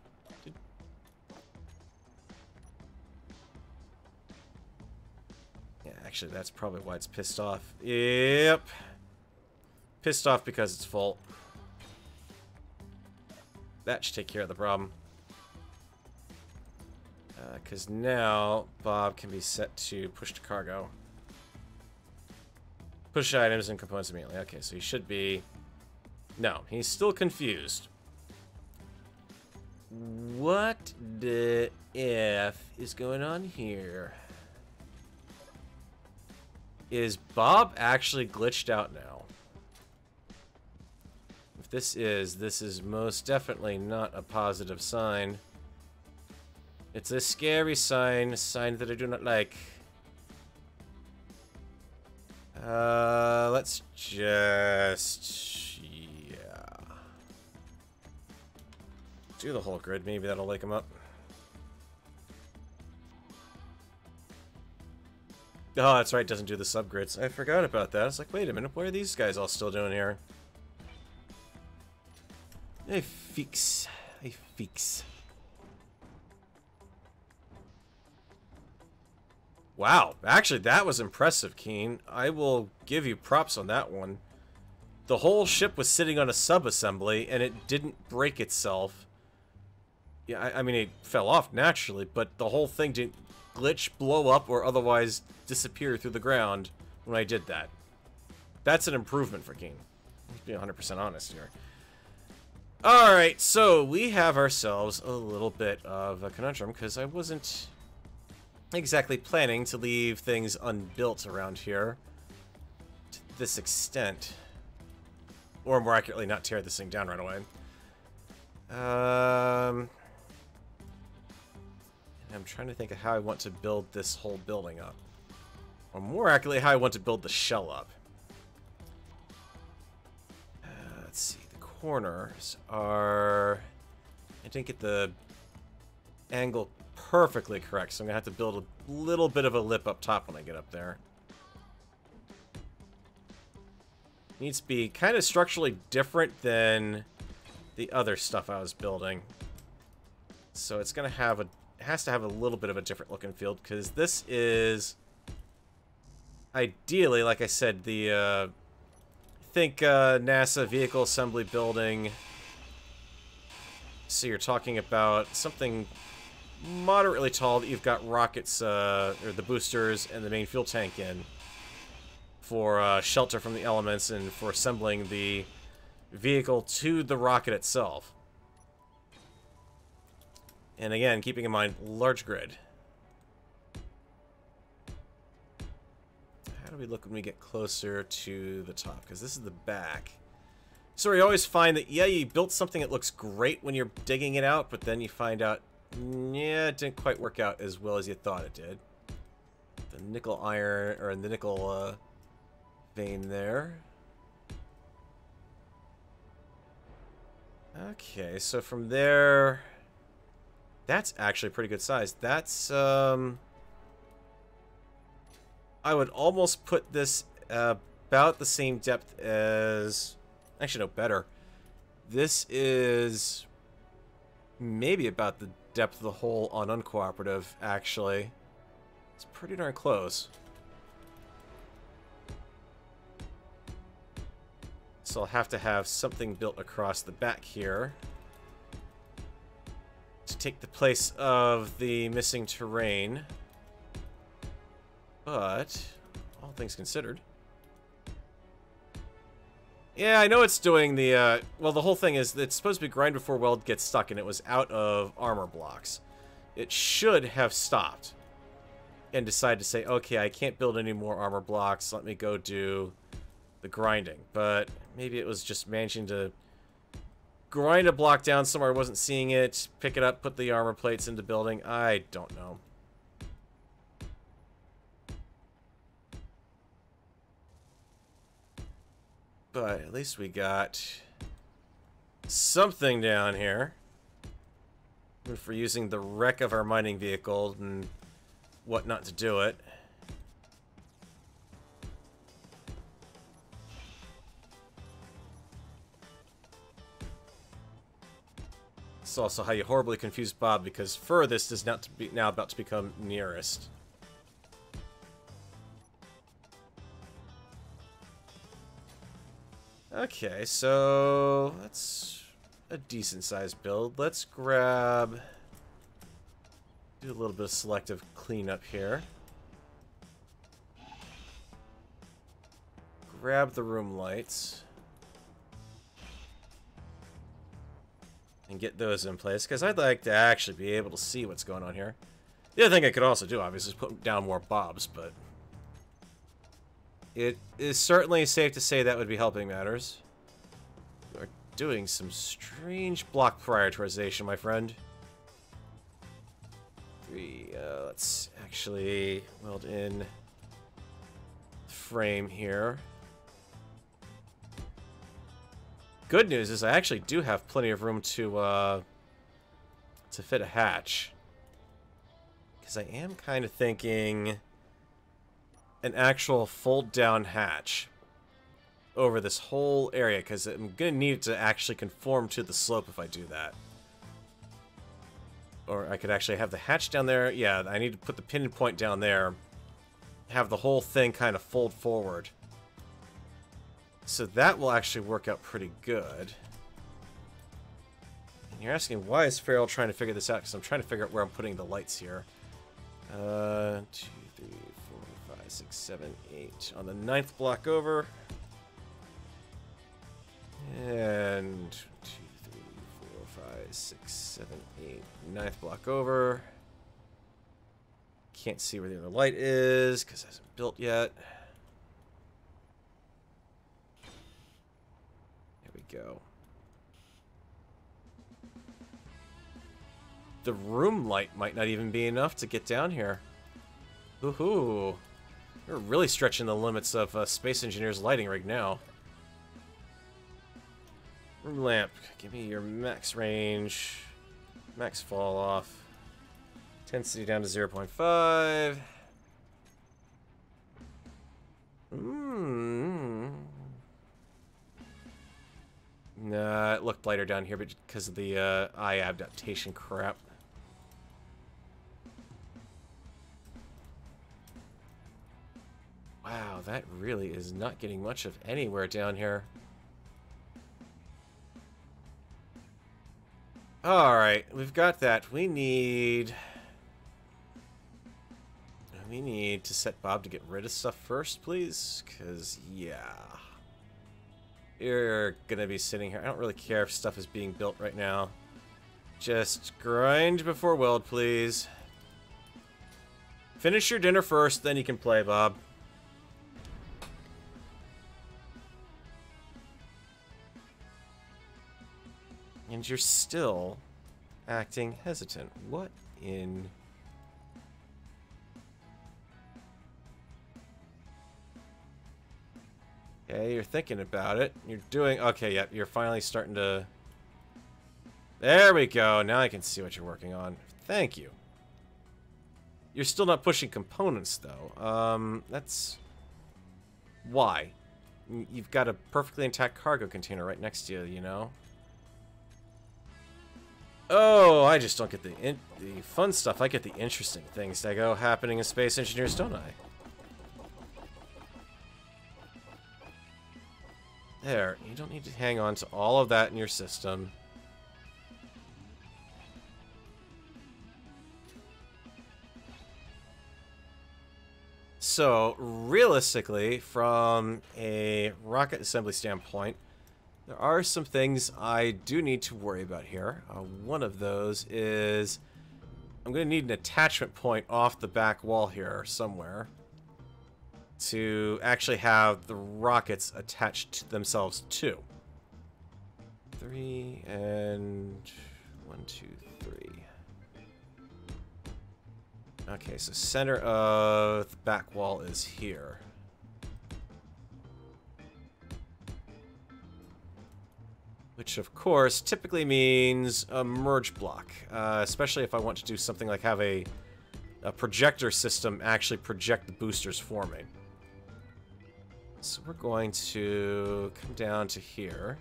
Yeah, actually, that's probably why it's pissed off. Yep. Pissed off because it's full. That should take care of the problem. Because now Bob can be set to push to cargo. Push items and components immediately. Okay, so he should be... No, he's still confused. What the F is going on here? Is Bob actually glitched out now? If this is most definitely not a positive sign. It's a scary sign, a sign that I do not like. Let's just... yeah. Do the whole grid, maybe that'll wake him up. Oh, that's right, doesn't do the subgrids. I forgot about that. I was like, wait a minute, what are these guys all still doing here? Hey, fix. Hey, fix. Wow, actually, that was impressive, Keen. I will give you props on that one. the whole ship was sitting on a sub-assembly, and it didn't break itself. Yeah, I mean, it fell off naturally, but the whole thing didn't glitch, blow up, or otherwise disappear through the ground when I did that. That's an improvement for King. Let's be 100% honest here. Alright, so we have ourselves a little bit of a conundrum, because I wasn't exactly planning to leave things unbuilt around here to this extent. Or more accurately, not tear this thing down right away. I'm trying to think of how I want to build this whole building up. Or more accurately, how I want to build the shell up. Let's see, the corners are... I didn't get the angle perfectly correct, so I'm going to have to build a little bit of a lip up top when I get up there. Needs to be kind of structurally different than the other stuff I was building. So it's going to have a... It has to have a little bit of a different look and feel, because this is ideally, like I said, the think NASA vehicle assembly building. So you're talking about something moderately tall that you've got rockets or the boosters and the main fuel tank in for shelter from the elements and for assembling the vehicle to the rocket itself. And again, keeping in mind, large grid. How do we look when we get closer to the top? Because this is the back. So you always find that, yeah, you built something that looks great when you're digging it out, but then you find out, yeah, it didn't quite work out as well as you thought it did. The nickel iron, or the nickel vein there. Okay, so from there... That's actually a pretty good size. That's, I would almost put this about the same depth as... Actually, no, better. This is maybe about the depth of the hole on uncooperative, actually. It's pretty darn close. So I'll have to have something built across the back here to take the place of the missing terrain. But, all things considered... Yeah, I know it's doing the, well, the whole thing is that it's supposed to be grind before weld gets stuck, and it was out of armor blocks. It should have stopped and decided to say, okay, I can't build any more armor blocks, let me go do the grinding. But maybe it was just managing to grind a block down somewhere I wasn't seeing it, pick it up, put the armor plates into building. I don't know. But at least we got something down here for using the wreck of our mining vehicle and whatnot to do it. It's also how you horribly confuse Bob, because furthest is not to be now about to become nearest. Okay, so that's a decent sized build. Let's grab, do a little bit of selective cleanup here. Grab the room lights and get those in place, because I'd like to actually be able to see what's going on here. The other thing I could also do, obviously, is put down more bobs, but it is certainly safe to say that would be helping matters. You are doing some strange block prioritization, my friend. Let's actually weld in the frame here. Good news is I actually do have plenty of room to fit a hatch. Because I am kind of thinking an actual fold-down hatch over this whole area, because I'm going to need it to actually conform to the slope if I do that. Or I could actually have the hatch down there. Yeah, I need to put the pin point down there. Have the whole thing kind of fold forward. So that will actually work out pretty good. And you're asking, why is Farrell trying to figure this out? Because I'm trying to figure out where I'm putting the lights here. 2, 3, 4, 5, 6, 7, 8. On the 9th block over. And 2, 3, 4, 5, 6, 7, 8. 9th block over. Can't see where the other light is because it hasn't built yet. There we go. The room light might not even be enough to get down here. Woohoo! We're really stretching the limits of Space Engineer's lighting rig now. Room lamp, give me your max range, max fall off. Intensity down to 0.5. Nah, it looked lighter down here because of the eye adaptation crap. Wow, that really is not getting much of anywhere down here. Alright, we've got that. We need to set Bob to get rid of stuff first, please. Because, yeah. You're gonna be sitting here. I don't really care if stuff is being built right now. Just grind before weld, please. Finish your dinner first, then you can play, Bob. And you're still acting hesitant. What in... Okay, you're thinking about it. You're doing... Okay, yeah, you're finally starting to... There we go. Now I can see what you're working on. Thank you. You're still not pushing components, though. That's... Why? You've got a perfectly intact cargo container right next to you, you know? Oh, I just don't get the fun stuff. I get the interesting things that go happening in Space Engineers, don't I? There, you don't need to hang on to all of that in your system. So, realistically, from a rocket assembly standpoint, there are some things I do need to worry about here. One of those is I'm going to need an attachment point off the back wall here somewhere to actually have the rockets attached to themselves to. 3 and 1, 2, 3. Okay, so center of the back wall is here. Which, of course, typically means a merge block, especially if I want to do something like have a projector system actually project the boosters for me. So we're going to come down to here.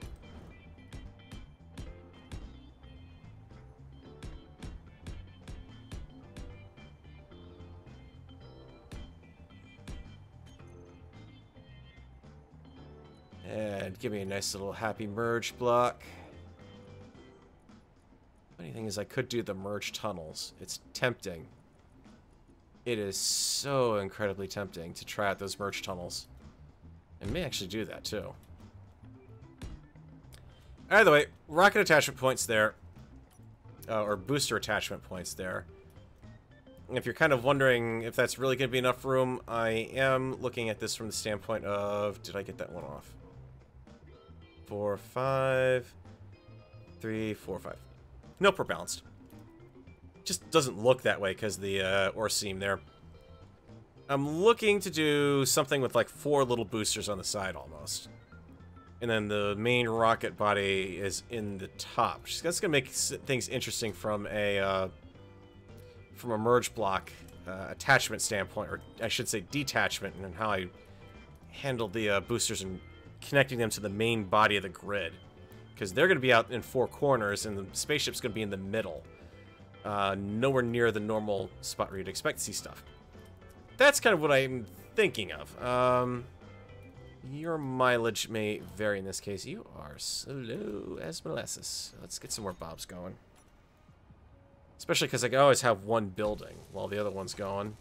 And give me a nice little happy merge block. Funny thing is I could do the merge tunnels. It's tempting. It is so incredibly tempting to try out those merge tunnels. I may actually do that too. Either way, rocket attachment points there. Or booster attachment points there. And if you're kind of wondering if that's really going to be enough room, I am looking at this from the standpoint of... Did I get that one off? 4, 5, 3, 4, 5. Nope, we're balanced. Just doesn't look that way because the ore seam there. I'm looking to do something with like 4 little boosters on the side almost. And then the main rocket body is in the top. That's going to make things interesting from a merge block attachment standpoint, or I should say detachment, and how I handle the boosters and connecting them to the main body of the grid. Because they're going to be out in 4 corners, and the spaceship's going to be in the middle. Nowhere near the normal spot where you'd expect to see stuff. That's kind of what I'm thinking of. Your mileage may vary in this case. You are slow as molasses. Let's get some more bobs going. Especially because I can always have one building while the other one's going.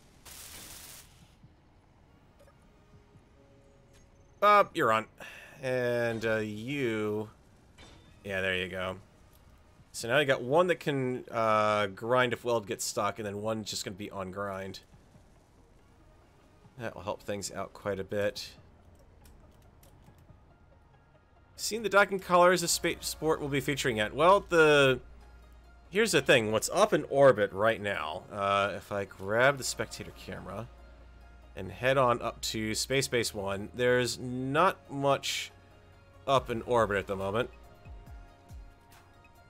Bob, you're on. And you... Yeah, there you go. So now you got one that can grind if weld gets stuck, and then one just going to be on grind. That will help things out quite a bit. Seen the docking colors the Spaceport will be featuring at? Well, here's the thing. What's up in orbit right now, if I grab the spectator camera and head on up to Space Base 1, there's not much up in orbit at the moment.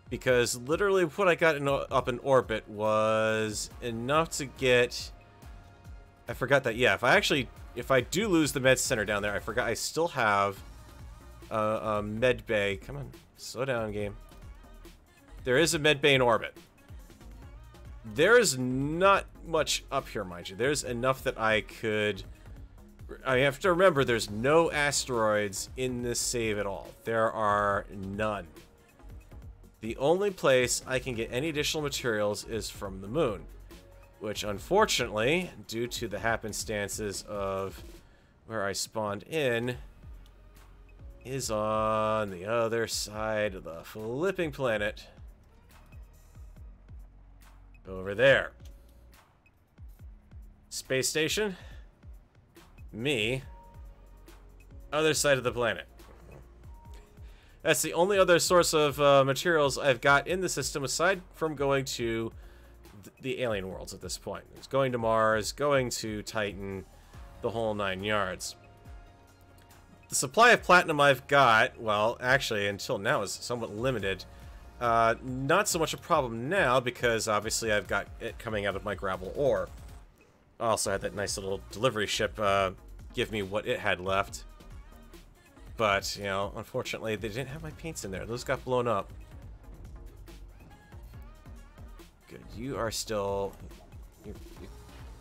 Because literally what I got up in orbit was enough to get... I forgot that, yeah, if I do lose the med center down there, I forgot I still have a med bay. Come on, slow down, game. There is a med bay in orbit. There is not much up here, mind you. There's enough that I could... I have to remember there's no asteroids in this save at all. There are none. The only place I can get any additional materials is from the moon. Which, unfortunately, due to the happenstances of where I spawned in, is on the other side of the flipping planet. Over there. Space station. Me. Other side of the planet. That's the only other source of materials I've got in the system aside from going to the alien worlds at this point. It's going to Mars, going to Titan, the whole 9 yards. The supply of platinum I've got, well, actually, until now is somewhat limited. Not so much a problem now because obviously I've got it coming out of my gravel ore. I also had that nice little delivery ship give me what it had left. But, you know, unfortunately, they didn't have my paints in there. Those got blown up. Good. You are still...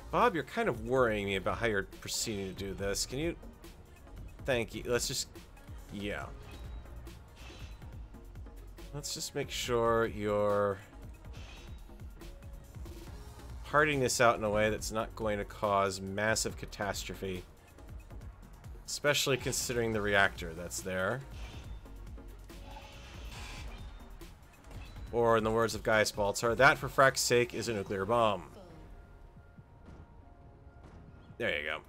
Bob, you're kind of worrying me about how you're proceeding to do this. Can you... Thank you. Let's just... Yeah. Let's just make sure you're... parting this out in a way that's not going to cause massive catastrophe. Especially considering the reactor that's there. Or, in the words of Guy Spalter, that, for frack's sake, is a nuclear bomb. There you go.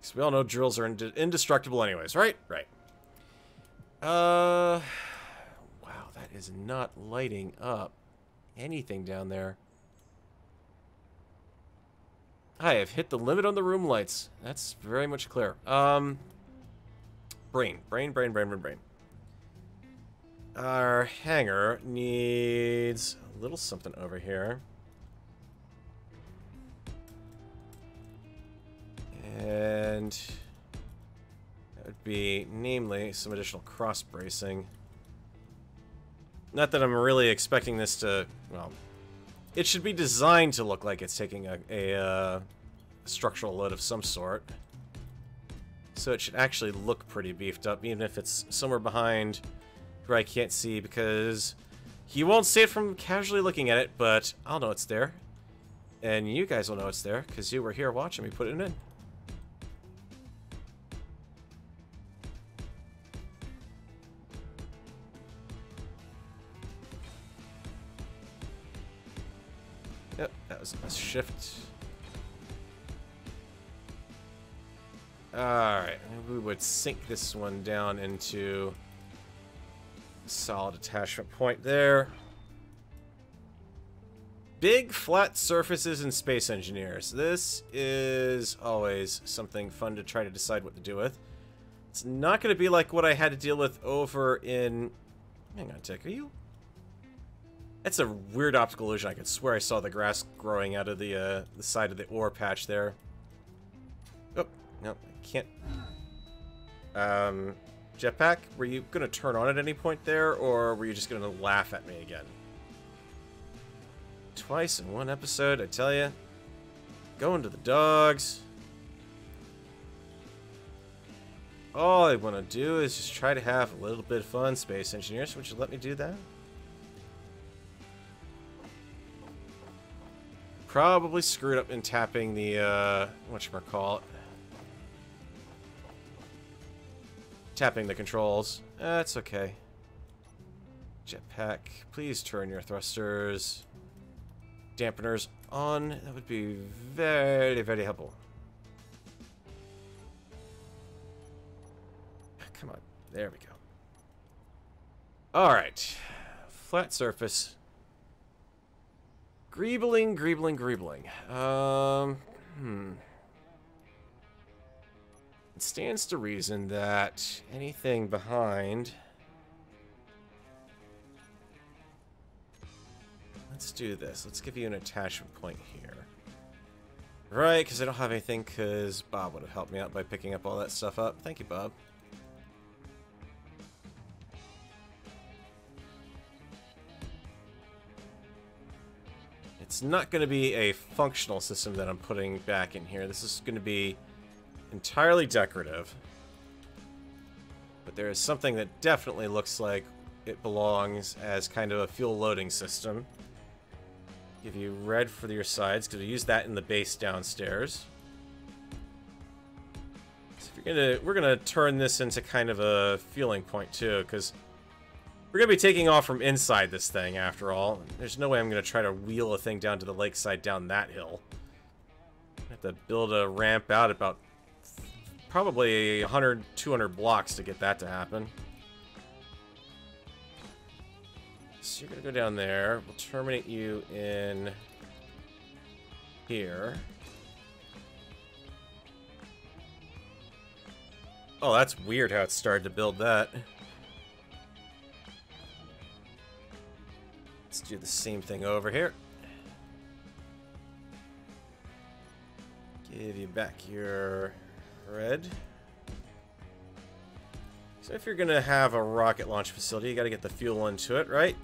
Because we all know drills are indestructible anyways, right? Right. Wow, that is not lighting up anything down there. I have hit the limit on the room lights. That's very much clear. Brain. Our hangar needs a little something over here. And that would be, namely, some additional cross bracing. Not that I'm really expecting this to, well, it should be designed to look like it's taking a structural load of some sort. So it should actually look pretty beefed up, even if it's somewhere behind where I can't see, because you won't see it from casually looking at it, but I'll know it's there. And you guys will know it's there, because you were here watching me put it in. Yep, that was a shift. Alright, we would sink this one down into a solid attachment point there. Big flat surfaces in Space Engineers. This is always something fun to try to decide what to do with. It's not going to be like what I had to deal with over in... Hang on a tick, are you... That's a weird optical illusion. I could swear I saw the grass growing out of the side of the ore patch there. Oh, no, I can't. Jetpack, were you going to turn on at any point there, or were you just going to laugh at me again? Twice in one episode, I tell you. Going to the dogs. all I want to do is just try to have a little bit of fun, Space Engineers. Would you let me do that? Probably screwed up in tapping the, whatchamacallit. Tapping the controls. That's okay. Jetpack, please turn your thrusters. Dampeners on. That would be very, very helpful. Come on. There we go. Alright. Flat surface. Greebling, greebling, greebling. It stands to reason that anything behind... Let's do this. Let's give you an attachment point here. Right, because I don't have anything, because Bob would have helped me out by picking up all that stuff up. Thank you, Bob. It's not going to be a functional system that I'm putting back in here. This is going to be entirely decorative. But there is something that definitely looks like it belongs as kind of a fuel loading system. Give you red for your sides, because we use that in the base downstairs. So if we're gonna turn this into kind of a fueling point too, because we're gonna be taking off from inside this thing after all. There's no way I'm gonna try to wheel a thing down to the lakeside down that hill. I have to build a ramp out about probably 100, 200 blocks to get that to happen. So you're gonna go down there. We'll terminate you in here. Oh, that's weird how it started to build that. Let's do the same thing over here. Give you back your red. So if you're gonna have a rocket launch facility, you gotta get the fuel into it, right?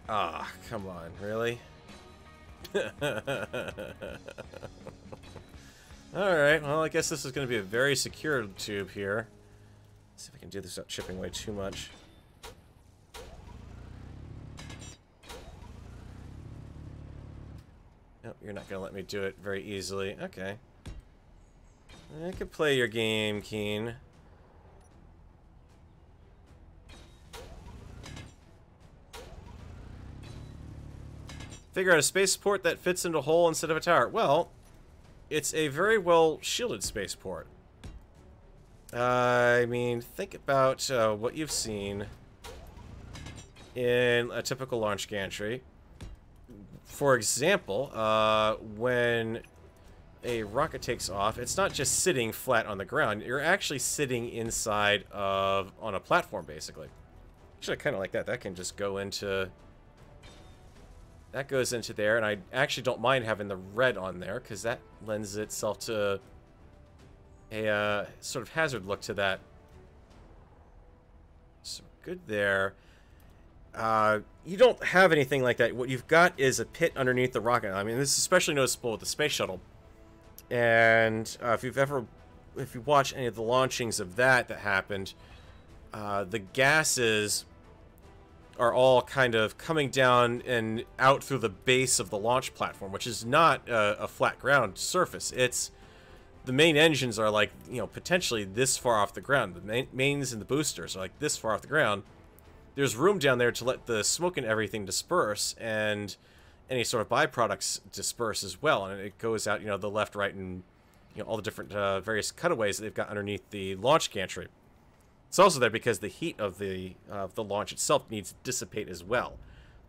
Ah, come on, really? Alright, well, I guess this is going to be a very secure tube here. Let's see if I can do this without chipping away too much. Nope, you're not going to let me do it very easily. Okay. I could play your game, Keen. Figure out a spaceport that fits into a hole instead of a tower. Well, it's a very well shielded spaceport. I mean, think about what you've seen in a typical launch gantry. For example, when a rocket takes off, it's not just sitting flat on the ground. You're actually sitting inside of on a platform, basically. Actually, I kind of like that. That can just go into... That goes into there, and I actually don't mind having the red on there, because that lends itself to a sort of hazard look to that. So, good there. You don't have anything like that. What you've got is a pit underneath the rocket. I mean, this is especially noticeable with the space shuttle. And if you watch any of the launchings of that happened, the gases are all kind of coming down and out through the base of the launch platform, which is not a flat ground surface. It's the main engines are like, you know, potentially this far off the ground. The mains and the boosters are like this far off the ground. There's room down there to let the smoke and everything disperse, and any sort of byproducts disperse as well. And it goes out, you know, the left, right, and you know all the different various cutaways that they've got underneath the launch gantry. It's also there because the heat of the launch itself needs to dissipate as well.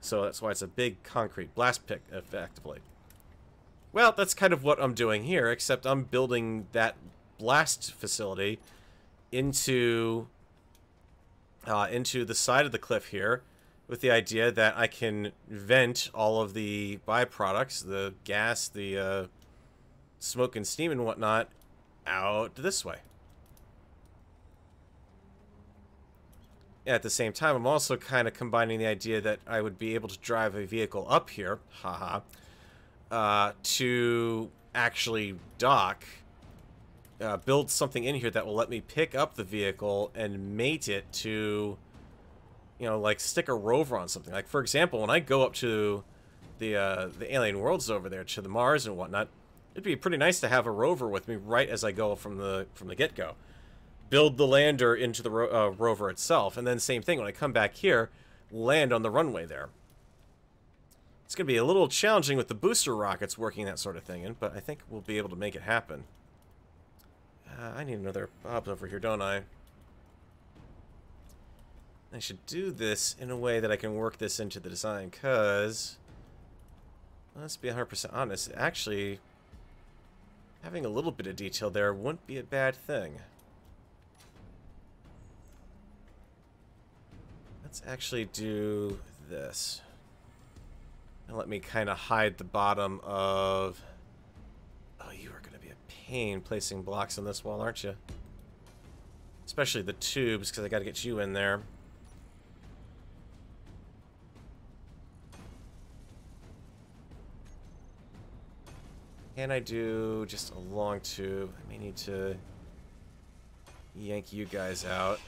So that's why it's a big concrete blast pit, effectively. Well, that's kind of what I'm doing here, except I'm building that blast facility into the side of the cliff here, with the idea that I can vent all of the byproducts, the gas, the smoke and steam and whatnot, out this way. At the same time, I'm also kind of combining the idea that I would be able to drive a vehicle up here, to actually dock build something in here that will let me pick up the vehicle and mate it to, you know, like stick a rover on something. Like, for example, when I go up to the alien worlds over there, to the Mars and whatnot, it'd be pretty nice to have a rover with me right as I go from the get-go. Build the lander into the rover itself, and then same thing when I come back here, land on the runway there. It's going to be a little challenging with the booster rockets working that sort of thing in, but I think we'll be able to make it happen. I need another bob over here, don't I? I should do this in a way that I can work this into the design, because, let's be 100% honest, actually, having a little bit of detail there wouldn't be a bad thing. Let's actually do this. And let me kind of hide the bottom of... Oh, you are going to be a pain placing blocks on this wall, aren't you? Especially the tubes, because I got to get you in there. Can I do just a long tube? I may need to yank you guys out.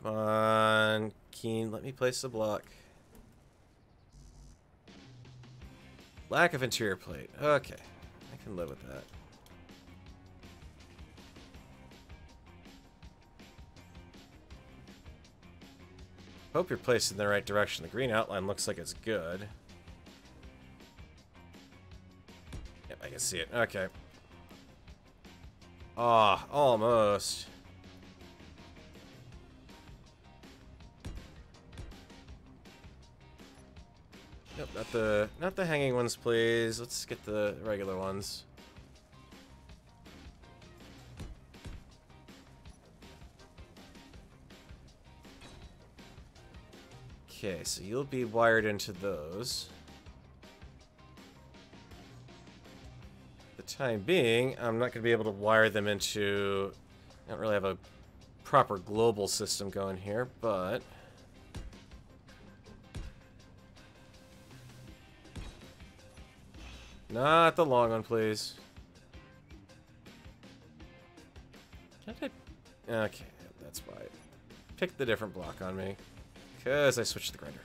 Come on, Keen, let me place the block. Lack of interior plate. Okay, I can live with that. Hope you're placed in the right direction. The green outline looks like it's good. Yep, I can see it. Okay. Ah, almost. Nope, not the hanging ones, please. Let's get the regular ones. Okay, so you'll be wired into those. For the time being, I'm not going to be able to wire them into... I don't really have a proper global system going here, but... Not the long one, please. Okay, that's why. Pick the different block on me. Because I switched the grinder.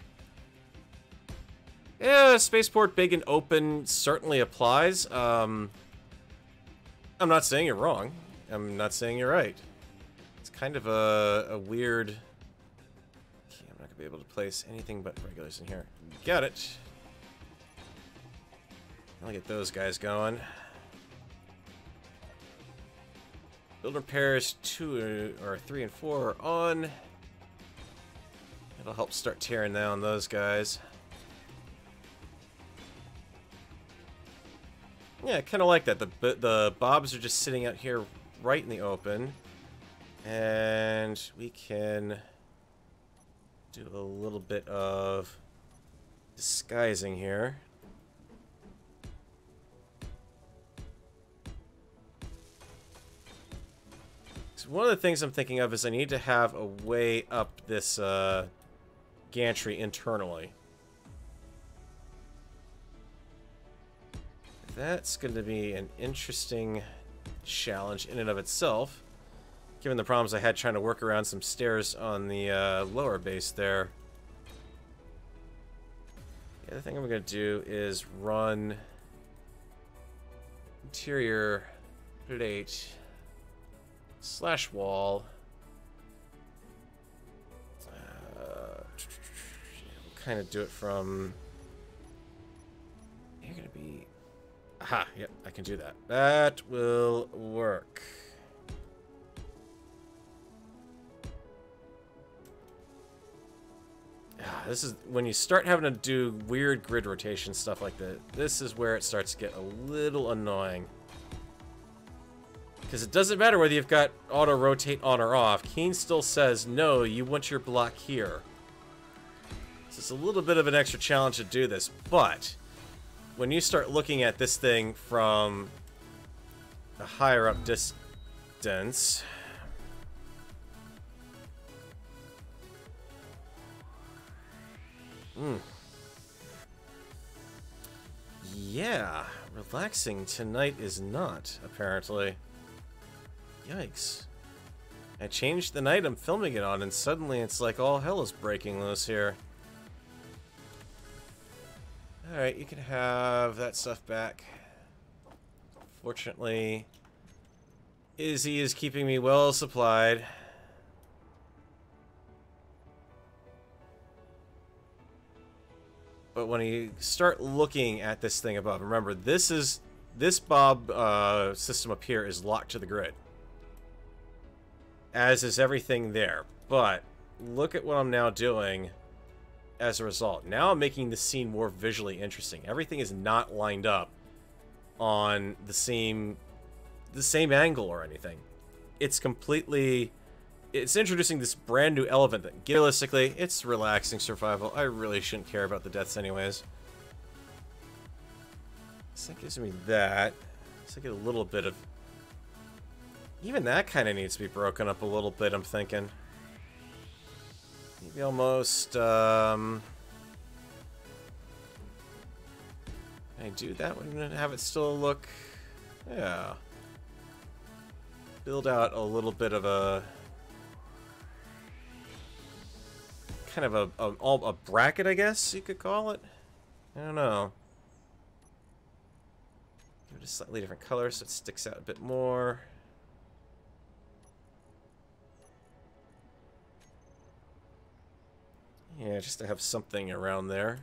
Yeah, Spaceport big and open certainly applies. I'm not saying you're wrong. I'm not saying you're right. It's kind of a weird... Okay, I'm not going to be able to place anything but regulars in here. Got it. I'll get those guys going. Build repairs 2 or 3 and 4 are on. It'll help start tearing down those guys. Yeah, I kind of like that. The bobs are just sitting out here right in the open. And we can do a little bit of disguising here. So one of the things I'm thinking of is I need to have a way up this gantry internally. That's going to be an interesting challenge in and of itself, given the problems I had trying to work around some stairs on the lower base there. The other thing I'm going to do is run interior plate slash wall. We'll kind of do it from... You're going to be... Aha, yep, I can do that. That will work. This is when you start having to do weird grid rotation stuff like that. This is where it starts to get a little annoying. Because it doesn't matter whether you've got auto rotate on or off. Keen still says, no, you want your block here. So it's a little bit of an extra challenge to do this. But when you start looking at this thing from a higher up distance... Yeah, relaxing tonight is not, apparently. Yikes. I changed the night I'm filming it on, and suddenly it's like all hell is breaking loose here. Alright, you can have that stuff back. Fortunately, Izzy is keeping me well supplied. But when you start looking at this thing above, remember, this Bob system up here is locked to the grid. As is everything there. But look at what I'm now doing as a result. Now I'm making the scene more visually interesting. Everything is not lined up on the same angle or anything. It's completely... It's introducing this brand new element that, realistically, it's relaxing survival. I really shouldn't care about the deaths anyways. So that gives me that. So I get a little bit of... Even that kind of needs to be broken up a little bit, I'm thinking. Maybe almost, Can I do that? Wouldn't have it still look... Yeah. Build out a little bit of a... kind of a bracket, I guess you could call it. I don't know. Give it a slightly different color so it sticks out a bit more. Yeah, just to have something around there.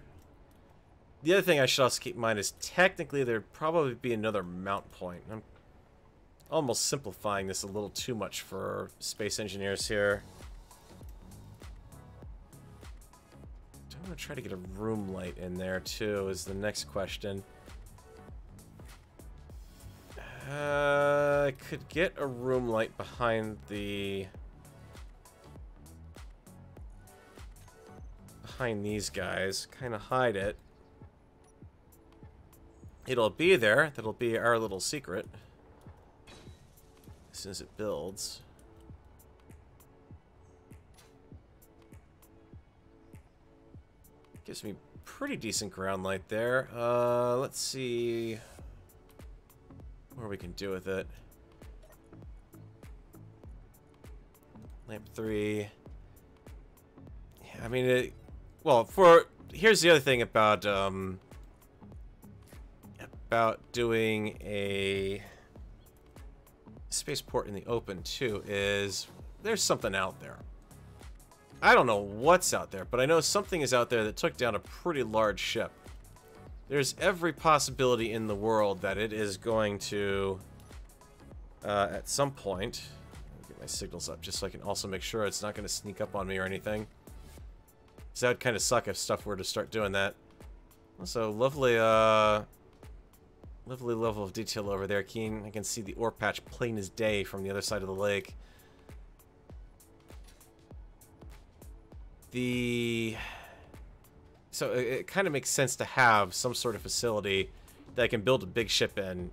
The other thing I should also keep in mind is technically there'd probably be another mount point. I'm almost simplifying this a little too much for space engineers here. I'm gonna try to get a room light in there too, is the next question. I could get a room light behind these guys, kind of hide it. It'll be there. That'll be our little secret as soon as it builds. Gives me pretty decent ground light there. Let's see what we can do with it. Lamp 3. Yeah, I mean, well, here's the other thing about doing a spaceport in the open too, is there's something out there. I don't know what's out there, but I know something is out there that took down a pretty large ship. There's every possibility in the world that it is going to, at some point... Let me get my signals up just so I can also make sure it's not going to sneak up on me or anything. Because that would kind of suck if stuff were to start doing that. Also, lovely level of detail over there, Keen. I can see the ore patch plain as day from the other side of the lake. So it kind of makes sense to have some sort of facility that I can build a big ship in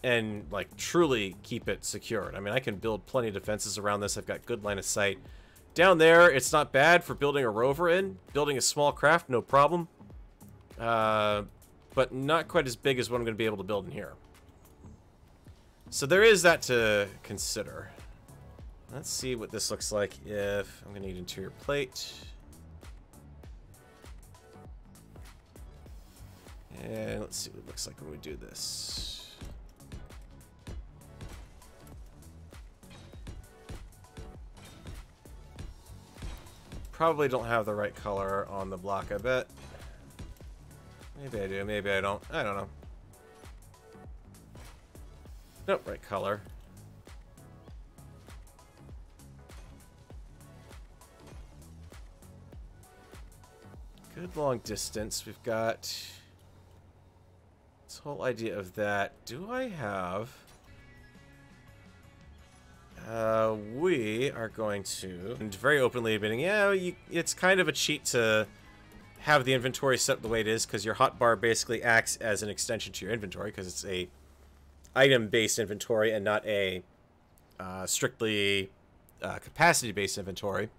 and like truly keep it secured. I mean, I can build plenty of defenses around this. I've got good line of sight. Down there, it's not bad for building a rover in. Building a small craft, no problem. But not quite as big as what I'm going to be able to build in here. So there is that to consider. Let's see what this looks like if I'm going to need interior plate. And let's see what it looks like when we do this. Probably don't have the right color on the block, I bet. Maybe I do, maybe I don't. I don't know. Nope, right color. Good long distance. We've got this whole idea of that. Do I have... we are going to... And very openly admitting, yeah, it's kind of a cheat to have the inventory set up the way it is, because your hotbar basically acts as an extension to your inventory, because it's a item-based inventory and not a strictly capacity-based inventory.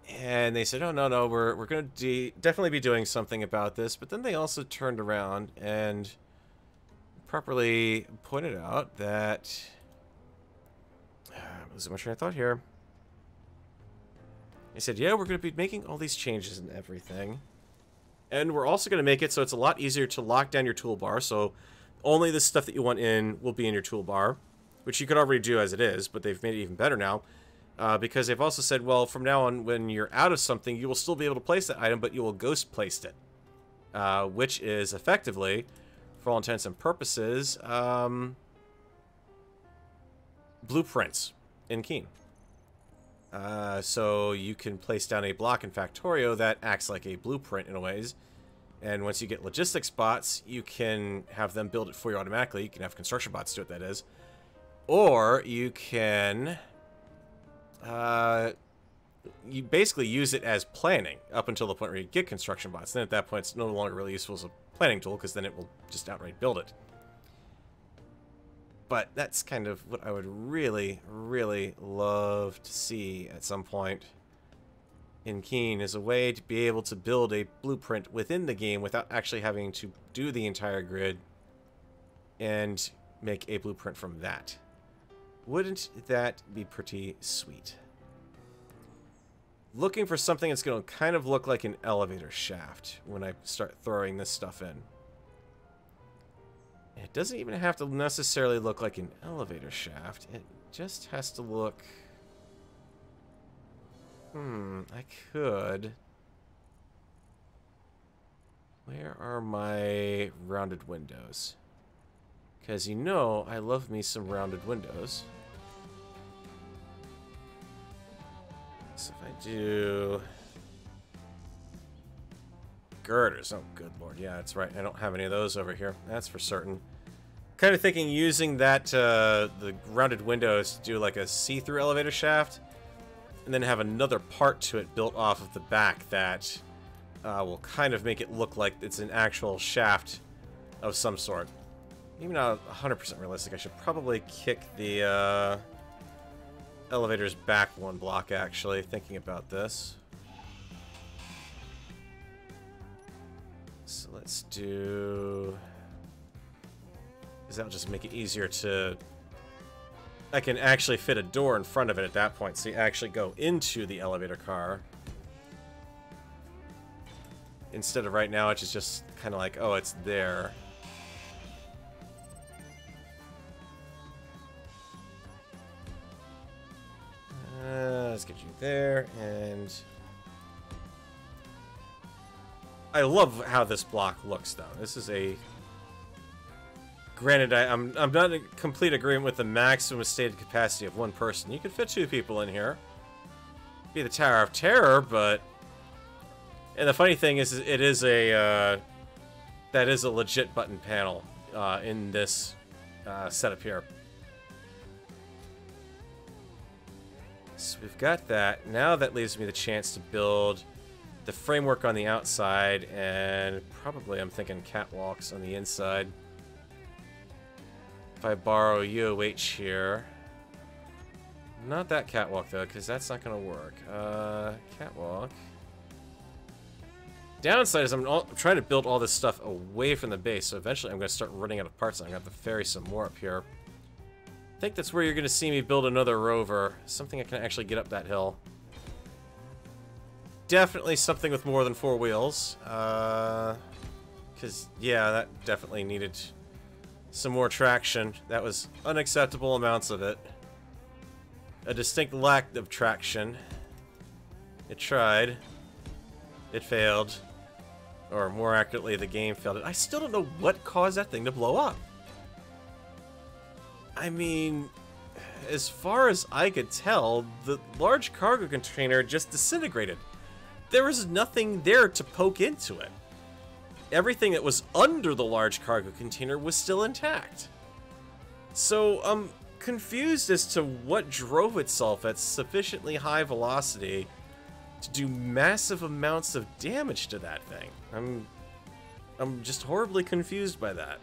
And they said, oh, no, we're going to definitely be doing something about this. But then they also turned around and properly pointed out that... I'm losing my train of thought here. They said, yeah, we're going to be making all these changes and everything. And we're also going to make it so it's a lot easier to lock down your toolbar. So only the stuff that you want in will be in your toolbar, which you could already do as it is, but they've made it even better now. Because they've also said, well, from now on, when you're out of something, you will still be able to place that item, but you will ghost place it. Which is effectively, for all intents and purposes, blueprints in Keen. So you can place down a block in Factorio that acts like a blueprint in a ways. And once you get logistics bots, you can have them build it for you automatically. You can have construction bots do it, that is. Or you can... you basically use it as planning up until the point where you get construction bots. Then at that point, it's no longer really useful as a planning tool because then it will just outright build it. But that's kind of what I would really, really love to see at some point in Keen, is a way to be able to build a blueprint within the game without actually having to do the entire grid and make a blueprint from that. Wouldn't that be pretty sweet? Looking for something that's going to kind of look like an elevator shaft when I start throwing this stuff in. It doesn't even have to necessarily look like an elevator shaft. It just has to look... I could... Where are my rounded windows? Because you know I love me some rounded windows. So if I do... Girders. Oh, good lord. Yeah, that's right. I don't have any of those over here. That's for certain. Kind of thinking using that, the rounded windows to do like a see-through elevator shaft. And then have another part to it built off of the back that will kind of make it look like it's an actual shaft of some sort. Even not 100% realistic. I should probably kick the elevator's back one block, actually, thinking about this. So let's do... Because that'll just make it easier to... I can actually fit a door in front of it at that point, so you actually go into the elevator car. Instead of right now, it's just kind of like, oh, it's there. Let's get you there, and... I love how this block looks, though. This is a... Granted, I'm not in complete agreement with the maximum stated capacity of one person. You could fit 2 people in here. Be the Tower of Terror, but... And the funny thing is, it is a... that is a legit button panel in this setup here. So we've got that. Now that leaves me the chance to build the framework on the outside, and probably I'm thinking catwalks on the inside. If I borrow UOH here. Not that catwalk, though, because that's not going to work. Catwalk. Downside is I'm trying to build all this stuff away from the base, so eventually I'm going to start running out of parts, and I'm going to have to ferry some more up here. I think that's where you're going to see me build another Rover. Something I can actually get up that hill. Definitely something with more than 4 wheels. Because, yeah, that definitely needed some more traction. That was unacceptable amounts of it. A distinct lack of traction. It tried. It failed. Or more accurately, the game failed it. I still don't know what caused that thing to blow up. I mean, as far as I could tell, the large cargo container just disintegrated. There was nothing there to poke into it. Everything that was under the large cargo container was still intact. So I'm confused as to what drove itself at sufficiently high velocity to do massive amounts of damage to that thing. I'm just horribly confused by that.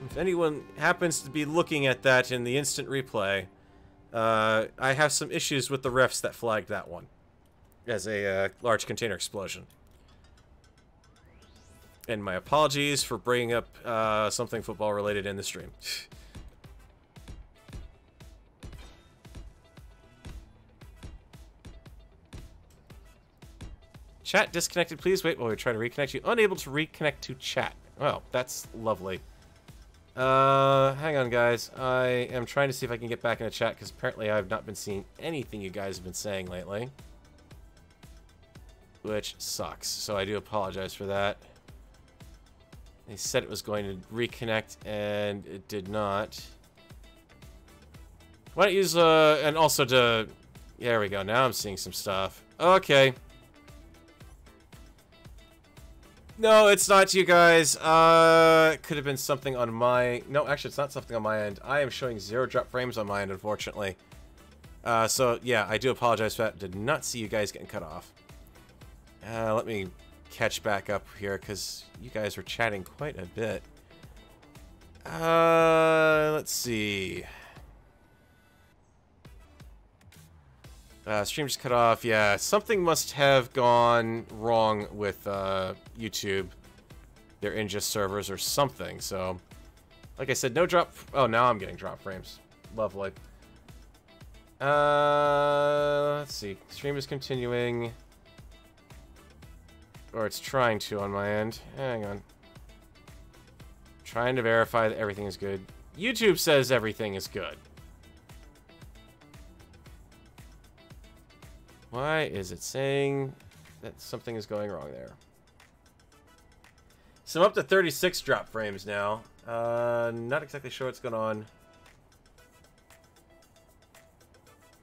If anyone happens to be looking at that in the instant replay, I have some issues with the refs that flagged that one as a large container explosion. And my apologies for bringing up something football related in the stream. Chat disconnected, please wait while we try to reconnect you. Unable to reconnect to chat. Well, that's lovely. Hang on, guys. I am trying to see if I can get back into chat, because apparently I've not been seeing anything you guys have been saying lately. Which sucks, so I do apologize for that. They said it was going to reconnect, and it did not. Why don't you use, and also to... There we go, now I'm seeing some stuff. Okay. No, it's not you guys. It could have been something on my... No, actually, it's not something on my end. I am showing 0 drop frames on my end, unfortunately. So, yeah, I do apologize for that. Did not see you guys getting cut off. Let me catch back up here, because you guys were chatting quite a bit. Let's see. Stream just cut off. Yeah, something must have gone wrong with YouTube, their ingest servers or something. So, like I said, no drop. Oh, now I'm getting drop frames. Lovely. Let's see. Stream is continuing, or it's trying to on my end. Hang on. Trying to verify that everything is good. YouTube says everything is good. Why is it saying that something is going wrong there? So I'm up to 36 drop frames now. Not exactly sure what's going on.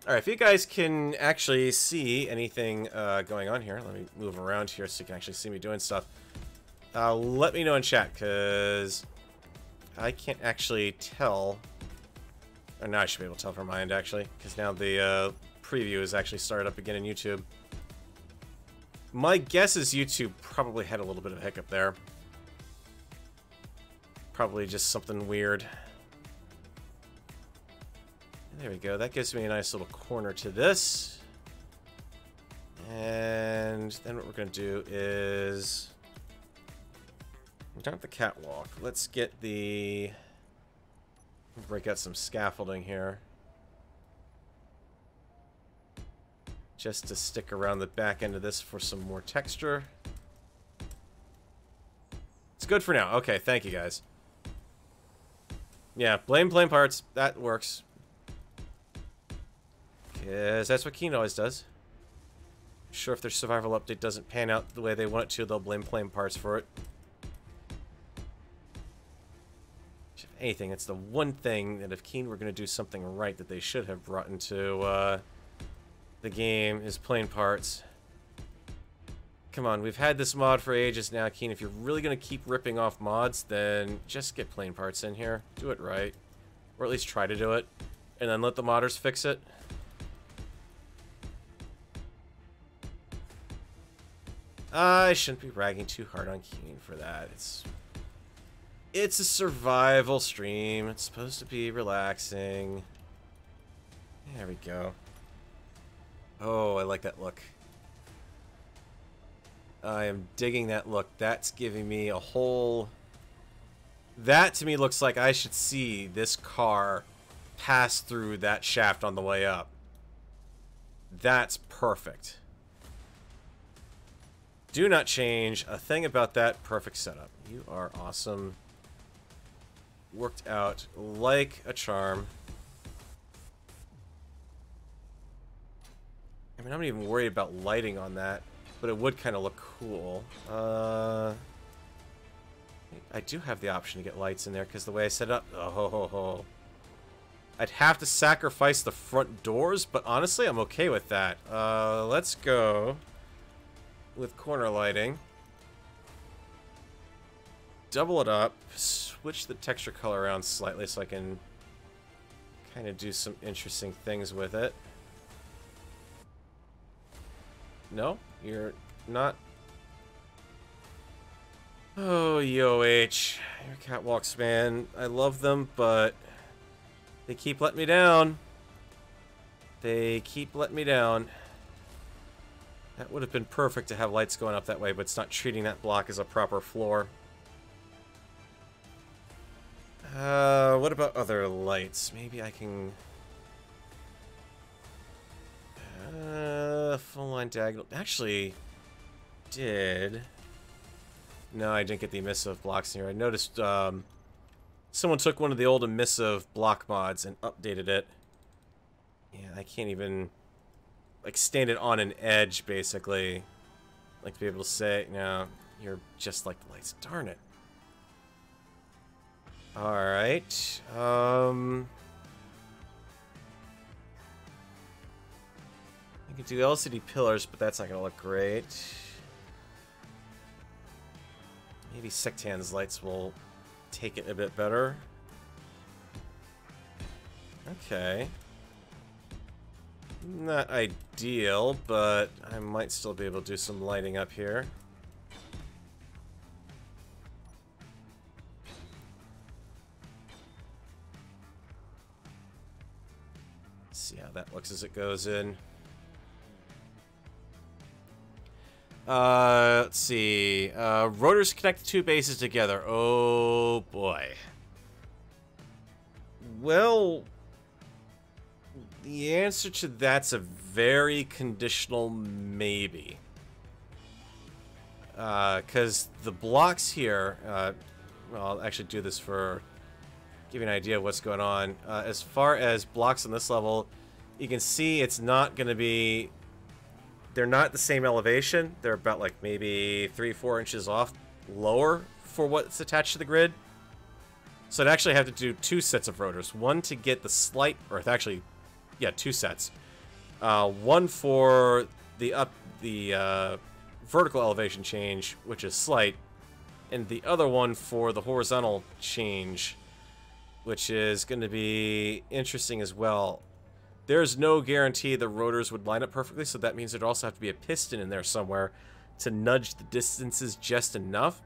Alright, if you guys can actually see anything going on here, let me move around here so you can actually see me doing stuff. Let me know in chat, because I can't actually tell. Or now I should be able to tell from my end, actually, because now the preview is actually started up again in YouTube. My guess is YouTube probably had a little bit of a hiccup there. Probably just something weird. There we go. That gives me a nice little corner to this. And then what we're going to do is... We're done with the catwalk. Let's get the... Break out some scaffolding here. Just to stick around the back end of this for some more texture. It's good for now. Okay, thank you guys. Yeah, blame parts. That works. Because that's what Keen always does. Sure, if their survival update doesn't pan out the way they want it to, they'll blame parts for it. If anything, it's the one thing that if Keen were going to do something right that they should have brought into the game is plain parts. Come on, we've had this mod for ages now, Keen. If you're really going to keep ripping off mods, then just get plain parts in here. Do it right. Or at least try to do it. And then let the modders fix it. I shouldn't be ragging too hard on Keen for that. It's a survival stream. It's supposed to be relaxing. There we go. Oh, I like that look. I am digging that look. That's giving me a whole... That, to me, looks like I should see this car pass through that shaft on the way up. That's perfect. Do not change a thing about that perfect setup. You are awesome. Worked out like a charm. I mean, I'm not even worried about lighting on that, but it would kind of look cool. I do have the option to get lights in there, because the way I set it up... Oh, ho, ho, ho. I'd have to sacrifice the front doors, but honestly, I'm okay with that. Let's go with corner lighting. Double it up. Switch the texture color around slightly so I can kind of do some interesting things with it. No, you're not. Oh, YOH. Your catwalks, man. I love them, but they keep letting me down. They keep letting me down. That would have been perfect to have lights going up that way, but it's not treating that block as a proper floor. What about other lights? Maybe I can... full line diagonal. Actually, did... No, I didn't get the emissive blocks here. I noticed someone took one of the old emissive block mods and updated it. Yeah, I can't even like stand it on an edge, basically. Like to be able to say, no, you're just like the lights. Darn it. Alright. I can do LCD pillars, but that's not gonna look great. Maybe Sectan's lights will take it a bit better. Okay. Not ideal, but I might still be able to do some lighting up here. See how that looks as it goes in. Let's see. Rotors connect the two bases together. Oh, boy. Well, the answer to that's a very conditional maybe. Because the blocks here... well, I'll actually do this for... give you an idea of what's going on. As far as blocks on this level, you can see it's not going to be... They're not the same elevation. They're about like maybe 3-4 inches off lower for what's attached to the grid. So I'd actually have to do two sets of rotors. One to get the slight, or actually, yeah, two sets. One for the vertical elevation change, which is slight, and the other one for the horizontal change, which is going to be interesting as well. There's no guarantee the rotors would line up perfectly, so that means there'd also have to be a piston in there somewhere to nudge the distances just enough.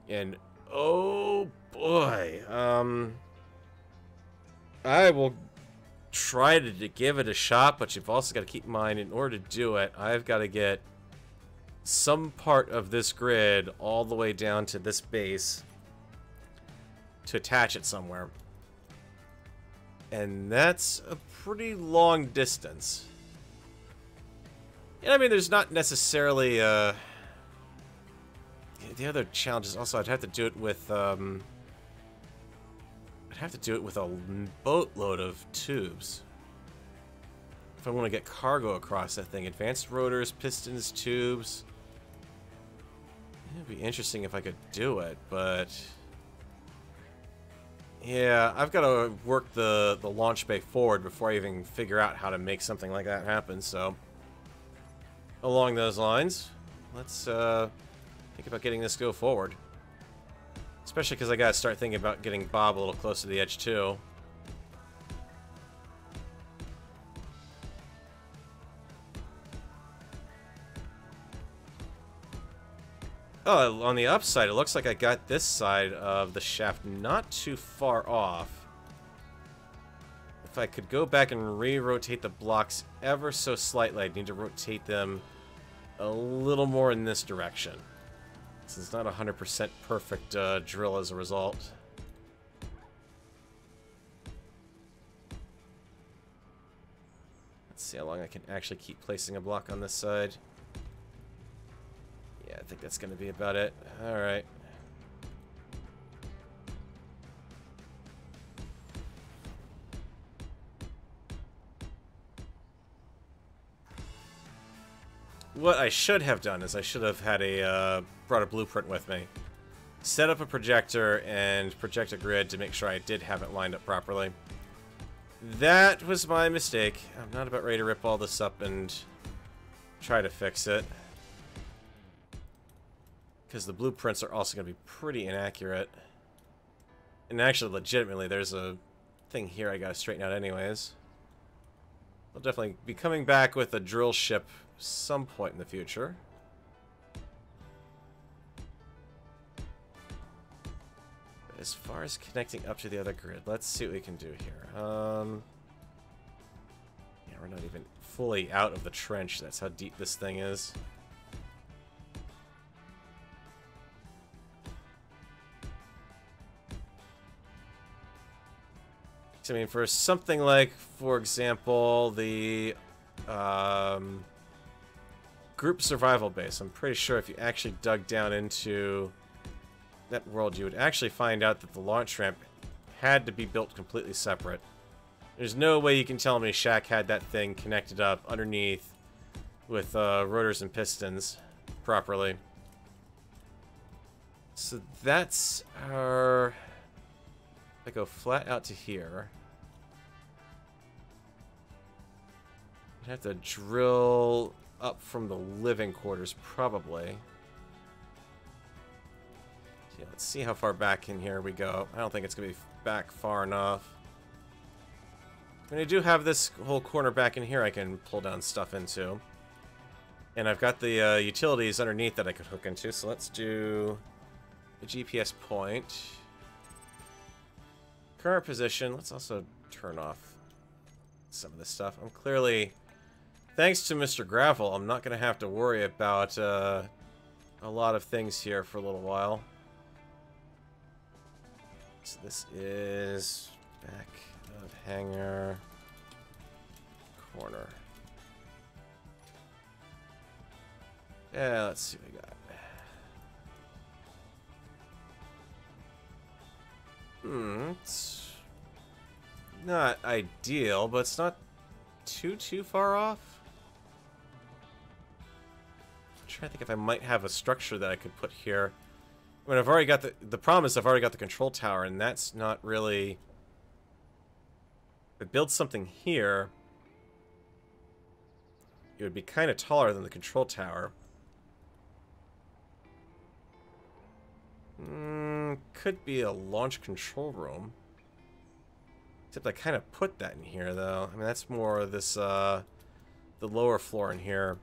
And, oh boy, I will try to give it a shot, but you've also got to keep in mind, in order to do it, I've got to get some part of this grid all the way down to this base to attach it somewhere. And that's a pretty long distance. And I mean, there's not necessarily the other challenge is also I'd have to do it with a boatload of tubes if I want to get cargo across that thing. Advanced rotors, pistons, tubes. It'd be interesting if I could do it, but yeah, I've got to work the launch bay forward before I even figure out how to make something like that happen, so along those lines, let's think about getting this go forward. Especially because I got to start thinking about getting Bob a little closer to the edge, too. Oh, on the upside, it looks like I got this side of the shaft not too far off. If I could go back and re-rotate the blocks ever so slightly, I'd need to rotate them a little more in this direction. This is not a 100% perfect drill as a result. Let's see how long I can actually keep placing a block on this side. Yeah, I think that's going to be about it. Alright. What I should have done is I should have had brought a blueprint with me. Set up a projector and project a grid to make sure I did have it lined up properly. That was my mistake. I'm not about ready to rip all this up and try to fix it, because the blueprints are also going to be pretty inaccurate. And actually, legitimately, there's a thing here I got to straighten out anyways. I'll definitely be coming back with a drill ship some point in the future. But as far as connecting up to the other grid, let's see what we can do here. Yeah, we're not even fully out of the trench. That's how deep this thing is. I mean, for something like, for example, the group survival base, I'm pretty sure if you actually dug down into that world, you would actually find out that the launch ramp had to be built completely separate. There's no way you can tell me Shaq had that thing connected up underneath with rotors and pistons properly. So that's our... If I go flat out to here, I'd have to drill up from the living quarters, probably. Yeah, let's see how far back in here we go. I don't think it's going to be back far enough. And I do have this whole corner back in here I can pull down stuff into. And I've got the utilities underneath that I could hook into, so let's do the GPS point. Current position. Let's also turn off some of this stuff. I'm clearly, thanks to Mr. Gravel, I'm not going to have to worry about a lot of things here for a little while. So this is back of hangar corner. Yeah, let's see what we got. It's not ideal, but it's not too far off. I'm trying to think if I might have a structure that I could put here. I mean, I've already got the problem is I've already got the control tower, and that's not really... If I build something here, it would be kind of taller than the control tower. Could be a launch control room. Except I kind of put that in here, though. I mean, that's more this, the lower floor in here.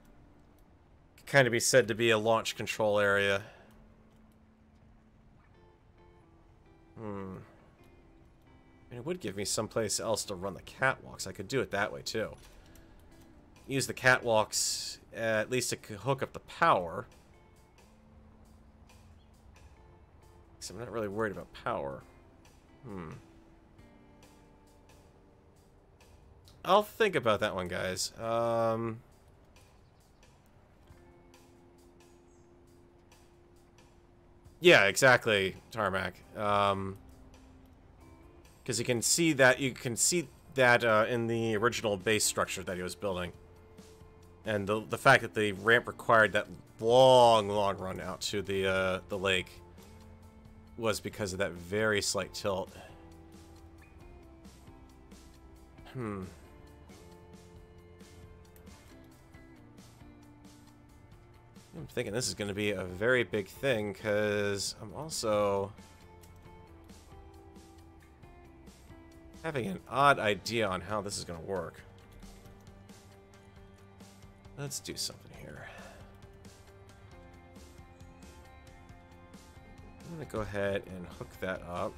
Could kind of be said to be a launch control area. And it would give me someplace else to run the catwalks. I could do it that way, too. Use the catwalks, at least to hook up the power. So I'm not really worried about power. I'll think about that one, guys. Yeah, exactly, Tarmac. Because you can see that in the original base structure that he was building, and the fact that the ramp required that long run out to the lake was because of that very slight tilt. I'm thinking this is going to be a very big thing, because I'm also having an odd idea on how this is going to work. Let's do something here. I'm going to go ahead and hook that up.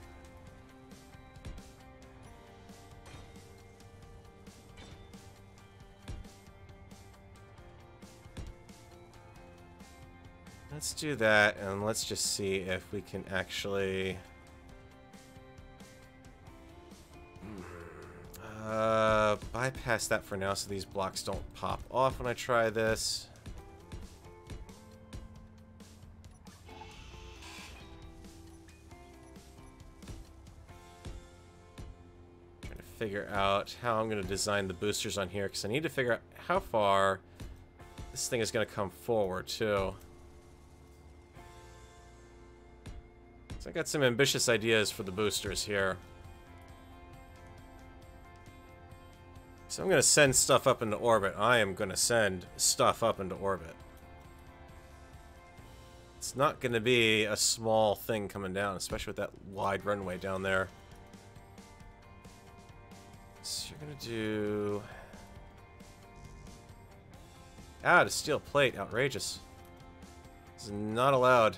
Let's do that, and let's just see if we can actually... bypass that for now so these blocks don't pop off when I try this. Trying to figure out how I'm going to design the boosters on here, because I need to figure out how far this thing is going to come forward, too. So I got some ambitious ideas for the boosters here. So I'm going to send stuff up into orbit. I am going to send stuff up into orbit. It's not going to be a small thing coming down, especially with that wide runway down there. So you're going to do... Ah, the steel plate. Outrageous. This is not allowed.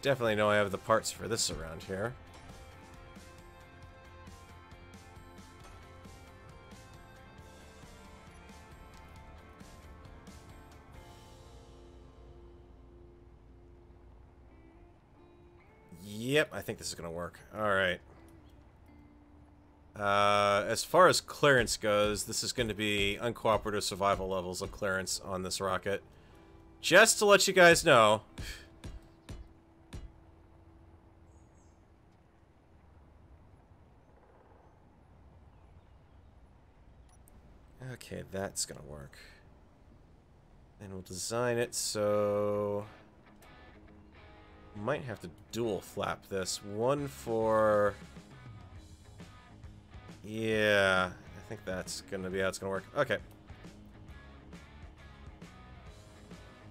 definitely know I have the parts for this around here. Yep, I think this is going to work. Alright. As far as clearance goes, this is going to be uncooperative survival levels of clearance on this rocket. Just to let you guys know. Okay, that's going to work. And we'll design it so... Might have to dual flap this. One for... Yeah, I think that's gonna be how it's gonna work. Okay.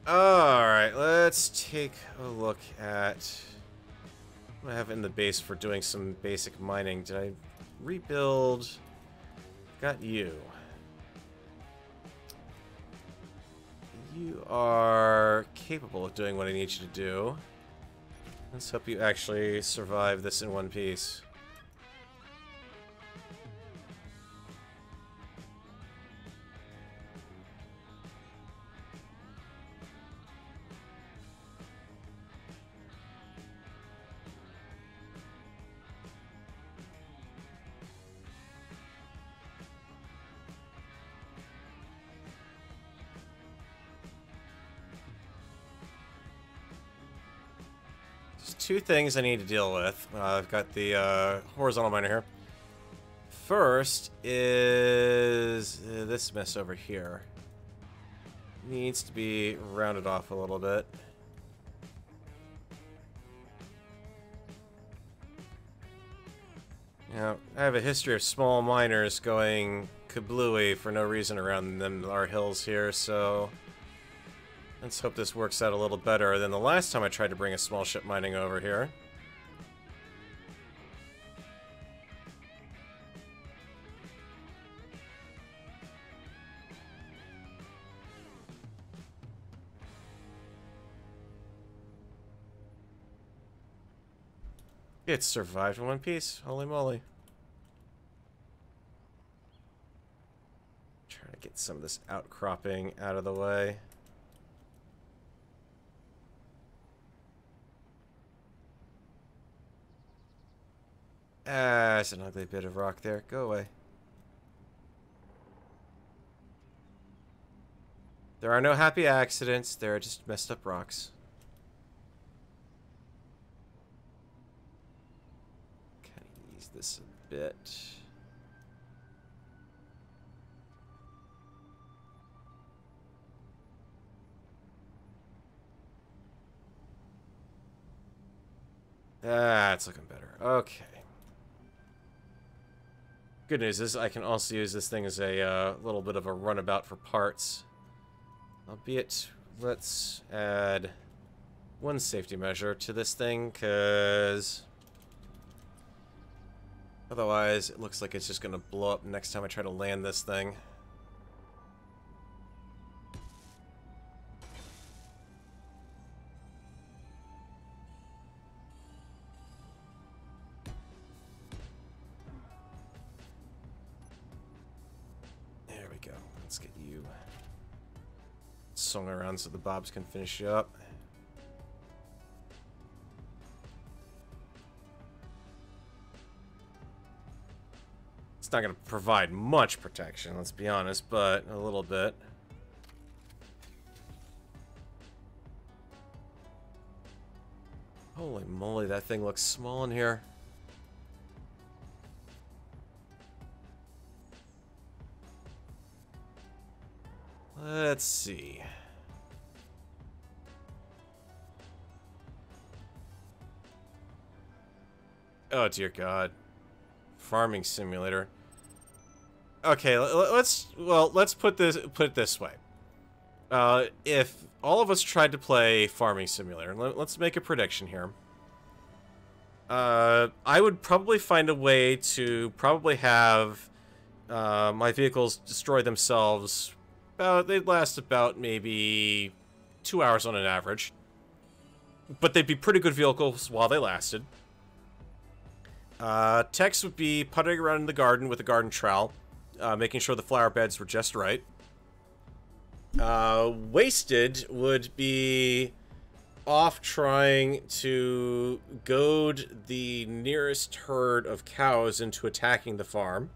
Alright, let's take a look at what I have in the base for doing some basic mining. Did I rebuild? Got you. You are capable of doing what I need you to do. Let's hope you actually survive this in one piece. Two things I need to deal with. I've got the horizontal miner here. First is this mess over here. Needs to be rounded off a little bit. Now, I have a history of small miners going kablooey for no reason around them, our hills here, so... Let's hope this works out a little better than the last time I tried to bring a small ship mining over here. It survived in one piece. Holy moly. Trying to get some of this outcropping out of the way. Ah, it's an ugly bit of rock there. Go away. There are no happy accidents. There are just messed up rocks. Kind of ease this a bit. Ah, it's looking better. Okay. Good news is I can also use this thing as a little bit of a runabout for parts. Albeit, let's add one safety measure to this thing, because otherwise it looks like it's just going to blow up next time I try to land this thing. Let's get you swung around so the bobs can finish you up. It's not going to provide much protection, let's be honest, but a little bit. Holy moly, that thing looks small in here. Let's see. Oh dear God. Farming simulator. Okay, let's put it this way. If all of us tried to play Farming Simulator, let's make a prediction here. I would probably find a way to probably have my vehicles destroy themselves. They'd last about maybe 2 hours on an average. but they'd be pretty good vehicles while they lasted. Techs would be puttering around in the garden with a garden trowel, making sure the flower beds were just right. Wasted would be off trying to goad the nearest herd of cows into attacking the farm.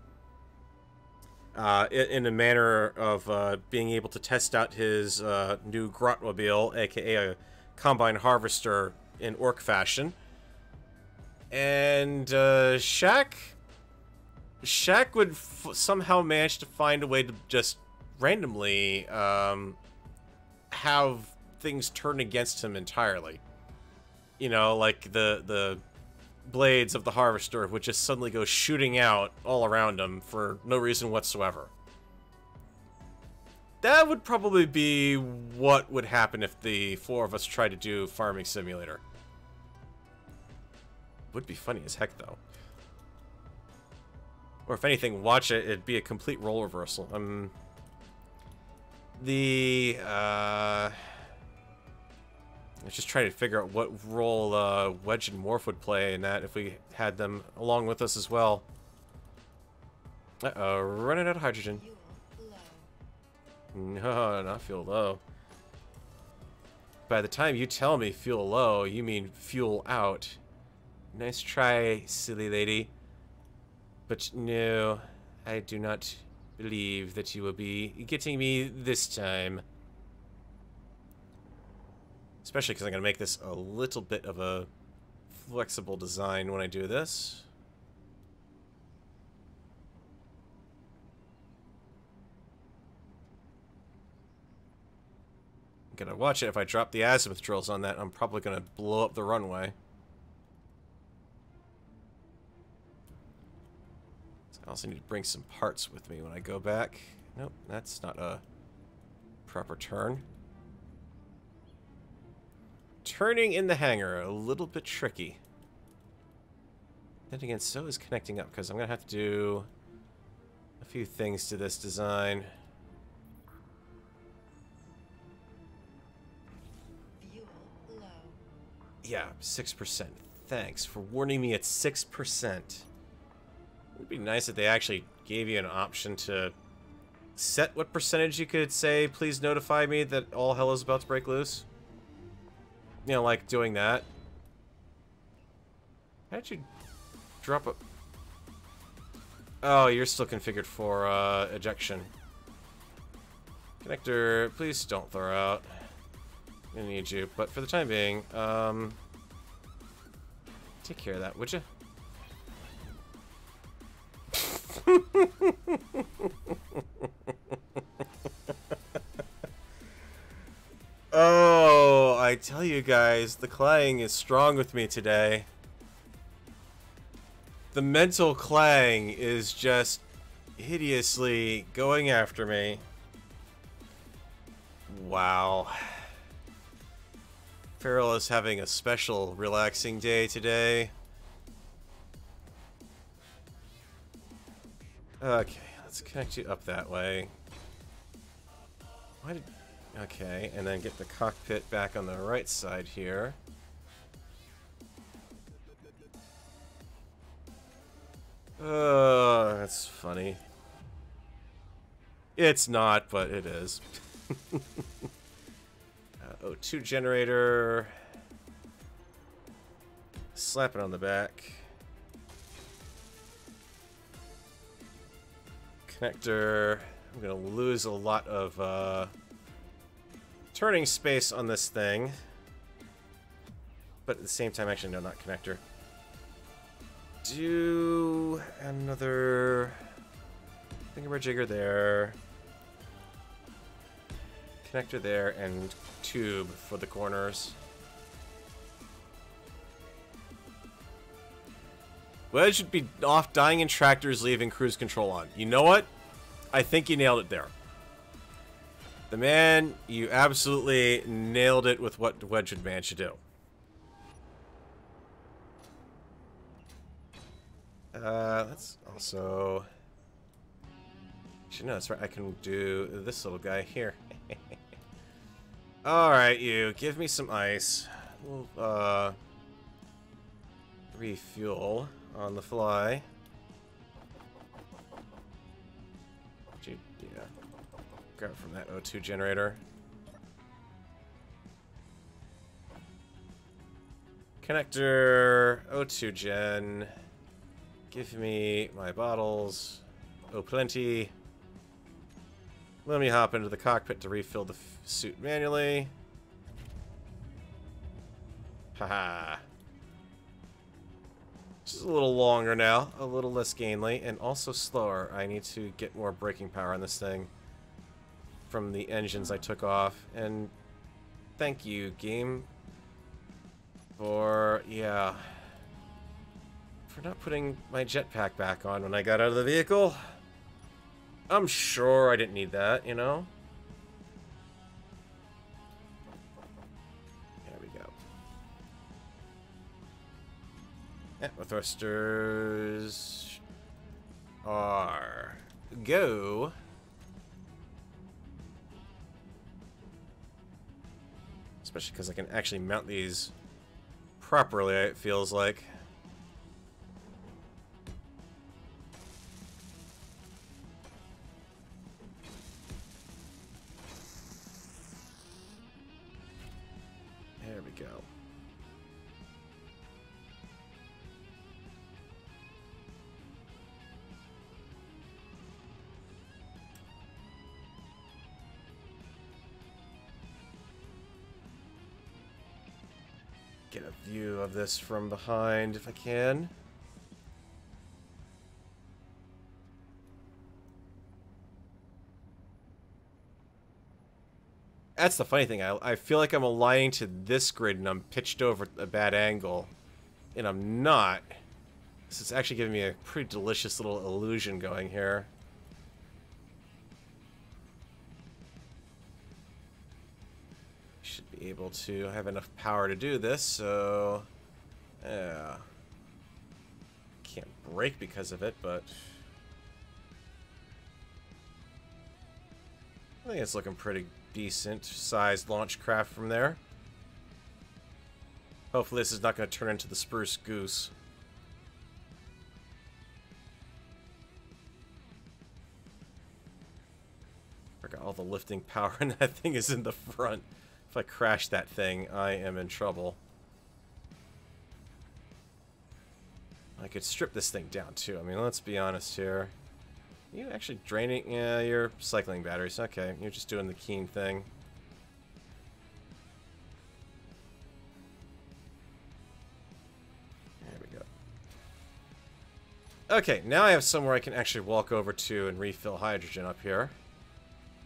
In a manner of being able to test out his new Grotmobile, aka a combine harvester in orc fashion. And Shaq would somehow manage to find a way to just randomly have things turn against him entirely. You know, like the blades of the harvester would just suddenly go shooting out all around him for no reason whatsoever. That would probably be what would happen if the four of us tried to do Farming Simulator. Would be funny as heck, though. Or if anything, watch it, it'd be a complete role reversal. I was just trying to figure out what role Wedge and Morph would play in that if we had them along with us as well. Uh-oh, running out of hydrogen. No, not fuel low. By the time you tell me fuel low, you mean fuel out. Nice try, silly lady. But no, I do not believe that you will be getting me this time. Especially because I'm going to make this a little bit of a flexible design when I do this. I'm going to watch it. If I drop the azimuth drills on that, I'm probably going to blow up the runway. So I also need to bring some parts with me when I go back. Nope, that's not a proper turn. Turning in the hangar, a little bit tricky. Then again, so is connecting up, because I'm going to have to do a few things to this design. Fuel low. Yeah, 6%. Thanks for warning me at 6%. It would be nice if they actually gave you an option to set what percentage you could say, please notify me that all hell is about to break loose. You know, like doing that. How did you drop a... Oh, you're still configured for ejection. Connector, please don't throw out. I need you, but for the time being, take care of that, would you? Oh, I tell you guys, the clang is strong with me today. The mental clang is just hideously going after me. Wow. Farrell is having a special relaxing day today. Okay, let's connect you up that way. Why did... Okay, and then get the cockpit back on the right side here. That's funny. It's not, but it is. O2 generator. Slap it on the back. Connector. I'm gonna lose a lot of turning space on this thing. But at the same time, actually, no, not connector. Do another thingamajigger there. Connector there, and tube for the corners. Well, it should be off dying in tractors, leaving cruise control on. You know what? I think you nailed it there. The man, you absolutely nailed it with what Wedge Man should do. Let's also... Actually, no, that's right. I can do this little guy here. Alright, you. Give me some ice. we'll refuel on the fly. Yeah, grab it from that O2 generator. Connector, O2 gen. Give me my bottles. Oh, plenty. Let me hop into the cockpit to refill the suit manually. Haha. Just a little longer now, a little less gainly, and also slower. I need to get more braking power on this thing from the engines I took off. And thank you, game, for, yeah, for not putting my jetpack back on when I got out of the vehicle. I'm sure I didn't need that, you know? There we go. Yeah, my thrusters are go. Especially because I can actually mount these properly, it feels like. There we go. Get a view of this from behind if I can. That's the funny thing. I feel like I'm aligning to this grid and I'm pitched over at a bad angle. And I'm not. This is actually giving me a pretty delicious little illusion going here. Should be able to have enough power to do this, so... yeah. Can't brake because of it, but... I think it's looking pretty decent sized launch craft from there. Hopefully this is not going to turn into the Spruce Goose. Forgot all the lifting power and that thing is in the front. If I crash that thing, I am in trouble. I could strip this thing down too. I mean, let's be honest here. You actually draining? Yeah, you're cycling batteries. Okay, you're just doing the keen thing. There we go. Okay, now I have somewhere I can actually walk over to and refill hydrogen up here.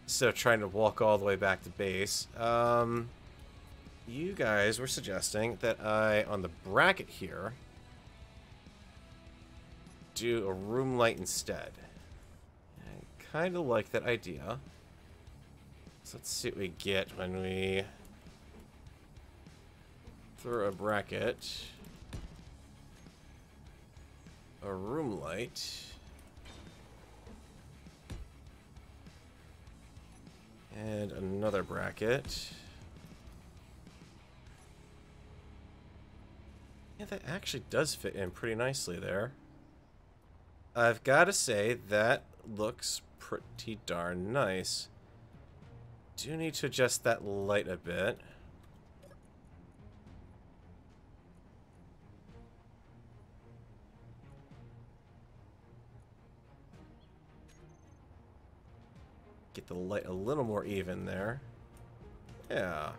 Instead of trying to walk all the way back to base. You guys were suggesting that I, on the bracket here, do a room light instead. I kind of like that idea. So let's see what we get when we throw a bracket. A room light. And another bracket. Yeah, that actually does fit in pretty nicely there. I've got to say, that looks pretty darn nice. Do need to adjust that light a bit. Get the light a little more even there. Yeah.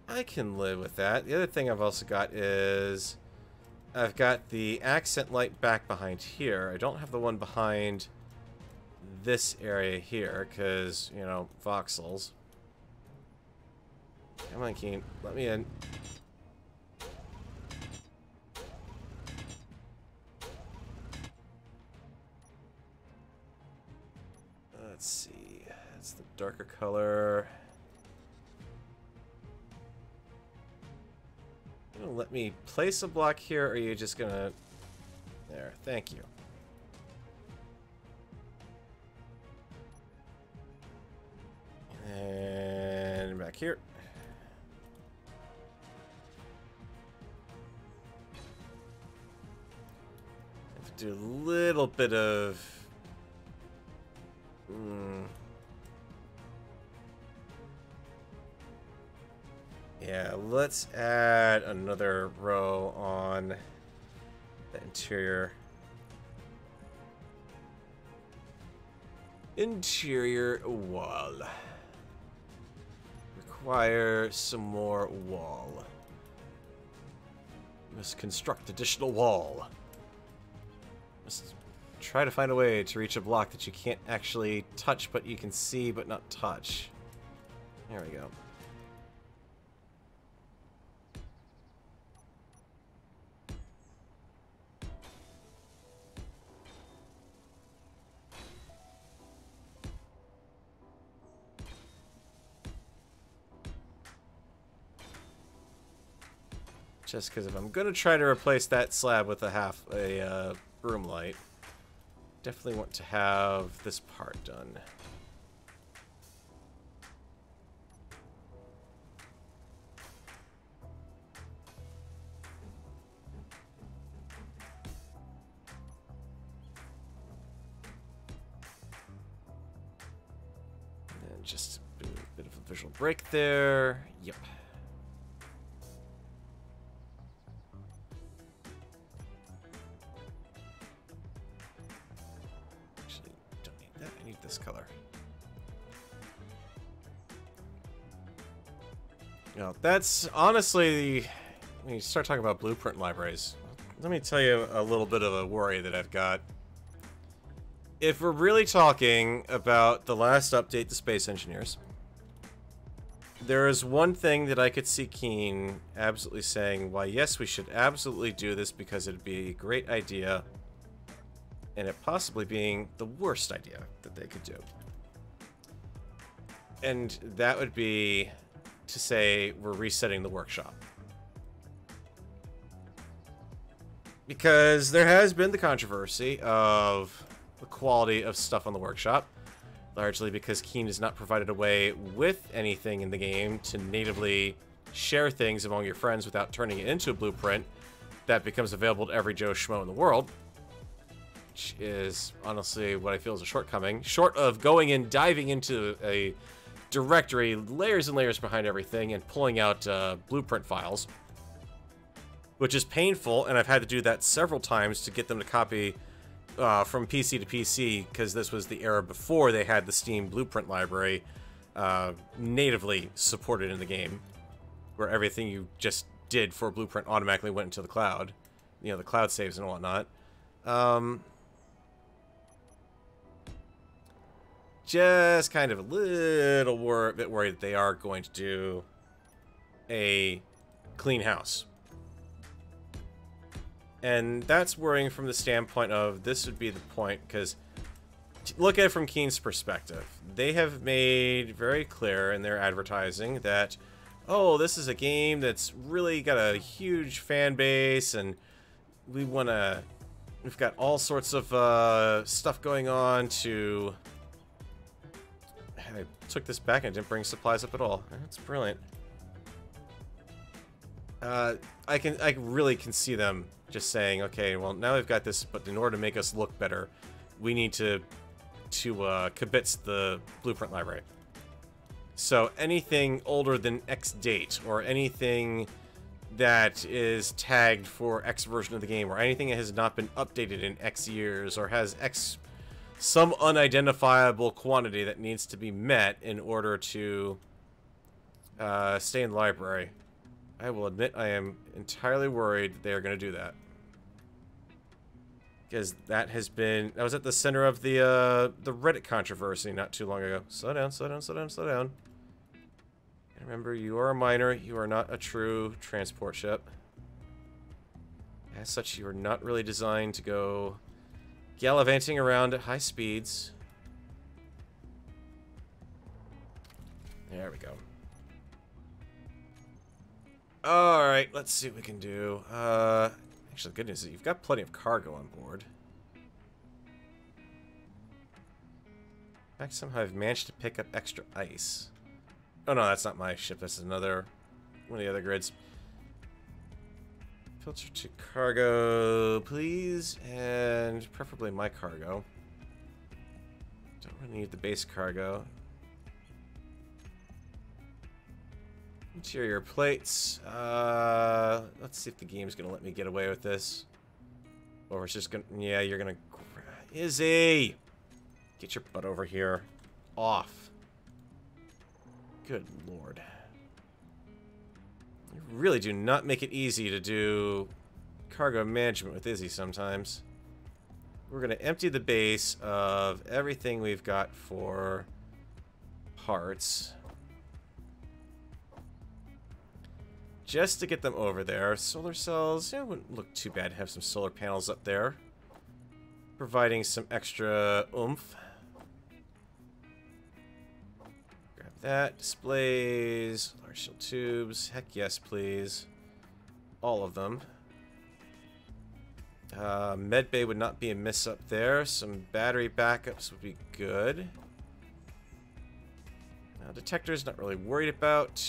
I can live with that. The other thing I've also got is I've got the accent light back behind here. I don't have the one behind this area here because, you know, voxels. Come on, Keen. Let me in. Let's see. That's the darker color. You gonna let me place a block here, or are you just gonna... There, thank you. back here. Have to do a little bit of... Yeah, let's add another row on the interior. Interior wall. Require some more wall. Must construct additional wall. Must try to find a way to reach a block that you can't actually touch, but you can see but not touch. There we go. Just because if I'm gonna try to replace that slab with a broom light, definitely want to have this part done. And just a bit of a visual break there. Yep. This color. You know, that's honestly, when you start talking about blueprint libraries, let me tell you a little bit of a worry that I've got. If we're really talking about the last update to Space Engineers, there is one thing that I could see Keen absolutely saying, why yes, we should absolutely do this because it'd be a great idea, and it possibly being the worst idea that they could do. And that would be to say we're resetting the workshop. Because there has been the controversy of the quality of stuff on the workshop, largely because Keen has not provided a way with anything in the game to natively share things among your friends without turning it into a blueprint that becomes available to every Joe Schmo in the world. Which is honestly what I feel is a shortcoming. Short of going and diving into a directory, layers and layers behind everything, and pulling out blueprint files. Which is painful, and I've had to do that several times to get them to copy from PC to PC, because this was the era before they had the Steam Blueprint library natively supported in the game, where everything you just did for Blueprint automatically went into the cloud. You know, the cloud saves and whatnot. Just kind of a little bit worried that they are going to do a clean house. And that's worrying from the standpoint of this would be the point, because look at it from Keen's perspective. They have made very clear in their advertising that, oh, this is a game that's really got a huge fan base, and we've got all sorts of stuff going on to... I took this back and didn't bring supplies up at all. That's brilliant. I really can see them just saying, okay, well, now we've got this, but in order to make us look better, we need to kibitz the blueprint library. So anything older than X date, or anything that is tagged for X version of the game, or anything that has not been updated in X years, or has X some unidentifiable quantity that needs to be met in order to stay in the library. I will admit I am entirely worried that they are going to do that. Because that was at the center of the Reddit controversy not too long ago. Slow down, slow down, slow down, slow down. And remember, you are a miner, you are not a true transport ship. As such, you are not really designed to go gallivanting around at high speeds. There we go. Alright, let's see what we can do. Actually, the good news is you've got plenty of cargo on board. In fact, somehow I've managed to pick up extra ice. Oh no, that's not my ship. That's another one of the other grids. Filter to cargo, please, and preferably my cargo. Don't really need the base cargo. Interior plates. Let's see if the game's gonna let me get away with this, or it's just gonna. Yeah, you're gonna. Izzy, get your butt over here. Off. Good lord. You really do not make it easy to do cargo management with Izzy sometimes. We're going to empty the base of everything we've got for parts. Just to get them over there. Solar cells, yeah, wouldn't look too bad to have some solar panels up there. Providing some extra oomph. Grab that. Displays, large shield tubes. Heck yes, please. All of them. Medbay would not be a miss up there. Some battery backups would be good. Detectors, not really worried about.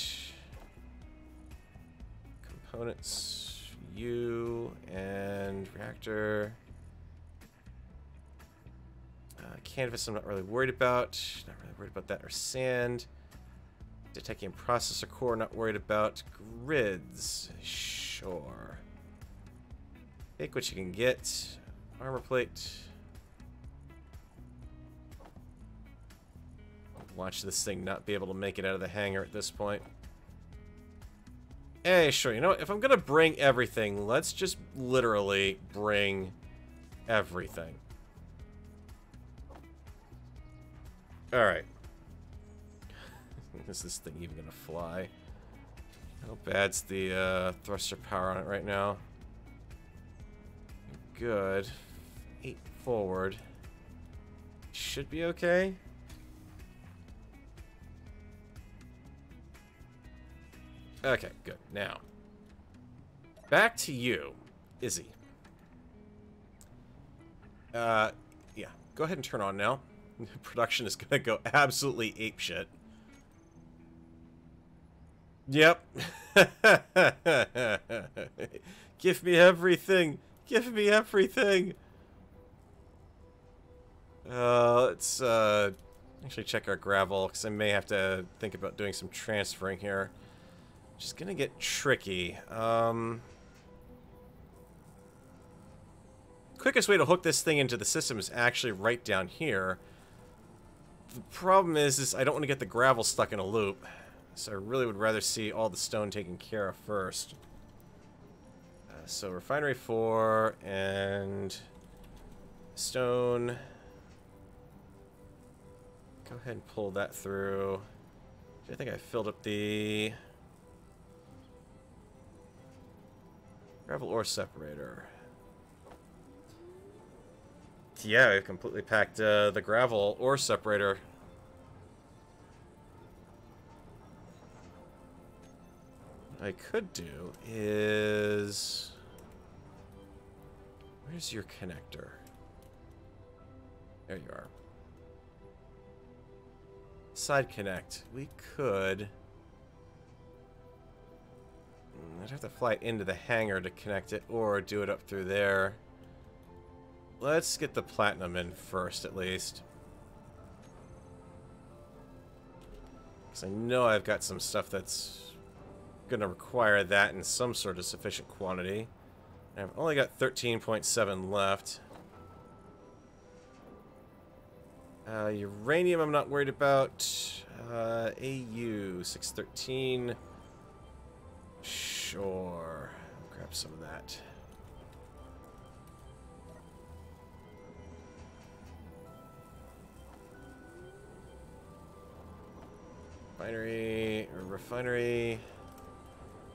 Components, U, and reactor. Canvas, I'm not really worried about. Not really worried about that or sand. Detecting processor core, not worried about. Grids, sure. Take what you can get. Armor plate. Watch this thing not be able to make it out of the hangar at this point. Hey, sure, you know what? If I'm gonna bring everything, let's just literally bring everything. Alright. Is this thing even gonna fly? How bad's the thruster power on it right now? Good. 8 forward. Should be okay. Okay, good. Now, back to you, Izzy. Yeah, go ahead and turn on now. Production is gonna go absolutely apeshit. Yep. Give me everything. Give me everything. Let's actually check our gravel, because I may have to think about doing some transferring here. Which is gonna get tricky. Quickest way to hook this thing into the system is actually right down here. The problem is I don't want to get the gravel stuck in a loop. So I really would rather see all the stone taken care of first. So refinery 4 and stone. Go ahead and pull that through. I think I filled up the gravel ore separator. Yeah, I completely packed the gravel ore separator. What I could do is... Where's your connector? There you are. Side connect. We could... I'd have to fly into the hangar to connect it, or do it up through there. Let's get the platinum in first, at least. Because I know I've got some stuff that's going to require that in some sort of sufficient quantity. And I've only got 13.7 left. Uranium I'm not worried about. AU 613. Sure. I'll grab some of that. Refinery.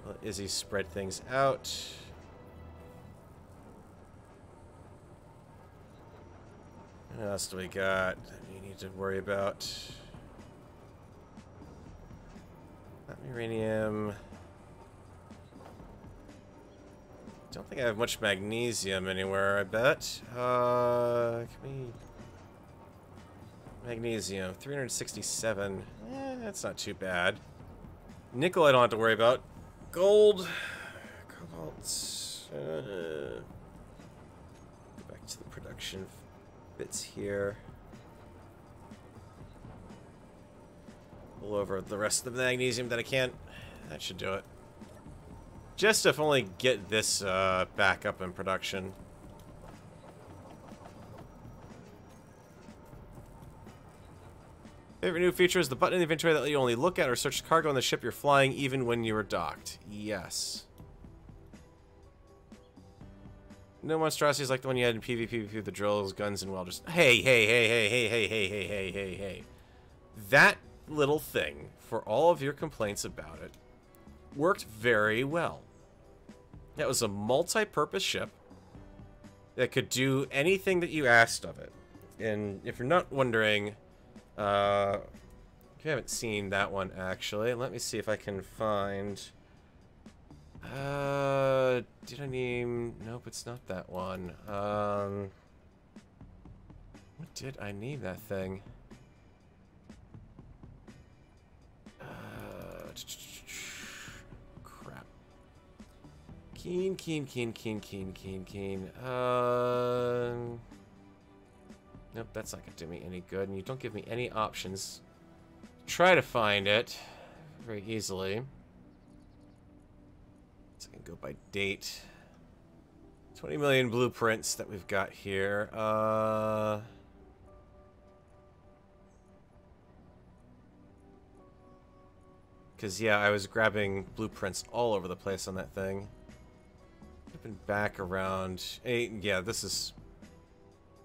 Let Izzy spread things out. What else do we got that we need to worry about? Not uranium. Don't think I have much magnesium anywhere, I bet. Can we... Magnesium, 367. That's not too bad. Nickel I don't have to worry about. Gold. Cobalt. Go back to the production bits here. Pull over the rest of the magnesium that I can't. That should do it. Just if only get this back up in production. Favorite new feature is the button in the inventory that let you only look at or search cargo on the ship you're flying even when you are docked. Yes. No monstrosities like the one you had in PvP with the drills, guns, and welders. Hey, hey, hey, hey, hey, hey, hey, hey, hey, hey, hey. That little thing, for all of your complaints about it, worked very well. That was a multi-purpose ship that could do anything that you asked of it. And if you're not wondering, if you haven't seen that one actually, let me see if I can find... did I name... Nope, it's not that one. What did I name that thing? Crap. Keen. Nope, that's not gonna do me any good, and you don't give me any options. Try to find it very easily. So I can go by date. 20 million blueprints that we've got here. Because, yeah, I was grabbing blueprints all over the place on that thing. Flipping back around. Hey, yeah, this is...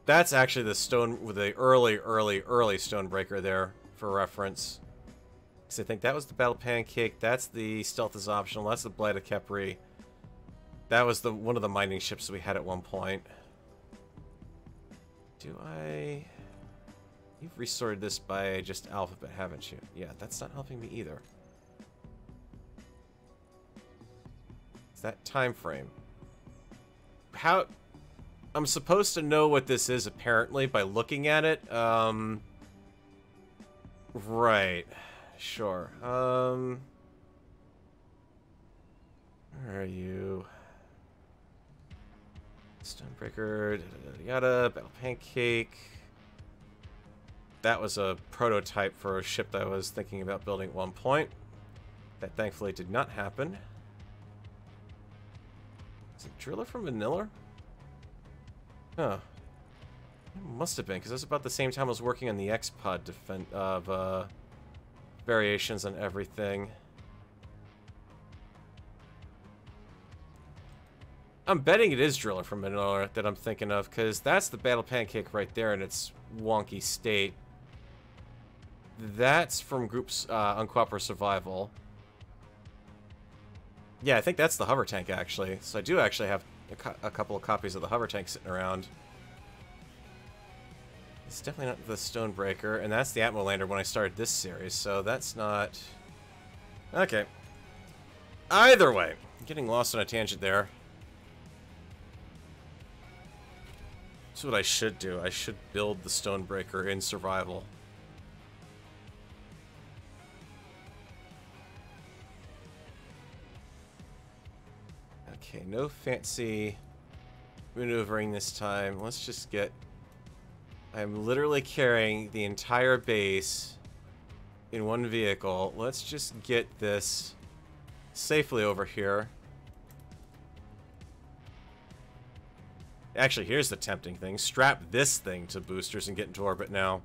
That's actually the stone with the early stonebreaker there, for reference. Because I think that was the Battle Pancake, that's the Stealth is Optional, that's the Blight of Kepri. That was the one of the mining ships we had at one point. Do I... You've resorted this by just alphabet, haven't you? Yeah, that's not helping me either. It's that time frame. How... I'm supposed to know what this is, apparently, by looking at it. Right. Sure. Where are you? Stonebreaker, yada, Battle Pancake. That was a prototype for a ship that I was thinking about building at one point. That thankfully did not happen. Is it Driller from Vanilla? Huh. It must have been, because it was about the same time I was working on the X-Pod variations on everything. I'm betting it is Driller from Manila that I'm thinking of, because that's the Battle Pancake right there in its wonky state. That's from Group's Uncooperative Survival. Yeah, I think that's the hover tank, actually. So I do actually have a couple of copies of the hover tank sitting around. It's definitely not the Stonebreaker, and that's the Atmo Lander when I started this series, so that's not... Okay. Either way, I'm getting lost on a tangent there. That's what I should do. I should build the Stonebreaker in survival. Okay, no fancy maneuvering this time. Let's just get... I'm literally carrying the entire base in one vehicle. Let's just get this safely over here. Actually, here's the tempting thing. Strap this thing to boosters and get into orbit now.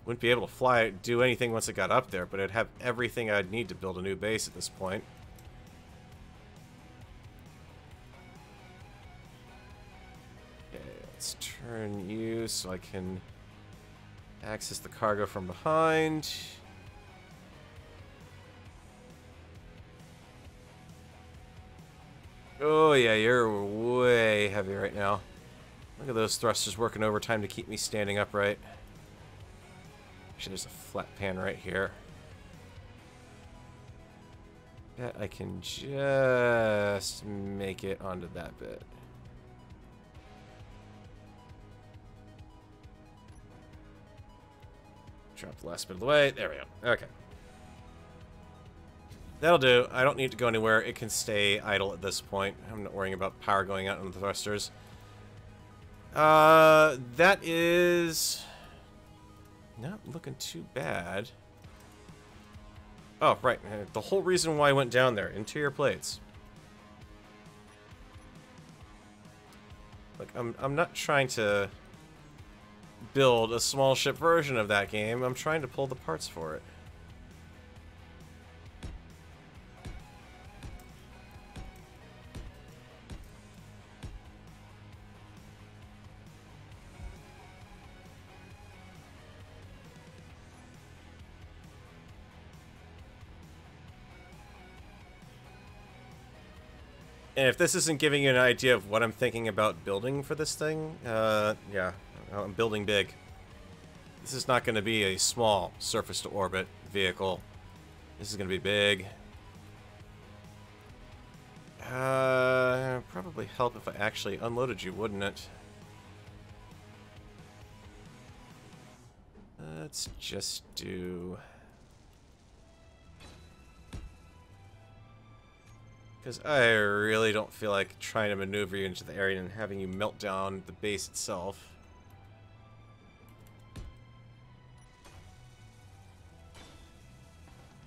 Wouldn't be able to fly it, do anything once it got up there, but it'd have everything I'd need to build a new base at this point. Let's turn you so I can access the cargo from behind. Oh yeah, you're way heavy right now. Look at those thrusters working overtime to keep me standing upright. Actually, there's a flat pan right here. Bet I can just make it onto that bit. Drop the last bit of the way. There we go. Okay. That'll do. I don't need to go anywhere. It can stay idle at this point. I'm not worrying about power going out on the thrusters. That is not looking too bad. Oh, right. The whole reason why I went down there. Interior plates. Look, I'm not trying to build a small ship version of that game. I'm trying to pull the parts for it. And if this isn't giving you an idea of what I'm thinking about building for this thing, yeah, I'm building big. This is not going to be a small surface-to-orbit vehicle. This is going to be big. Probably help if I actually unloaded you, wouldn't it? Let's just do... Because I really don't feel like trying to maneuver you into the area and having you melt down the base itself.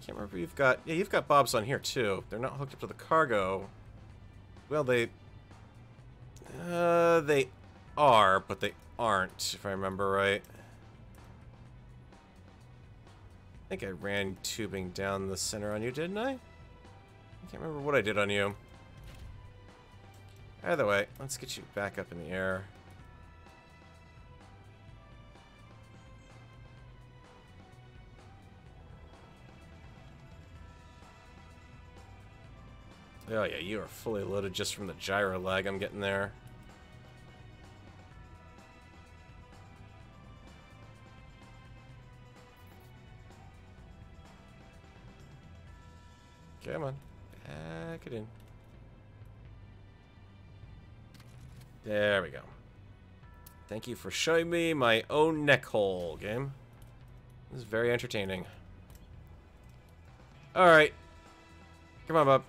Can't remember if you've got... Yeah, you've got bobs on here, too. They're not hooked up to the cargo. Well, they are, but they aren't, if I remember right. I think I ran tubing down the center on you, didn't I? I can't remember what I did on you. Either way, let's get you back up in the air. Oh yeah, you are fully loaded just from the gyro lag I'm getting there. Come on. Back it in. There we go. Thank you for showing me my own neck hole, game. This is very entertaining. Alright. Come on, bub.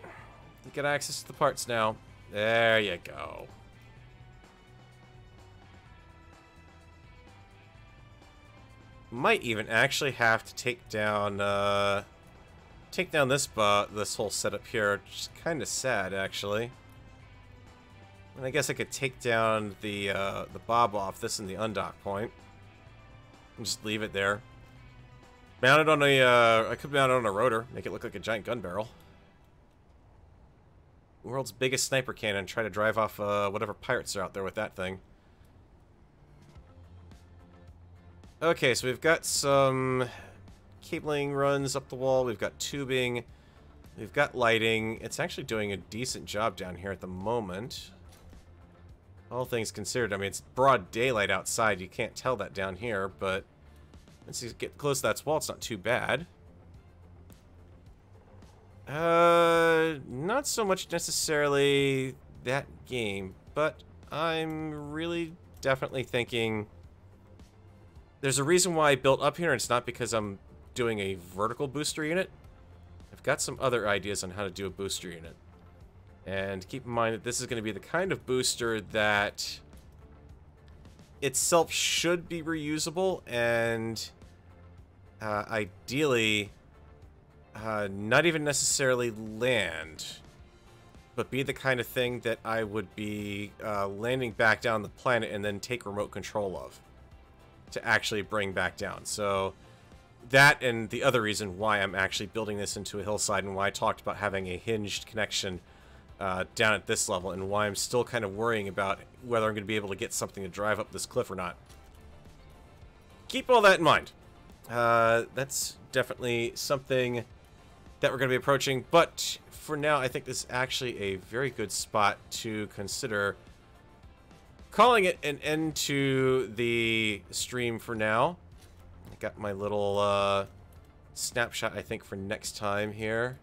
You get access to the parts now. There you go. Might even actually have to take down this whole setup here, which is kind of sad, actually. And I guess I could take down the bob off this and the undock point, and just leave it there. Mount it on a, I could mount it on a rotor, make it look like a giant gun barrel. World's biggest sniper cannon. Try to drive off whatever pirates are out there with that thing. Okay, so we've got some cabling runs up the wall. We've got tubing. We've got lighting. It's actually doing a decent job down here at the moment. All things considered. I mean, it's broad daylight outside. You can't tell that down here, but once you get close to that wall, it's not too bad. Not so much necessarily that game, but I'm really definitely thinking there's a reason why I built up here, and it's not because I'm doing a vertical booster unit. I've got some other ideas on how to do a booster unit. And keep in mind that this is going to be the kind of booster that itself should be reusable and ideally not even necessarily land, but be the kind of thing that I would be landing back down the planet and then take remote control of to actually bring back down. So that and the other reason why I'm actually building this into a hillside and why I talked about having a hinged connection down at this level and why I'm still kind of worrying about whether I'm going to be able to get something to drive up this cliff or not. Keep all that in mind. That's definitely something that we're going to be approaching, but for now I think this is actually a very good spot to consider calling it an end to the stream for now. I got my little snapshot, I think, for next time here.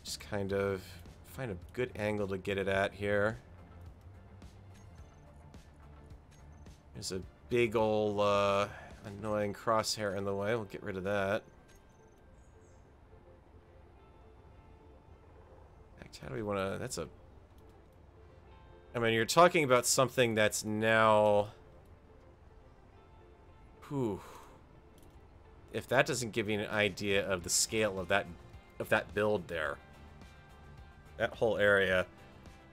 Just kind of find a good angle to get it at here. There's a big ol' annoying crosshair in the way. We'll get rid of that. How do we want to... That's a... I mean, you're talking about something that's now... Whew. If that doesn't give you an idea of the scale of that build there. That whole area.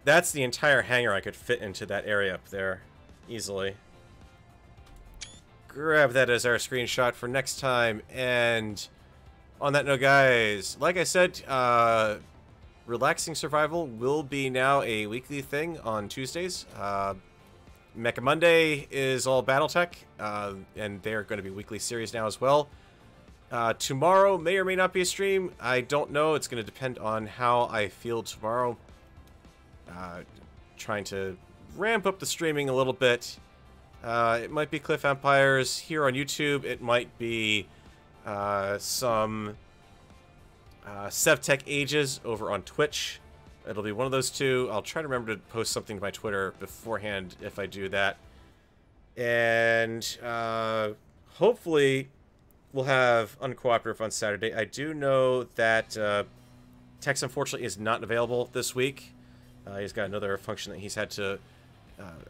That's the entire hangar I could fit into that area up there. Easily. Grab that as our screenshot for next time. And on that note, guys, like I said, Relaxing Survival will be now a weekly thing on Tuesdays. Mecha Monday is all Battletech, and they're going to be weekly series now as well. Tomorrow may or may not be a stream. I don't know. It's going to depend on how I feel tomorrow. Trying to ramp up the streaming a little bit. It might be Cliff Empires here on YouTube. It might be some SevTech Ages over on Twitch. It'll be one of those two. I'll try to remember to post something to my Twitter beforehand if I do that. And hopefully we'll have Uncooperative on Saturday. I do know that Tex, unfortunately, is not available this week. He's got another function that he's had to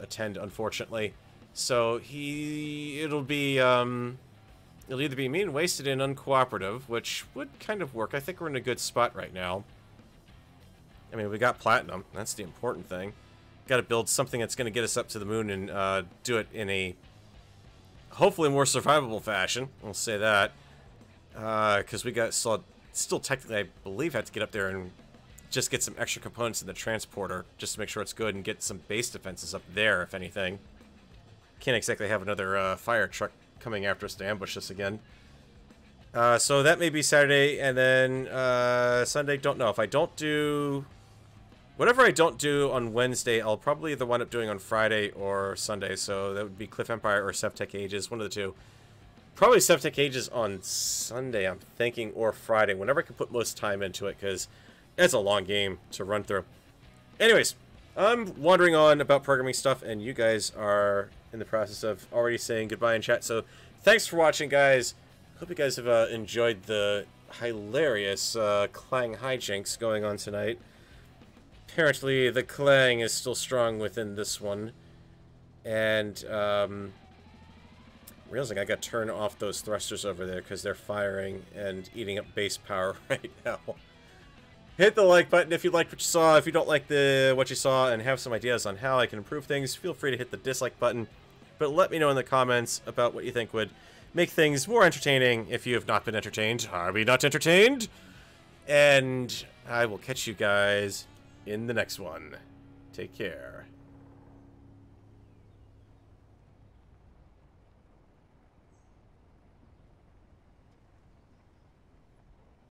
attend, unfortunately. So it'll either be me and Wasted and Uncooperative, which would kind of work. I think we're in a good spot right now. I mean, we got Platinum. That's the important thing. Got to build something that's going to get us up to the moon and do it in a hopefully more survivable fashion. We'll say that. Because we got still technically, I believe, have to get up there and just get some extra components in the transporter just to make sure it's good and get some base defenses up there, if anything. Can't exactly have another fire truck coming after us to ambush us again. So that may be Saturday, and then Sunday, don't know. If I don't do... Whatever I don't do on Wednesday, I'll probably either wind up doing on Friday or Sunday, so that would be Cliff Empire or SevTech Ages, one of the two. Probably SevTech Ages on Sunday, I'm thinking, or Friday, whenever I can put most time into it, because it's a long game to run through. Anyways, I'm wandering on about programming stuff, and you guys are in the process of already saying goodbye in chat, so thanks for watching, guys. Hope you guys have enjoyed the hilarious Clang hijinks going on tonight. Apparently, the Clang is still strong within this one. And, realizing I got to turn off those thrusters over there because they're firing and eating up base power right now. Hit the like button if you liked what you saw. If you don't like what you saw and have some ideas on how I can improve things, feel free to hit the dislike button. But let me know in the comments about what you think would make things more entertaining if you have not been entertained. Are we not entertained? And I will catch you guys in the next one. Take care.